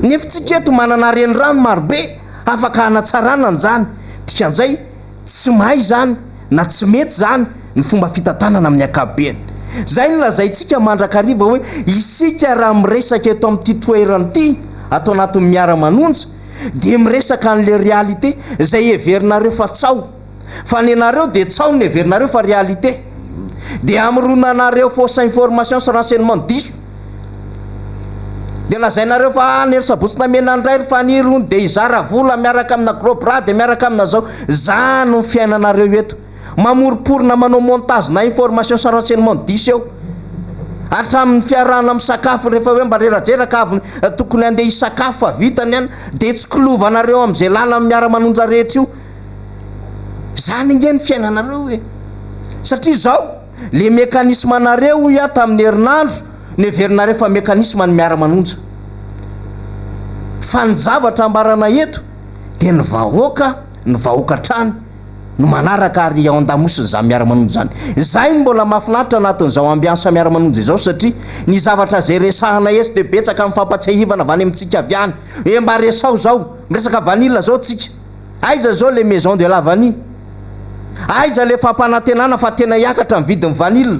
Nefa tsika eto manana renirano marobe afaka hanatsaranany zany dikan'izay tsy mahay zany na tsy mety zany ny fomba fitantanana amin'ny akabeny. Zay ny lazaintsika mandrakariva hoe isika raha miresaka eto amin'ity toerany ity atao anatin'ny miara-manonja dia miresaka an'le réalité zay heverinareo fa tsao, fa ny anareo dia tsao ny heverinareo fa réalité, dia amironanareo fausse information sy renseignement diso dia lazainareo fa ny sabotsy namena ndray fa nirony dia izara vola miaraka amina grobra dia miaraka amina zao. Zany ny fiainanareo eto, mamoriporina manao montage na information sy renseignement diso eo hatramin'ny fiarahana amin'ny sakafo rehefa hoe mba reradraraka avy tokony andeha hisakafo fa vitany any dia tsy kilovanareo amin'izay lala miara-manonja rehetra io. Zany inge ny fiainanareo hoe satria zao le mekanisme anareo ia tamin'ny herinandro ny heverinareo fa mekanisme ny miara-manonja, fa ny zavatra ambarana eto dia ny vahoaka trany no manaraka ary ao an-damosiny za miara-manonja zany. Zay ny mbola mahafinaritra anatin'izao ambiansa miara-manonja izao satria ny zavatra zay resahana esy dia betsaka amin'ny fampatsiahivana avy any amintsika avy any hoe mba resao zao miresaka vanille zao tsika, aiza zao le maison de la vanille, aiza le fampanantenana fa tena hiakatra ny vidin'ny vanille,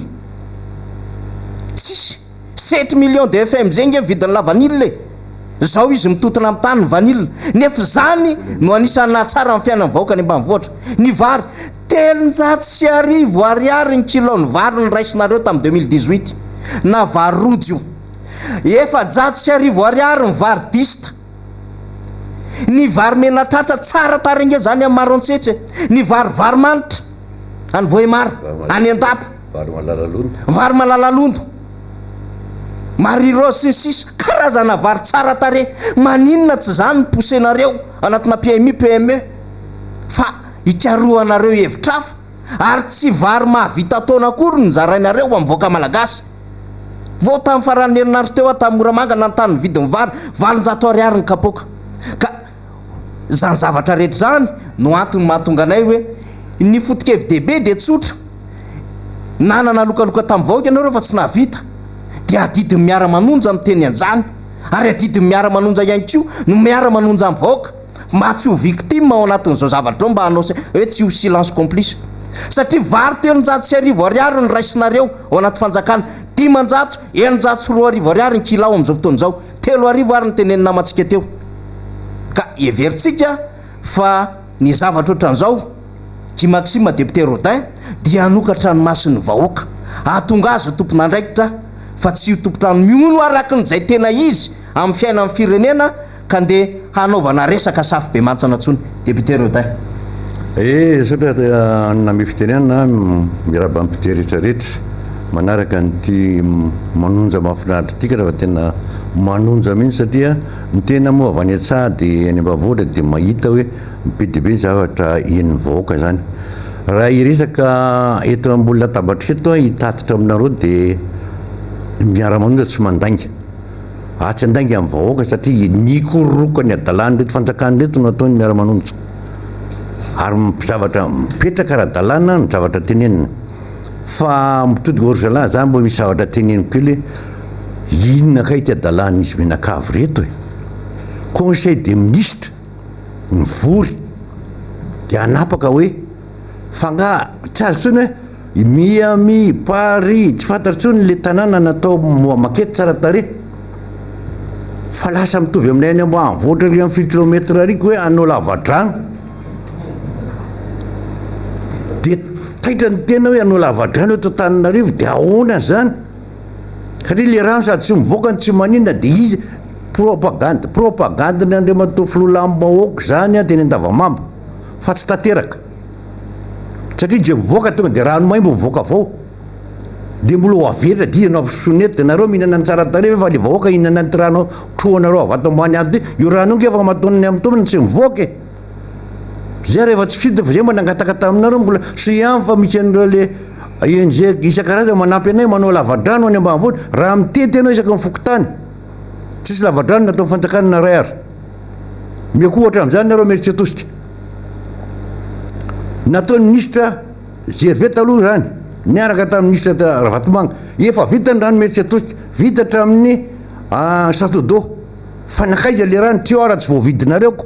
tsisy 7 millions de FM zay nge vidin'ny la vanille zao izy mitotona amin'ny tany ny vanille. Nefa zany no anisany nahatsara amin'ny fiainan'ny vahoaka ny ambanivohitra. Ny vary 300 ariary ny kilo ny vary ny raisinareo tamin'ny 2018 na vary rojo io, 400 ariary ny vary dista, ny vary menatratra tsara taringe zany amin'ny maro antsetra, ny vary manitra any Vohemara any Andapa, vary malalalondo marirose sy ny sisa karazana vary tsara tare. Maninona tsy zany posenareo anatina PME fa hikaroanareo hevitrafa ary tsy vary mahavita taona akory ny zarainareo amin'ny voaka malagasy. Vao tamin'ny faran'ny herinandro teo tamin'ny Moramanga nanontany vidin'ny vary 400 ariary ny kapoka. Ka zany zavatra rehetra zany no antony mahatonga anay hoe ny foto-kevy dia tsotra, nanana lokaloka tamin'ny vahoaka ianareo fa tsy nahavita dia adidin'ny miara-manonja amin'ny teny an'izany, ary adidin'ny miara-manonja ihany koa no miara-manonja amin'ny vahoaka mba tsy ho victime ao anatin'izao zavatra mba hanao hoe tsy ho silence complice. Satria vary 300 ariary ny raisinareo ao anaty fanjakana, 900 ariary ny kilao amin'izao fotoan'izao, 3 arivo ary ny tenen'ny namantsika teo. Ka everitsika fa ny zavatra ohatran'izao Ji Maxime député Rodin dia hanokatra ny masin'ny vahoaka ahatonga azy tompon'andraikitra fa tsy ho tompotrano miono arakin'izay tena izy amin'ny fiainan'ny firenena ka ndeha hanaovana resaka safy be mantsana tsony. Député Rodin. Satria name fitenena miraba ampidia rehetrarehetra manaraka nyty manonja mahafinaritra tika raha tena manonja mihitsy satria ny tena moa avy any atsady any ambavohatra dia mahita hoe be dia be zavatra en'ny vahoaka zany. Raha iresaka eto ambony latabatra eto hitatitra aminareo dia miara-manonja tsy mandainga, tsy andainga amin'ny vahoaka satria ny kororokany adalany reto fanjakany reto no ataony miara-manonja, ary zavatra mipetraka ara-dalàna ny zavatra tenenina. Fa mitodiky orzala zany mbo misy zavatra teneniko ile inona kay ty adalàna izy menakavy reto e, conseil des ministres mivory dia anapaka hoe fanga tsy azo tsony hoe Miami, Paris, tsy fantatra tsony le tanàna natao makety tsara tare, fa lasa mitovy aminay any ambanivohitra ry amin'ny kilometra riko hoe anao lavadrano dia taitra ny tena hoe anao lavadrano eto Antananarivo dia ahoana zany, satria le rano sady tsy mivoaka tsy maninona dia izy propagande ny andriamatoa filolammbahoaka zany teny an-davamamba fa tsy tanteraka satria je mivoaka tonga dia rano maimbo mivoaka avao dia mbola ho averitra dianao ampisonety nareo mihinana ny tsara tare fa le vahoaka ihinana ny rano troanareo avato ambany ady io rano io ngefa matonany amin'ny tompony tsy mivoaka e. Zay rehefa tsy fita fa zay manangatakata aminareo mbola sy ihany fa misy an'ireo le ONG isan-karazany manampy anay manao lavadrano any ambanivohitra, raha mitety ianao isaky ny fokotany tsisy lavadrano natao fanjakana na ray ary miako ohatra amin'izany nareo mety tsy atosika nataony ministra Gervais aloha zany niaraka tamin'ny ministra Ravatomanga efa vita ny rano mety tsy atosika vita hatramin'ny Château d'eau fa nakaiza le rano teo ara tsy voavidinareoko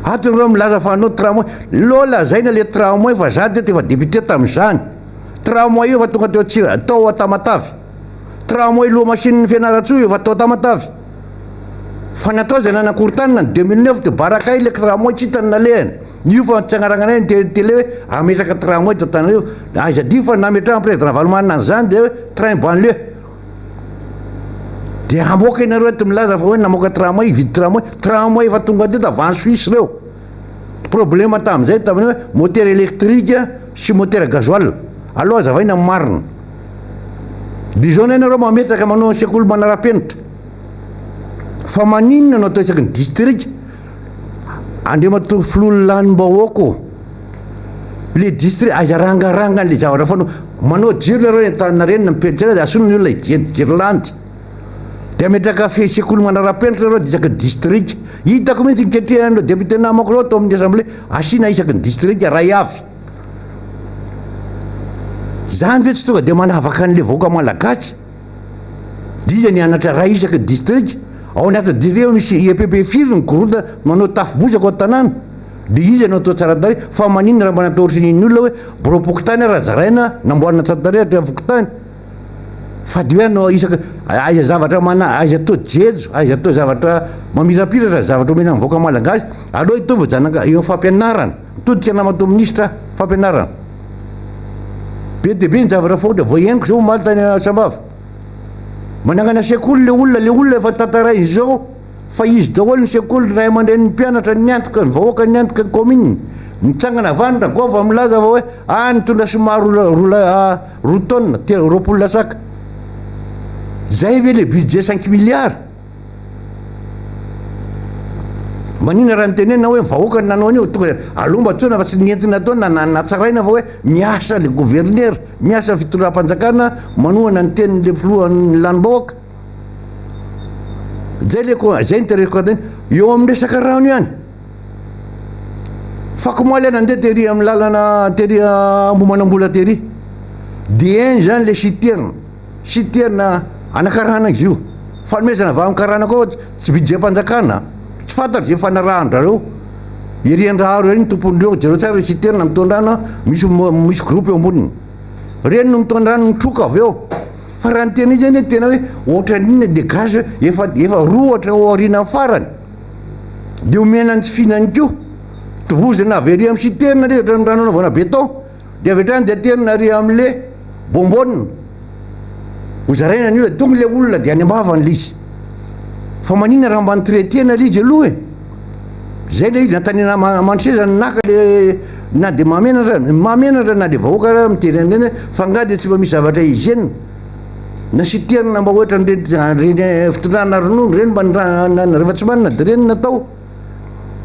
atyreo milaza fa anao tramoi lo lazaina le tramoi fa za de efa député tamin'izany tramoi io fa tonga teo tao atamatavy tramoi loha machine fianaratsoa io fa tao tamatavy fa natao zay nanakorontanina ny 2009 de barakay le tramoi tsy hitany nalehany io fa tsy agnaragnanay ny télé hoe ametraka tramoi to tanareo aiza dio fa nametraka président valomanina zany de train banlieue de amoaka inareo eto milaza fa hoe namoaka tramoi vidy tramoi fa tonga teo davany suisse reo problème tam'izay tamin'ny hoe moteur électrique sy moteur gasoil aloha azavaina marina dizao na inareo mametraka manao sekoly manara-penitra fa maninona anao atao isaky ny district ande mato filolo lanim-bahoako le district aiza rangaranga le zavatra fanao manao jiro nareo entanina reny mipetraka de asona ny olona girlandy de ametraka fe sekoly manara-penitra reo de isaky ny district hitako mihitsy niketrehano député namako reo atao amin'ny assemblée asina isaky ny district ray avy zany ve tsy tonga de manavaka an'le vahoaka malagasy de izy nianatra ray isaky ny district ao anaty district misy EPP firy ny groupe manao tafibozaka ao tanàna de izy anao atao tsara tare fa maninona raha mba natahotrin'ny olona hoe boropokotany raha zaraina namboarina tsara tare atao fokotany fa de hoe anao isaka aiza zavatra aiza atao jejo aiza atao zavatra mamirapira raha zavatra omena amin'ny vahoaka malagasy aloha ito vojanaka eo fampianarana mitodika namato ministra fampianarana be de be ny zavatra fotra voaeniko zao maly tany sambava manangana sekoly le olona efa tataray izao fa izy daholo ny sekoly ray aman-dreny ny mpianatra niantoka ny vahoaka niantoka ny commune mitsangana vanitra gova milaza va hoe nitondra somaro roa taona roapolo lasaka zay ve le budget 5 milliards manina raha nitenena hoe vahoaka ny nanao an'io tonga alomba tsona fa tsy nientina tao natsaraina fa hoe miasa le gouverneur miasa fitondram-panjakana manohana ny tenin'le filohan'ny lanim-bahoaka zay nitereko teny eo amin'ny resaka rano ihany fa komoaly ana andeha tery amin'ny lalana tery ambomanambola tery de eny zany le citerne anakarana izy io fa nomezana va amkarana koa tsy budget mpanjakana tsy fantatro zay fanarahandrareo iriandraha reo reny tompon'ireo jereo tsara citerne mitondrano misy groupe eo amboniny reny no mitondrano mitroka avy eo fa raha nytena izy zany tena hoe ohatra n'inona de gaz efa roatra aorina amin'ny farany de omena ny tsy fihinany kio tovozana avy ary amin'ny citerne le ohatra ny rano anaovana béton de avy hatrany de aterina ary amin'le bombonina hozaraina ny olona tonga le olona de any ambavany le izy fa manina raha mba nytraitena le izy aloha e zay le izy natanena mandrisezany naka le na de mamenatra na de vahoaka mitery anreny hoe fa nga de tsy mba misy zavatra hygiène na citerne mba ohatra reny fitondrana ronono reny mba rehefa tsy manina de reny natao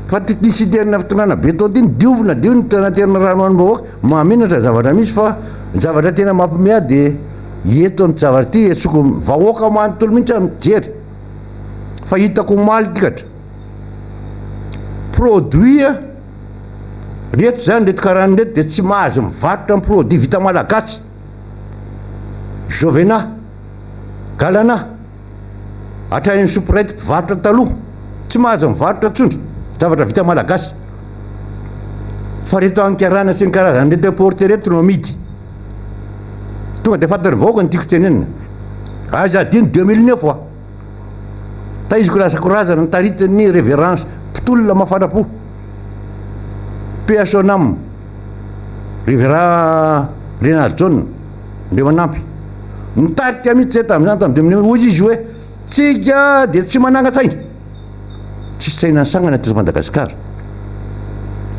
fa ty citerne fitondrana béton ty diovina dio naterina rano any vahoaka mamenatra zavatra misy fa zavatra tena mampimea de eto amin'ny zavatra ty etsoko vahoaka manontolo mihitsy mijery fa hitako maly tikatra produit reto zany reto karany reto de tsy mahazo mivarotra amin'ny produit vita malagasy jovena galana atrahin'ny soupirety mpivarotra taloha tsy mahazo mivarotra tsondry zavatra vita malagasy fa reto ankarana sy ny karazany reto porte reto no amidy tonga de fantany vahoaka ny tiako tenenina aiza adiny 2009 ta izy korazakorazana nitaritany révérence mpitolona mafanapo PSONAM révérend Renald John nde manampy nitarika mihitsy zay tamin'izany tamin'ny 2009 ozy izy hoe tsika de tsy mananga-tsaina tsisy tsaina nisangana teto Madagasikara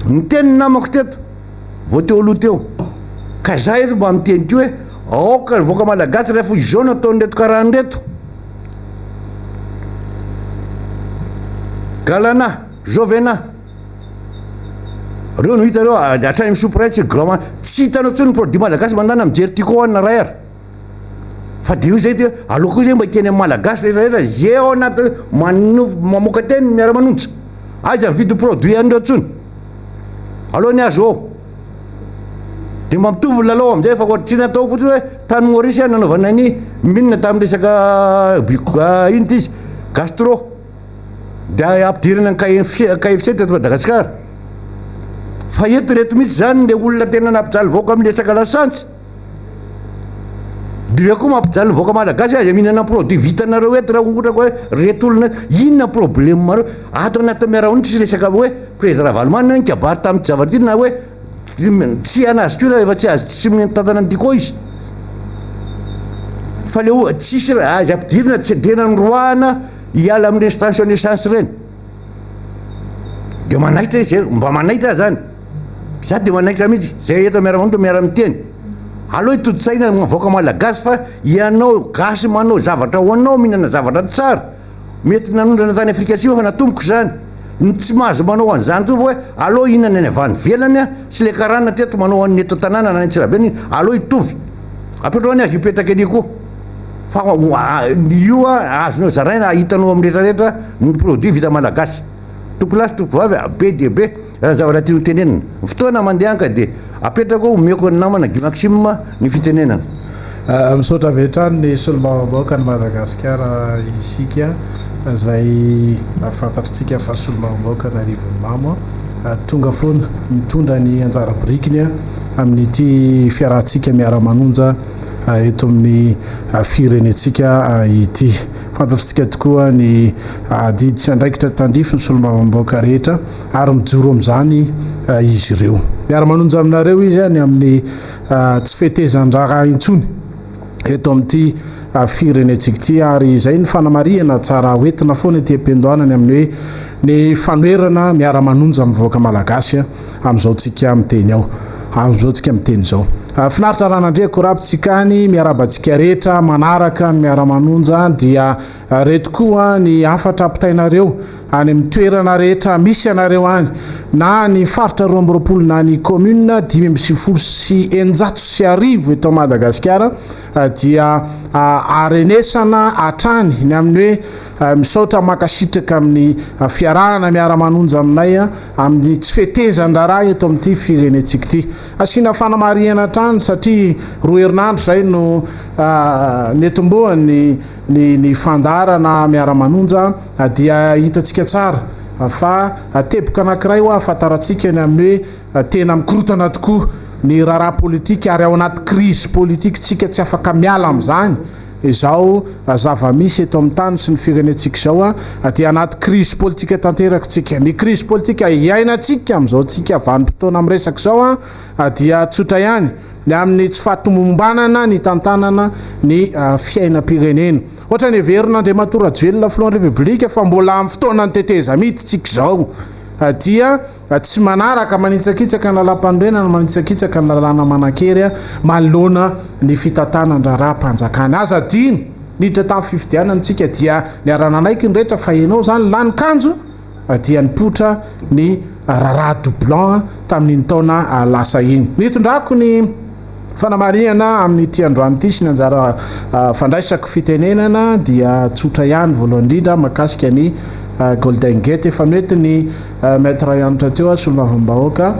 ny teny namako teto vo teo aloha teo ka za eto mba miteny ty hoe aoka ny voaka malagasy rehefa izaona ataon'reto karany reto galana jovena reo no hitareo atrany misoupirety sy grand tsy hitanao tsony ny produit malagasy mandana mijery tiko anina ray ary fa de io zay ty aloha koa zay mba hiteny amin'ny malagasy rehetrarehetra zay ao anaty mamoaka teny Miara-Manonja aiza mividy produit an'ireo tsony aloha ny azo ao de mba mitovy lalao amizay fa tsy natao fotsiny hoe tany Maurice ihany nanaovana ny minina tamin'ny resaka ino ty izy gastro dia ampidirana ny KFC teto Madagasikara fa eto reto misy zany le olona tena nampijaly voaka amin'ny resaka lasantsy dia koa mampijaly voaka malagasy azy mihinana produit vitanareo eto raha ohatra hoe reto olona inona problème mareo ato anaty miara-monina tsisy resaka hoe président Ravalomana ny kabary tamin'ny zavatra iny na hoe tsy anazy koa raha efa tsy azy tsy mitantana ny koa izy fa le tsisy azy ampidirana tsy tena nyroahana hiala amin'ny station essence reny dia manaitra izy mba manaitra zany za dia manaitra mihitsy zay eto miara-monina miara-miteny aloha itoditsaina voaka malagasy fa ianao gasy manao zavatra hoanao mihinana zavatra tsara mety nanondrana tany Afrika Atsimo fa natomboko zany tsy mahazo manao an'izany to hoe aloha ihinana any avany velany a sy le karana teto manao an'ny eto tanàna na Antsirabe aloha itovy apetrao azy ipetraka any koa fa io azonao zaraina hitanao amin'ny rehetrarehetra ny produit vita malagasy tokolasy tokovavy be dia be raha zavatra tiano tenenina fotoana mandeha anka dia apetraka omeko ny namana Gimaxime ny fitenenana misaotra vetrany ny solombavambaoaka ny Madagasikara isika zay fantatritsika fa solombavambaoka na rivony mamo tonga foana mitondra ny anjara birikiny amin'ity fiarahantsika Miara-Manonja eto amin'ny firenetsika ity fantatritsika tokoa ny didy sy andraikitra tandrify ny solombavambaoka rehetra ary mijoro amin'izany izy ireo Miara-Manonja aminareo izy any amin'ny tsy fetezan-draha intsony eto amin'ity firenetsika ity ary izay ny fanamariana tsara hoentina foana ity ampiandohanany amin'ny hoe ny fanoerana Miara-Manonja mivoaka malagasy amin'izao tsika miteny ao amin'izao tsika miteny zao finaritra ranandreko rapitsikany miarabantsika rehetra manaraka ny Miara-Manonja dia reto koa ny afatra apitainareo any amin'ny toerana rehetra misy anareo any na ny faritra 20 na ny commune 590 eto Madagasikara dia arenesana atrany ny amin'ny hoe misaotra makasitraka amin'ny fiarahana Miara-Manonja aminay amin'ny tsy fetezan-draharaha eto amin'ity firenetsika ity asiana fanamariana atrany satria roa herinandro zay no netomboany ny fandarana Miara-Manonja dia hitatsika tsara fa teboka anankiray ho afataratsika ny amin'ny hoe tena mikorotana tokoa ny raharaha politika ary ao anaty crise politique tsika tsy afaka miala amin'izany izao zava-misy eto amin'ny tany sy ny firenetsika izao dia anaty crise politika tanteraka tsika ny crise politika iainantsika amin'izao tsika vanim-potoana amin'ny resaka izao dia tsotra ihany ny amin'ny tsy fahatomombanana ny tantanana ny fiainam-pirenena ohatra ny heverin'Andriamatora Rajoelina filohan'ny Repoblika fa mbola amin'ny fotoana ny teteza mity tsika izao dia tsy manaraka manitsakitsaka ny lalam-pandrenana manitsakitsaka ny lalàna manan-kery manoloana ny fitantanan-draharaha-mpanjakana aza diny niditra tamin'ny fifidianantsika dia ny arananaiky ny rehetra fa ianao zany lany kanjo dia nipotra ny raharaha doublant tamin'ny taona lasa iny nitondrako ny fanamariana amin'ny ity androany ity sy ny anjara fandraisako fitenenana dia tsotra ihany voalohany indrindra makasika ny Golden Gate efa mety ny maître ianatra teo solombavambahoaka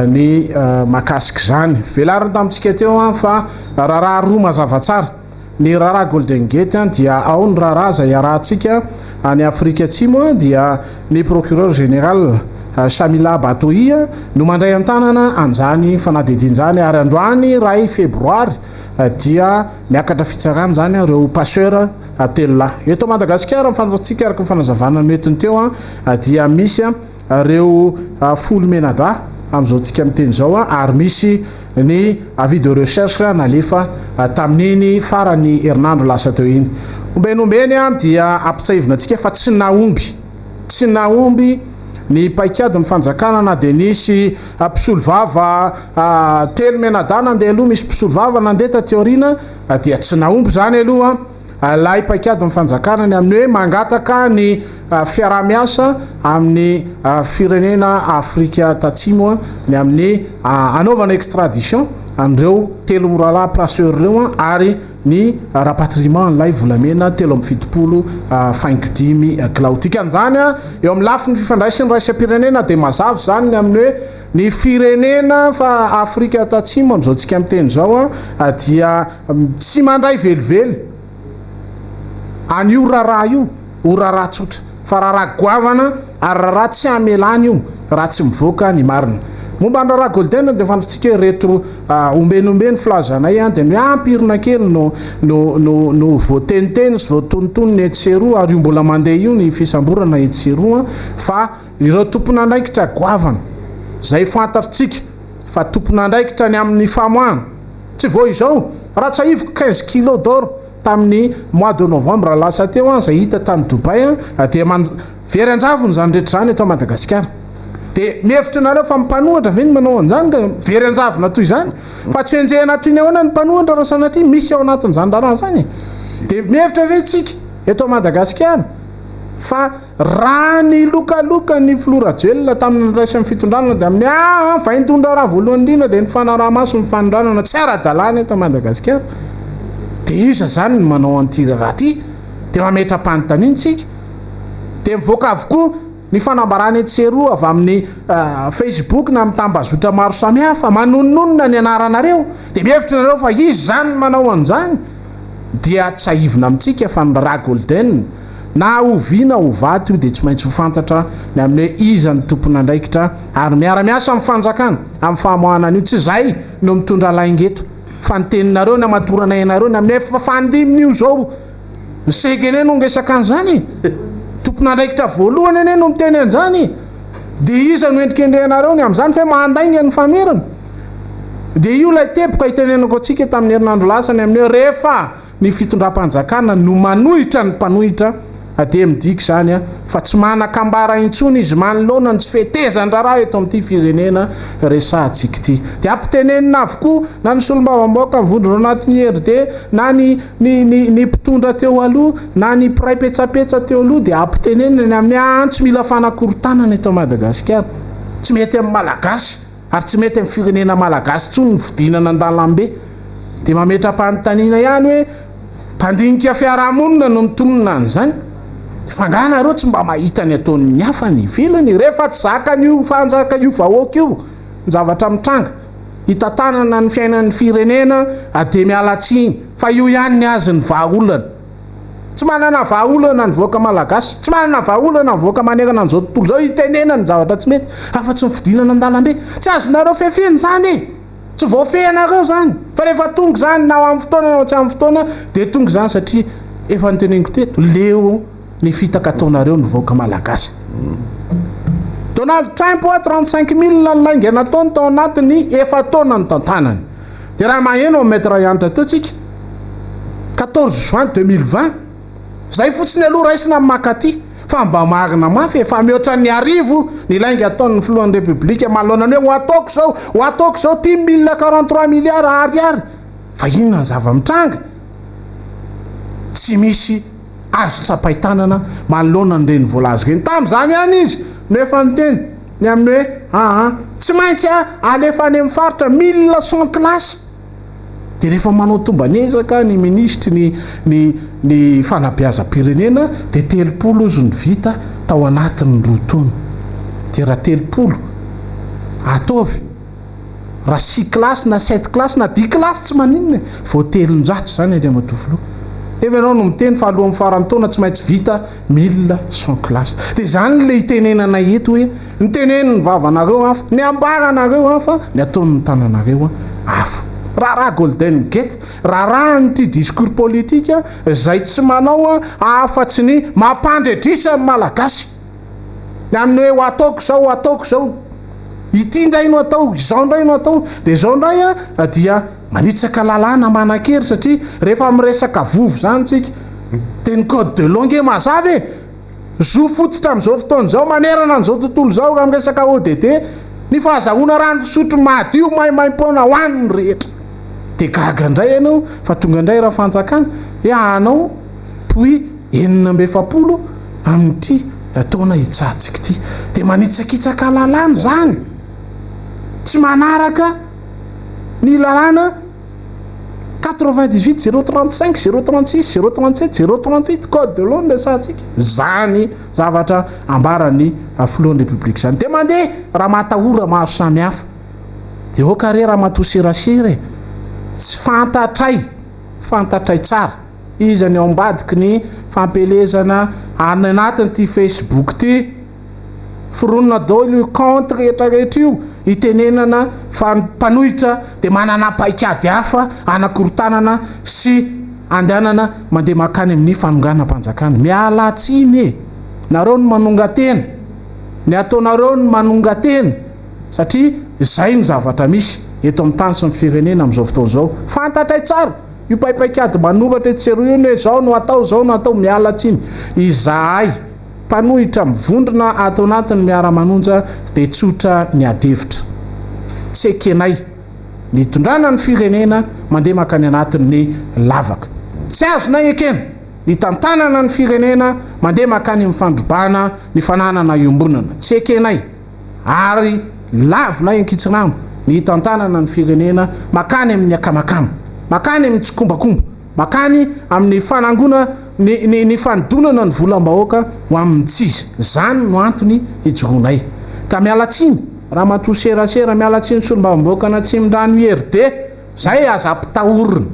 ny makasika zany velariny tamintsika teo fa raharaha roa mazava tsara ny raharaha Golden Gate dia ao ny raharaha zay arahantsika any Afrika Atsimo dia ny procureur général Samila Batoy no mandray an-tanana an'izany fanadidin'izany ary androany ray Febroary dia miakatra fitsarana zany ireo passeur telo lahy eto Madagasikara mifantatsika araka ny fanazavana metiny teo dia misy ireo folo menada amin'izao tsika miteny zao ary misy ny avis de recherche nalefa tamin'iny farany herinandro lasa teo iny ombenombeny dia ampitsaivinatsika fa tsy naomby ny paikady ny fanjakana na dia nisy mpisolo vava telo menada nandeha aloha misy mpisolo vava nandeha tateorina dia tsy naomby zany aloha lay paikady ny fanjakana ny amin'ny hoe mangataka ny fiarah-miasa amin'ny firenena Afrika Tatsimo ny amin'ny anaovana extradition andreo telo morala placeur reo ary ny rapatriement nylay volamena 3.75 klaotika an'izany eo amin'ny lafi ny fifandraisany raisam-pirenena dia mazava zany ny amin'ny hoe ny firenena fa Afrika Tatsimo amin'izao tsika miteny zao dia tsy mandray velively an'io raharaha io o raharaha tsotra fa raha goavana ary raha tsy amelany io raha tsy mivoaka ny marina momba ny raha golden dia fantatsika retro ombenombeny filazanay a dia miampirina kely no voateniteny sy voatonotony ny etseroa ary io mbola mandeha io ny fisamborana etseroa fa ireo tompon'andraikitra goavana zay fantatritsika fa tompon'andraikitra ny amin'ny famoahana tsy vo izao raha tsy ahivoko 15 kilo d'or tamin'ny mois de novembre lasa teo a zay hita tamin'ny Dubai a dia very anjavony zany rehetra zany eto Madagasikara dia mihevitra nareo fa mipanohatra ve ny manao an'izany ka very anjavona toy izany fa tsy enjehana toy ny ahoana ny mpanohatra raha sanatria misy ao anatin'izany raha zany dia mihevitra ve tsika eto Madagasikara fa raha ny lokaloka ny florajuel tamin'ny raisany fitondrana dia amin'ny fa hitondra raha voalohany indrindra dia ny fanaraha-maso ny fanondranana tsy ara-dalàna eto Madagasikara dia iza zany ny manao an'ity raha ty dia mametra-panontaniana tsika dia mivoaka avokoa ny fanambarana etseroa avy amin'ny Facebook na mitambazotra maro samihafa manononona ny anaranareo dia mihevitra nareo fa izy zany manao an'izany dia tsy ahivina amintsika fa ny raha golden na oviana ho vaty io dia tsy maintsy ho fantatra ny amin'ny iza ny tompon'andraikitra ary miara-miasa amin'ny fanjakana amin'ny fahamoahana an'io tsy zay no mitondra laingeto fa ny teninareo ny amatorana ianareo ny amin'ny efa fandimina io zao ny segene no ngesaka an'izany tompon'andraikitra voalohany ene no miteny an'izany dia iza no endrikendrehanareo ny amin'izany fa mandainga ny famerana dia io lay teboka hitenenako antsika tamin'ny herinandro lasany amin'ny rehefa ny fitondram-panjakana no manohitra ny mpanohitra dia midika zany a fa tsy manakambara intsony izy manolona ny tsy fetezandra raha eto amin'ity firenena resahantsika ity dia ampitenenina avokoa na ny solombavam-baoaka mivondrona anatin'ny hery dia na ny mpitondra teo aloha na ny mpiray petsapetsa teo aloha dia ampitenenina ny amin'ny antsy mila fanakorontanana eto Madagasikara tsy mety amin'ny malagasy ary tsy mety amin'ny firenena malagasy tsony ny fidinana an-dalambe dia mametra-panontaniana ihany hoe mpandinika fiarahamonina no mitonona an'izany fanganareo tsy mba mahita ny ataon'ny hafa ny ivelany rehefa tsy zakan'io fanjaka io vahoaka io ny zavatra mitranga hitantanana ny fiainan'ny firenena dia mialatsiny fa io ihany ny azy ny vahaolana tsy manana vahaolana ny voaka malagasy tsy manana vahaolana ny voaka manerana an'izao tontolo zao hitenena ny zavatra tsy mety afa-tsy mifidinana an-dalambe tsy azonareo fefeny zany tsy voafehanareo zany fa rehefa tonga zany na amin'ny fotoana na tsy amin'ny fotoana dia tonga zany satria efa niteneniko teto leo ny fitaka ataonareo ny voaka malagasy Donald Trump 35,000 ny laingana taony tao anatiny efa taona ny tantanany dia raha maheno mety raha ianatra teo tsika 14 juin 2020 zay fotsiny aloha raisina amin'ny makaty fa mba marina mafy efa mihoatra ny arivo ny lainga ataon'ny filohan'ny republika manoloana hoe ho ataoko zao 10,43 milliards ariary fa inona ny zava-mitranga tsy misy azo tsapaitanana manoloana nireny voalazo reny tamin'izany ihany izy nefa nyteny ny amin'ny hoe tsy maintsy alefa any amin'ny faritra 1100 classe dia rehefa manao tombanezaka ny ministry ny fanabeazam-pirenena dia 30 ozy ny vita tao anatin'ny roataona dia raha 30 ataovy raha 6 classe na 7 classe na 10 classe tsy maninona vao 300 zany ady amatofoloha efa ianao no miteny fa alohan'ny farany taona tsy maintsy vita 1100 classe dia zany le hitenenana eto hoe niteneny ny vavanareo hafa ny ambaranareo hafa ny ataon'ny tananareo hafa raha golden gate raha nyty discours politika zay tsy manao afa-tsy ny mampandredrisa amin'ny malagasy ny amin'ny hoe ataoko zao ity indray no atao izao indray no atao dia izao indray dia manitsaka lalàna manan-kery satria rehefa miresaka vovo zany tsika dia ny code de langue mazava zo fototra amin'izao fotoana izao manerana an'izao tontolo izao raha miresaka ODD ny fahazahoana rano fisotro madio maimaim-poana ho an'ny rehetra dia gaga indray ianao fa tonga indray raha fanjakana anao toy 7 amin'ity taona hitsahantsika ity dia manitsakitsaka lalàna zany tsy manaraka ny lalàna 98 035 036 037 038 code de l'eau resahantsika zany zavatra ambarany filohan'ny republika zany dia mandeha raha matahora maro samihafa dia okare raha matoserasera tsy fantatray tsara izany ao ambadiky ny fampelezana any anatin'ity Facebook ty fironona daholo io compte rehetrarehetra io itenenana fa mpanohitra dia manana paikady hafa anakorotanana sy andehanana mandeha makany amin'ny fanonganam-panjakana. Miala tsiny e, nareo no manonga-tena, ny ataonareo no manonga-tena satria izay ny zavatra misy eto amin'ny tany sy ny firenena amin'izao fotoana izao. Fantatray tsara io paipaikady manoratra etseroa io hoe zao no atao, zao no atao. Miala tsiny izahay mpanohitra mivondrona atao anatin'ny miara-manonja dia tsotra ny adevitra, tsy ekenay nitondrana ny firenena mandeha makany anatin'ny lavaka, tsy azonay ekena nitantanana ny firenena mandeha makany amin'ny fandrobana ny fananana iombonana, tsy ekenay ary lavinay ankitsinamo nitantanana ny firenena makany amin'ny akamakamo, makany amin'ny tsikombakomba, makany amin'ny fanangona ny fanodonana ny volam-bahoaka ho amin'ny tsizy. Zany no antony ijoroanay ka mialatsiny raha matoa serasera, mialatsiny solombavam-bahoaka tsy mindrano herde zay aza ampitahorina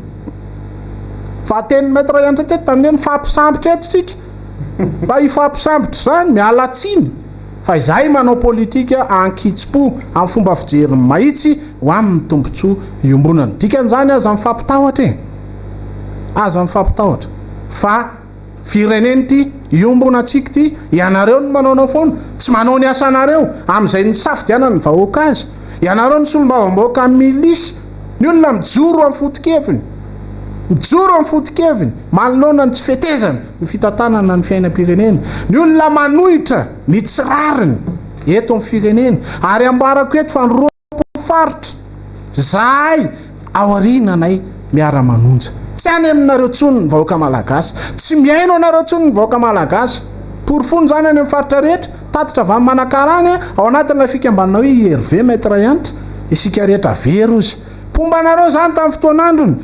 fa teny maître ihany teto tamin'ny ny fampisambotra eto tsika raha ifampisambotra zany mialatsiny fa izahay manao politika ankitsi-po amin'ny fomba fijery mahitsy ho amin'ny tombontsoa iombonana. Dikan'izany aza mifampitahotra e, aza mifampitahotra fa fireneny ty iombona atsika ty ianareo no manaonao foana, tsy manao ny asanareo amin'izay ny safidianany vahoaka azy. Ianareo ny solombavam-bahoaka milisy, ny olona mijoro amin'ny foto-keviny, mijoro amin'ny foto-keviny manoloana ny tsy fetezana ny fitantanana ny fiainam-pirenena, ny olona manohitra ny tsirariny eto amin'ny firenena ary ambarako eto fa nyroapolo faritra zahay ao arinanay miara-manonja. Tsy any aminareo tsony ny vahoaka malagasy, tsy miaino anareo tsony ny vahoaka malagasy. Porofony zany any amin'ny faritra rehetra tatitra avy amin'ny manakarany ao anatin'ilay fikambanana hoe IRV maître yantra isika rehetra very ozy. Pomba anareo zany tamin'ny fotoan'androny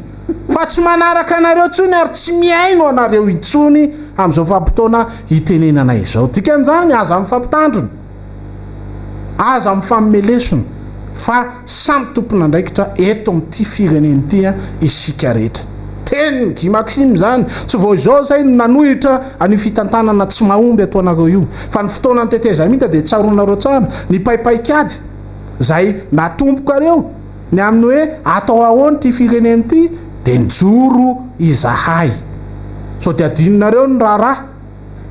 fa tsy manaraka anareo tsony ary tsy miaino anareo itsony amin'izao fampitoana itenenanay izao. Dikan'izany aza mifampitandrony, aza mifammelesona fa samy tompona andraikitra eto amin'ity fireneny ity isika rehetra. Teny Guy Maxime zany tsy vao izao zay nanohitra any fitantanana tsy mahomby ataonareo io fa ny fotoana ny tetezamita dia tsaronareo tsara ny paipaikady zay natomboka reo ny amin'ny hoe atao ahoany ty fireneny ity dia njoro izahay so dia adinonareo ny raharaha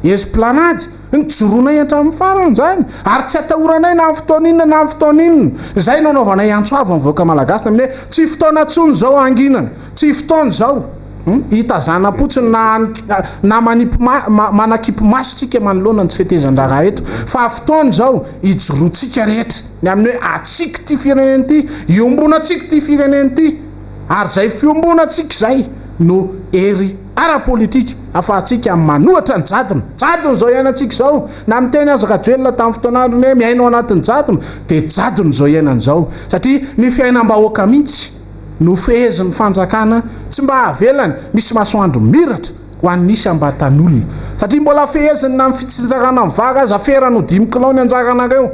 esplanady nijoroanay hatramin'ny farany zany ary tsy atahoranay na amin'ny fotoaninona na amin'ny fotoaninona. Zay nanaovanay antsoavo amin'ny vahoaka malagasy tamin'ny hoe tsy fotoana tsony zao anginana, tsy fotoana zao hitazana-potsiny na manakipy masotsika manoloana ny tsy fetezan-draha eto fa fotoana zao ijoroantsika rehetra ny amin'ny hoe atsika ty fireneny ity, iombonantsika ty fireneny ity ary zay fiombonantsika zay no ery ara-politika afahantsika manohatra ny jadona. Jadona zao iainantsika zao na miteny azo kajoelona tamin'ny fotoanandrony hoe miaino anatin'ny jadona dia jadona zao iainan'izao satria ny fiainam-bahoaka mihitsy no fehezin'ny fanjakana tsy mba havelany misy masoandro miratra ho an'nisy ambatan'olona satria mbola feheziny na amin'ny fitsinjakana mivaga aza ferano 5 kilao ny anjaranareo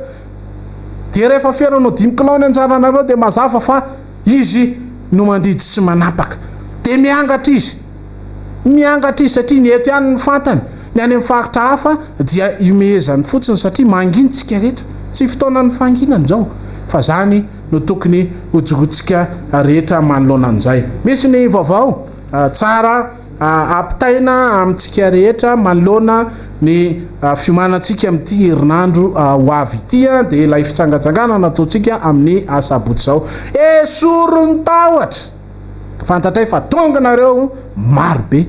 dia rehefa ferano 5 kilao ny anjaranareo dia mazava fa izy no mandidy sy manapaka dia miangatra izy satria ny eto ihany ny fantany ny any amin'ny faritra hafa dia imehezany fotsiny satria mangintsika rehetra tsy fotoana ny fanginany zao fa zany no tokony hojorotsika rehetra manoloana an'izay. Misy ny vaovao tsara ampitaina amintsika rehetra manoloana ny fiomanantsika amin'ity herinandro ho avy ity dia ilay fitsangatsanganana ataontsika amin'ny sabotsy zao. Esoro ny tahotra fantatray fa tonganareo marobe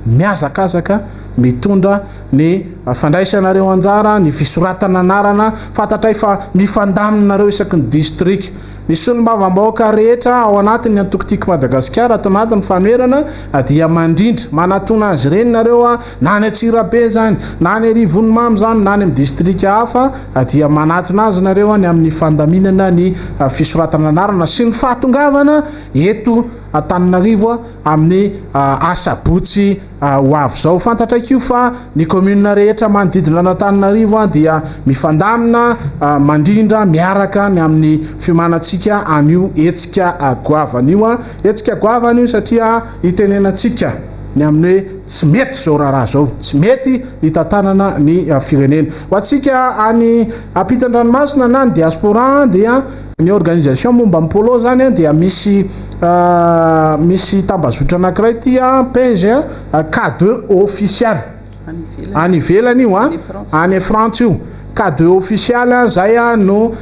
miazakazaka mitondra ny fandraisanareo anjara ny fisoratana anarana fantatray fa mifandaminareo isaky ny district ny solombavam-bahoaka rehetra ao anatiny antokotiko Madagasikara ato anatin'ny fanoerana dia mandrindra manatona azy ireny nareo na ny Atsirabe zany na ny Rivonimamy zany na ny amin'ny district hafa dia manatona azy nareo ny amin'ny fandaminana ny fisoratana anarana sy ny fahatongavana eto Antananarivo amin'ny asabotsy ho avy zao. Fantatraiko io fa ny commune rehetra manodidina Antananarivo dia mifandamina mandrindra miaraka ny amin'ny fiomanantsika an'io etsika goavana io satria itenenantsika ny amin'ny hoe tsy mety zao raharaha zao tsy mety hitantanana ny firenena ho atsika any ampitan-dranomasina na ny diaspora dia ny organisation momba polo zany dia misy tambazotra anankiray tia pege K2 official any ivelany io any France io K2 official zay no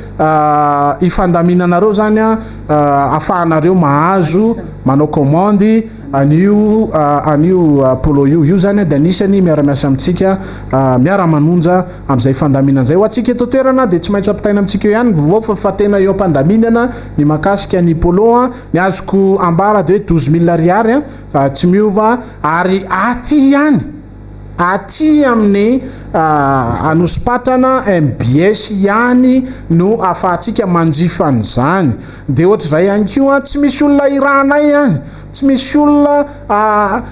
ifandaminanareo zany afahanareo mahazo manao commande anio polo io zany dia anisany miara-miasa amintsika miara-manonja amin'izay fandaminana zay ho atsika eto toerana dia tsy maintsy ampitaina amintsika eo ihany vao fa tena eo ampandaminana ny makasika ny polo ny azoko ambara dia hoe 12 000 ariary tsy miova ary aty amin'ny anosipatrana MBS ihany no afahantsika manjifan'izany dia ohatra zay ihany koa tsy misy olona iranay ihany tsy misy olona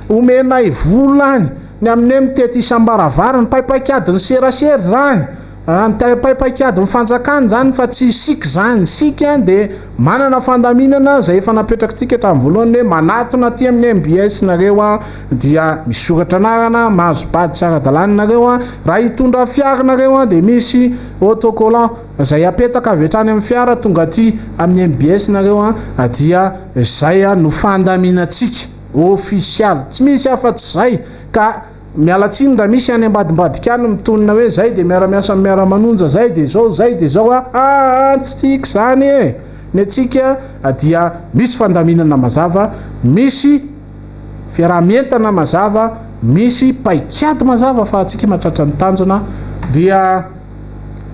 omenay volany ny aminay mitety isam-baravara ny paipakady ny serasera zany ny paipakady ny fanjakany zany fa tsy sika zany sika dia manana fandaminana zay efa napetrakantsika hatramin'ny voalohany hoe manatona aty amin'ny MBS nareo dia misy soratra anarana mahazo bady tsara dalanareo raha hitondra fiaranareo dia misy autocollant zay apetaka avy hatrany amin'ny fiara tonga aty amin'ny MBS nareo dia zay no fandaminatsika official tsy misy afa-tsy zay ka mialatsiny da misy any ambadimbadika any mitonina hoe zay dia miara-miasa amin'ny miara-manonja zay dia zao tsy tiako zany ny atsika dia misy fandaminana mazava misy fiarahamientana mazava misy paikady mazava fa atsika mahatratra ny tanjona dia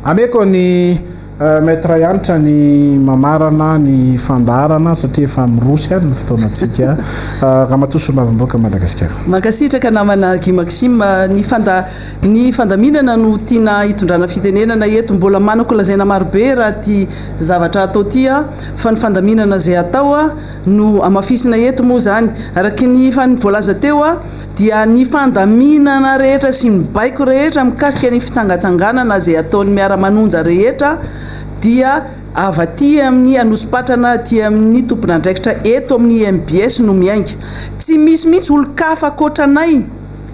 ameko ny maître ianitra ny mamarana ny fandarana satria efa mirosy any ny fotoanatsika ka matosona avamboaka Madagasikara mankasitraka namana Gimaxime ny fandaminana no tiana hitondrana fitenenana eto mbola manako lazaina marobe raha ty zavatra atao tia fa ny fandaminana zay atao no amafisina eto moa zany araky ny voalaza teo dia ny fandaminana rehetra sy ny baiko rehetra mikasika ny fitsangatsanganana zay ataon'ny miara-manonja rehetra dia avaty amin'ny anosipatrana ty amin'ny tompon'andraikitra eto amin'ny MBS no miainga tsy misy mihitsy olo-kafa kotranay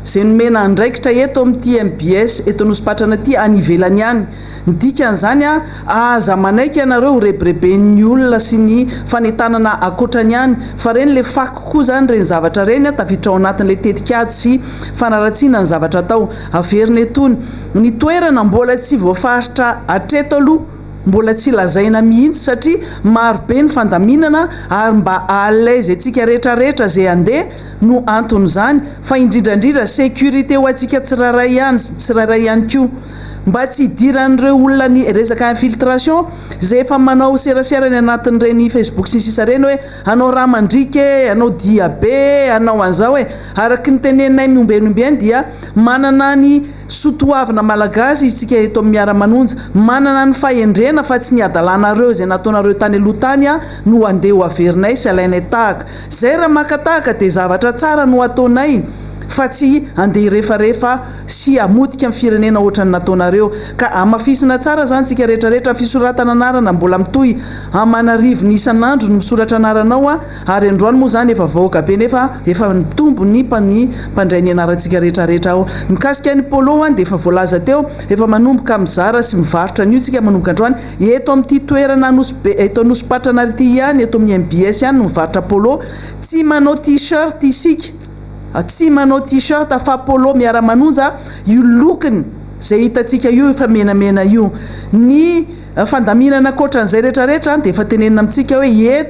zay nomena andraikitra eto amin'ty MBS eto anosipatrana ty any ivelany any ndikan'izany aza manaiky ianareo rebrebe-ny olona sy ny fanetanana akotrany any fa reny le fako koa zany reny zavatra reny tafiditra ao anatin'le tetikady sy fanaratsiana ny zavatra atao averiny etony ny toerana mbola tsy voafaritra atreto aloha mbola tsy lazaina mihitsy satria marobe ny fandaminana ary mba alaise atsika rehetrarehetra zay andeha no antony zany fa indrindrandrindra sécurité ho atsika tsiraray ihany koa mba tsy hidiran'ireo olona ny resaka infiltration zay efa manao serasera ny anatin'ireny Facebook sy sisa reny hoe anao raha mandrika anao diabe anao an'izao hoe araky ny teneninay miombenombeany dia manana ny sotoavina malagasy isika eto amin'ny miara-manonja manana ny fahendrena fa tsy ny adalanareo zay nataonareo tany aloha tany no andeha ho averinay sy alainay tahaka zay raha makatahaka dia zavatra tsara no ataonay fa tsy andeha rehefarehefa sy amotika amin'ny firenena ohatrany nataonareo ka amafisina tsara zany tsika rehetrarehetra fisoratana anarana mbola mitohy amanarivo ny isan'andro no misoratra anaranao ary androany moa zany efa vahoaka be nefa efa mitombo ny mpandray ny anarantsika rehetrarehetra ao mikasika ny polo dia efa voalaza teo efa manomboka mizara sy mivarotra an'io tsika manomboka androany eto amin'ity toerana eto anosipatrana ty ihany eto amin'ny MBS ihany no mivarotra polo tsy manao t-shirt isika tsy manao t-shirt fa polo miara-manonja io lokiny zay hitatsika io efa menamena io ny fandaminana kotran'izay rehetrarehetra dia efa tenenina amintsika hoe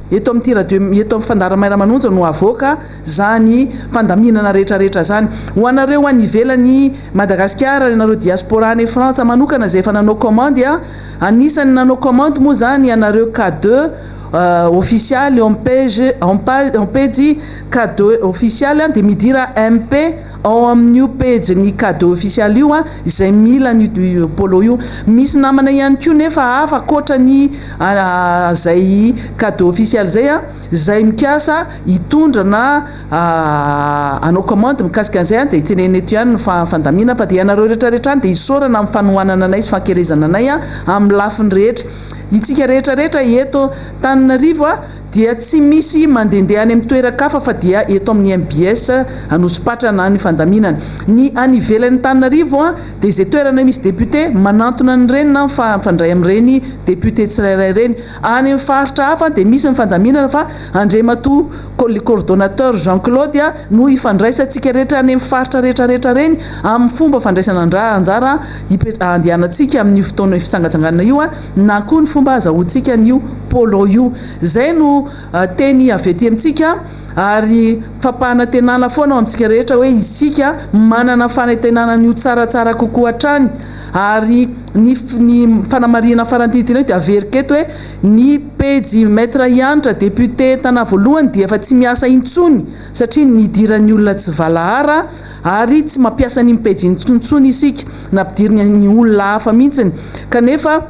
eto amin'ty radio eto amin'ny fandara miara-manonja no avoaka zany fandaminana rehetrarehetra zany ho anareo any ivelany Madagasikara ianareo diaspora any Frantsa manokana zay efa nanao commande anisany nanao commande moa zany ianareo K2 official on page K2 official dia midira MP ao amin'io page ny K2 official io izay mila ny polo io misy namana ihany koa nefa hafa kotra ny zay K2 official zay mikasa hitondra na anao commande mikasika an'izay dia teneny eto ihany ny fandamina fa dia ianareo rehetrarehetra dia hisorana amin'ny fanohanana anay sy fankerezana anay amin'ny lafiny rehetra itsika rehetrarehetra eto Tananarivo dia tsy misy mandehandeha any amin'ny toerakafa fa dia eto amin'ny MBS anosopatrana ny fandaminana ny anivelan'ny Tananarivo a dia izay toerana misy député manantona ny renina fandray amin'ireny député tsirairay reny. Any amin'ny faritra hafa dia misy ny fandaminana fa Andriamatoa le coordonnateur Jean-Claude no ifandraisantsika rehetra any amin'ny faritra rehetrarehetra reny amin'ny fomba fandraisana anjara andehanantsika amin'ny fotoana fisangatsanganana io na koa ny fomba azahoantsika an'io polo io. Zay no teny avy ety amintsika ary fampanantenana foana amintsika rehetra hoe isika manana fanantenana n'io tsaratsara kokoa hatrany ary ny fanamarihana farantidina dia averiketo hoe ny pejy maître Iantra député tana voalohany dia efa tsy miasa intsony satria nidiran'ny olona tsy valahara ary tsy mampiasa ny pejy intsony isika na ampidirina ny olona hafa mihitsiny kanefa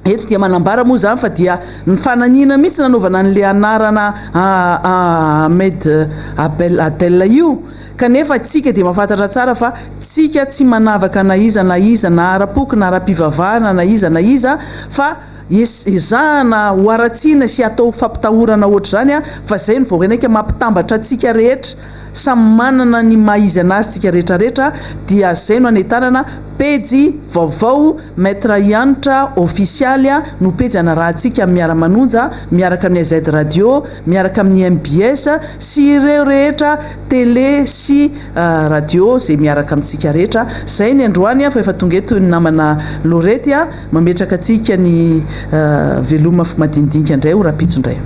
eto dia manambara moa zany fa dia ny fananina mihitsy nanaovana an'le anarana Ahmed Abdel io kanefa tsika dia mahafantatra tsara fa tsika tsy manavaka na iza na ara-poko na ara-pivavahana na iza fa ezahana hoaratsiana sy atao fampitahorana ohatr' zany fa zay ny vorenaiky mampitambatra atsika rehetra samy manana ny maizy anazy tsika rehetrarehetra dia zay no anetanana pejy vaovao maître Iantra officialy no pejy anarahantsika Miara-Manonja miaraka amin'ny Z radio miaraka amin'ny MBS sy ireo rehetra télé sy radio zay miaraka amintsika rehetra. Zay ny androany fa efa tonga eto ny namana Lorety mametraka atsika ny veloma madinidinika indray ho rapitsondray.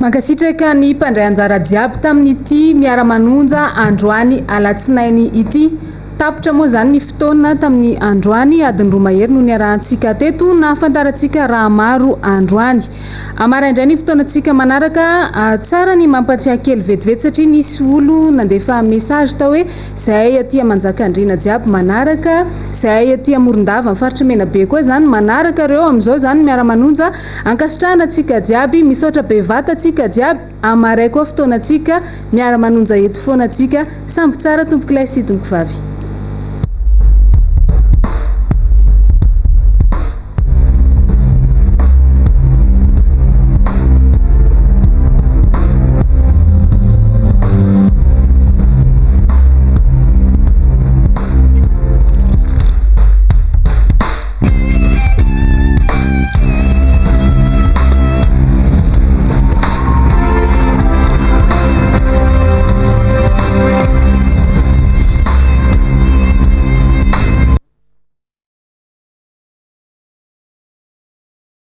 Mankasitraka ny mpandray anjara jiaby tamin'ity Miara-Manonja androany alatsinainy ity. Tapitra moa zany ny fotoana tamin'ny androany adiny 2 mahery no niarahantsika teto na afantarantsika raha maro androany. Amaraindray ny fotoanantsika manaraka tsara ny mampatsiahy kely vetivety satria nisy olo nandefa message tao hoe zahay aty Manjakandriana jiaby manaraka, zahay aty Morondava amin'ny faritra Menabe koa zany manaraka reo amin'izao zany Miara-Manonja ankasitrahana atsika jiaby misaotra bevata atsika jiaby amaray koa fotoanantsika Miara-Manonja eto foana atsika samby tsara tompoky lay sy tompoky vavy.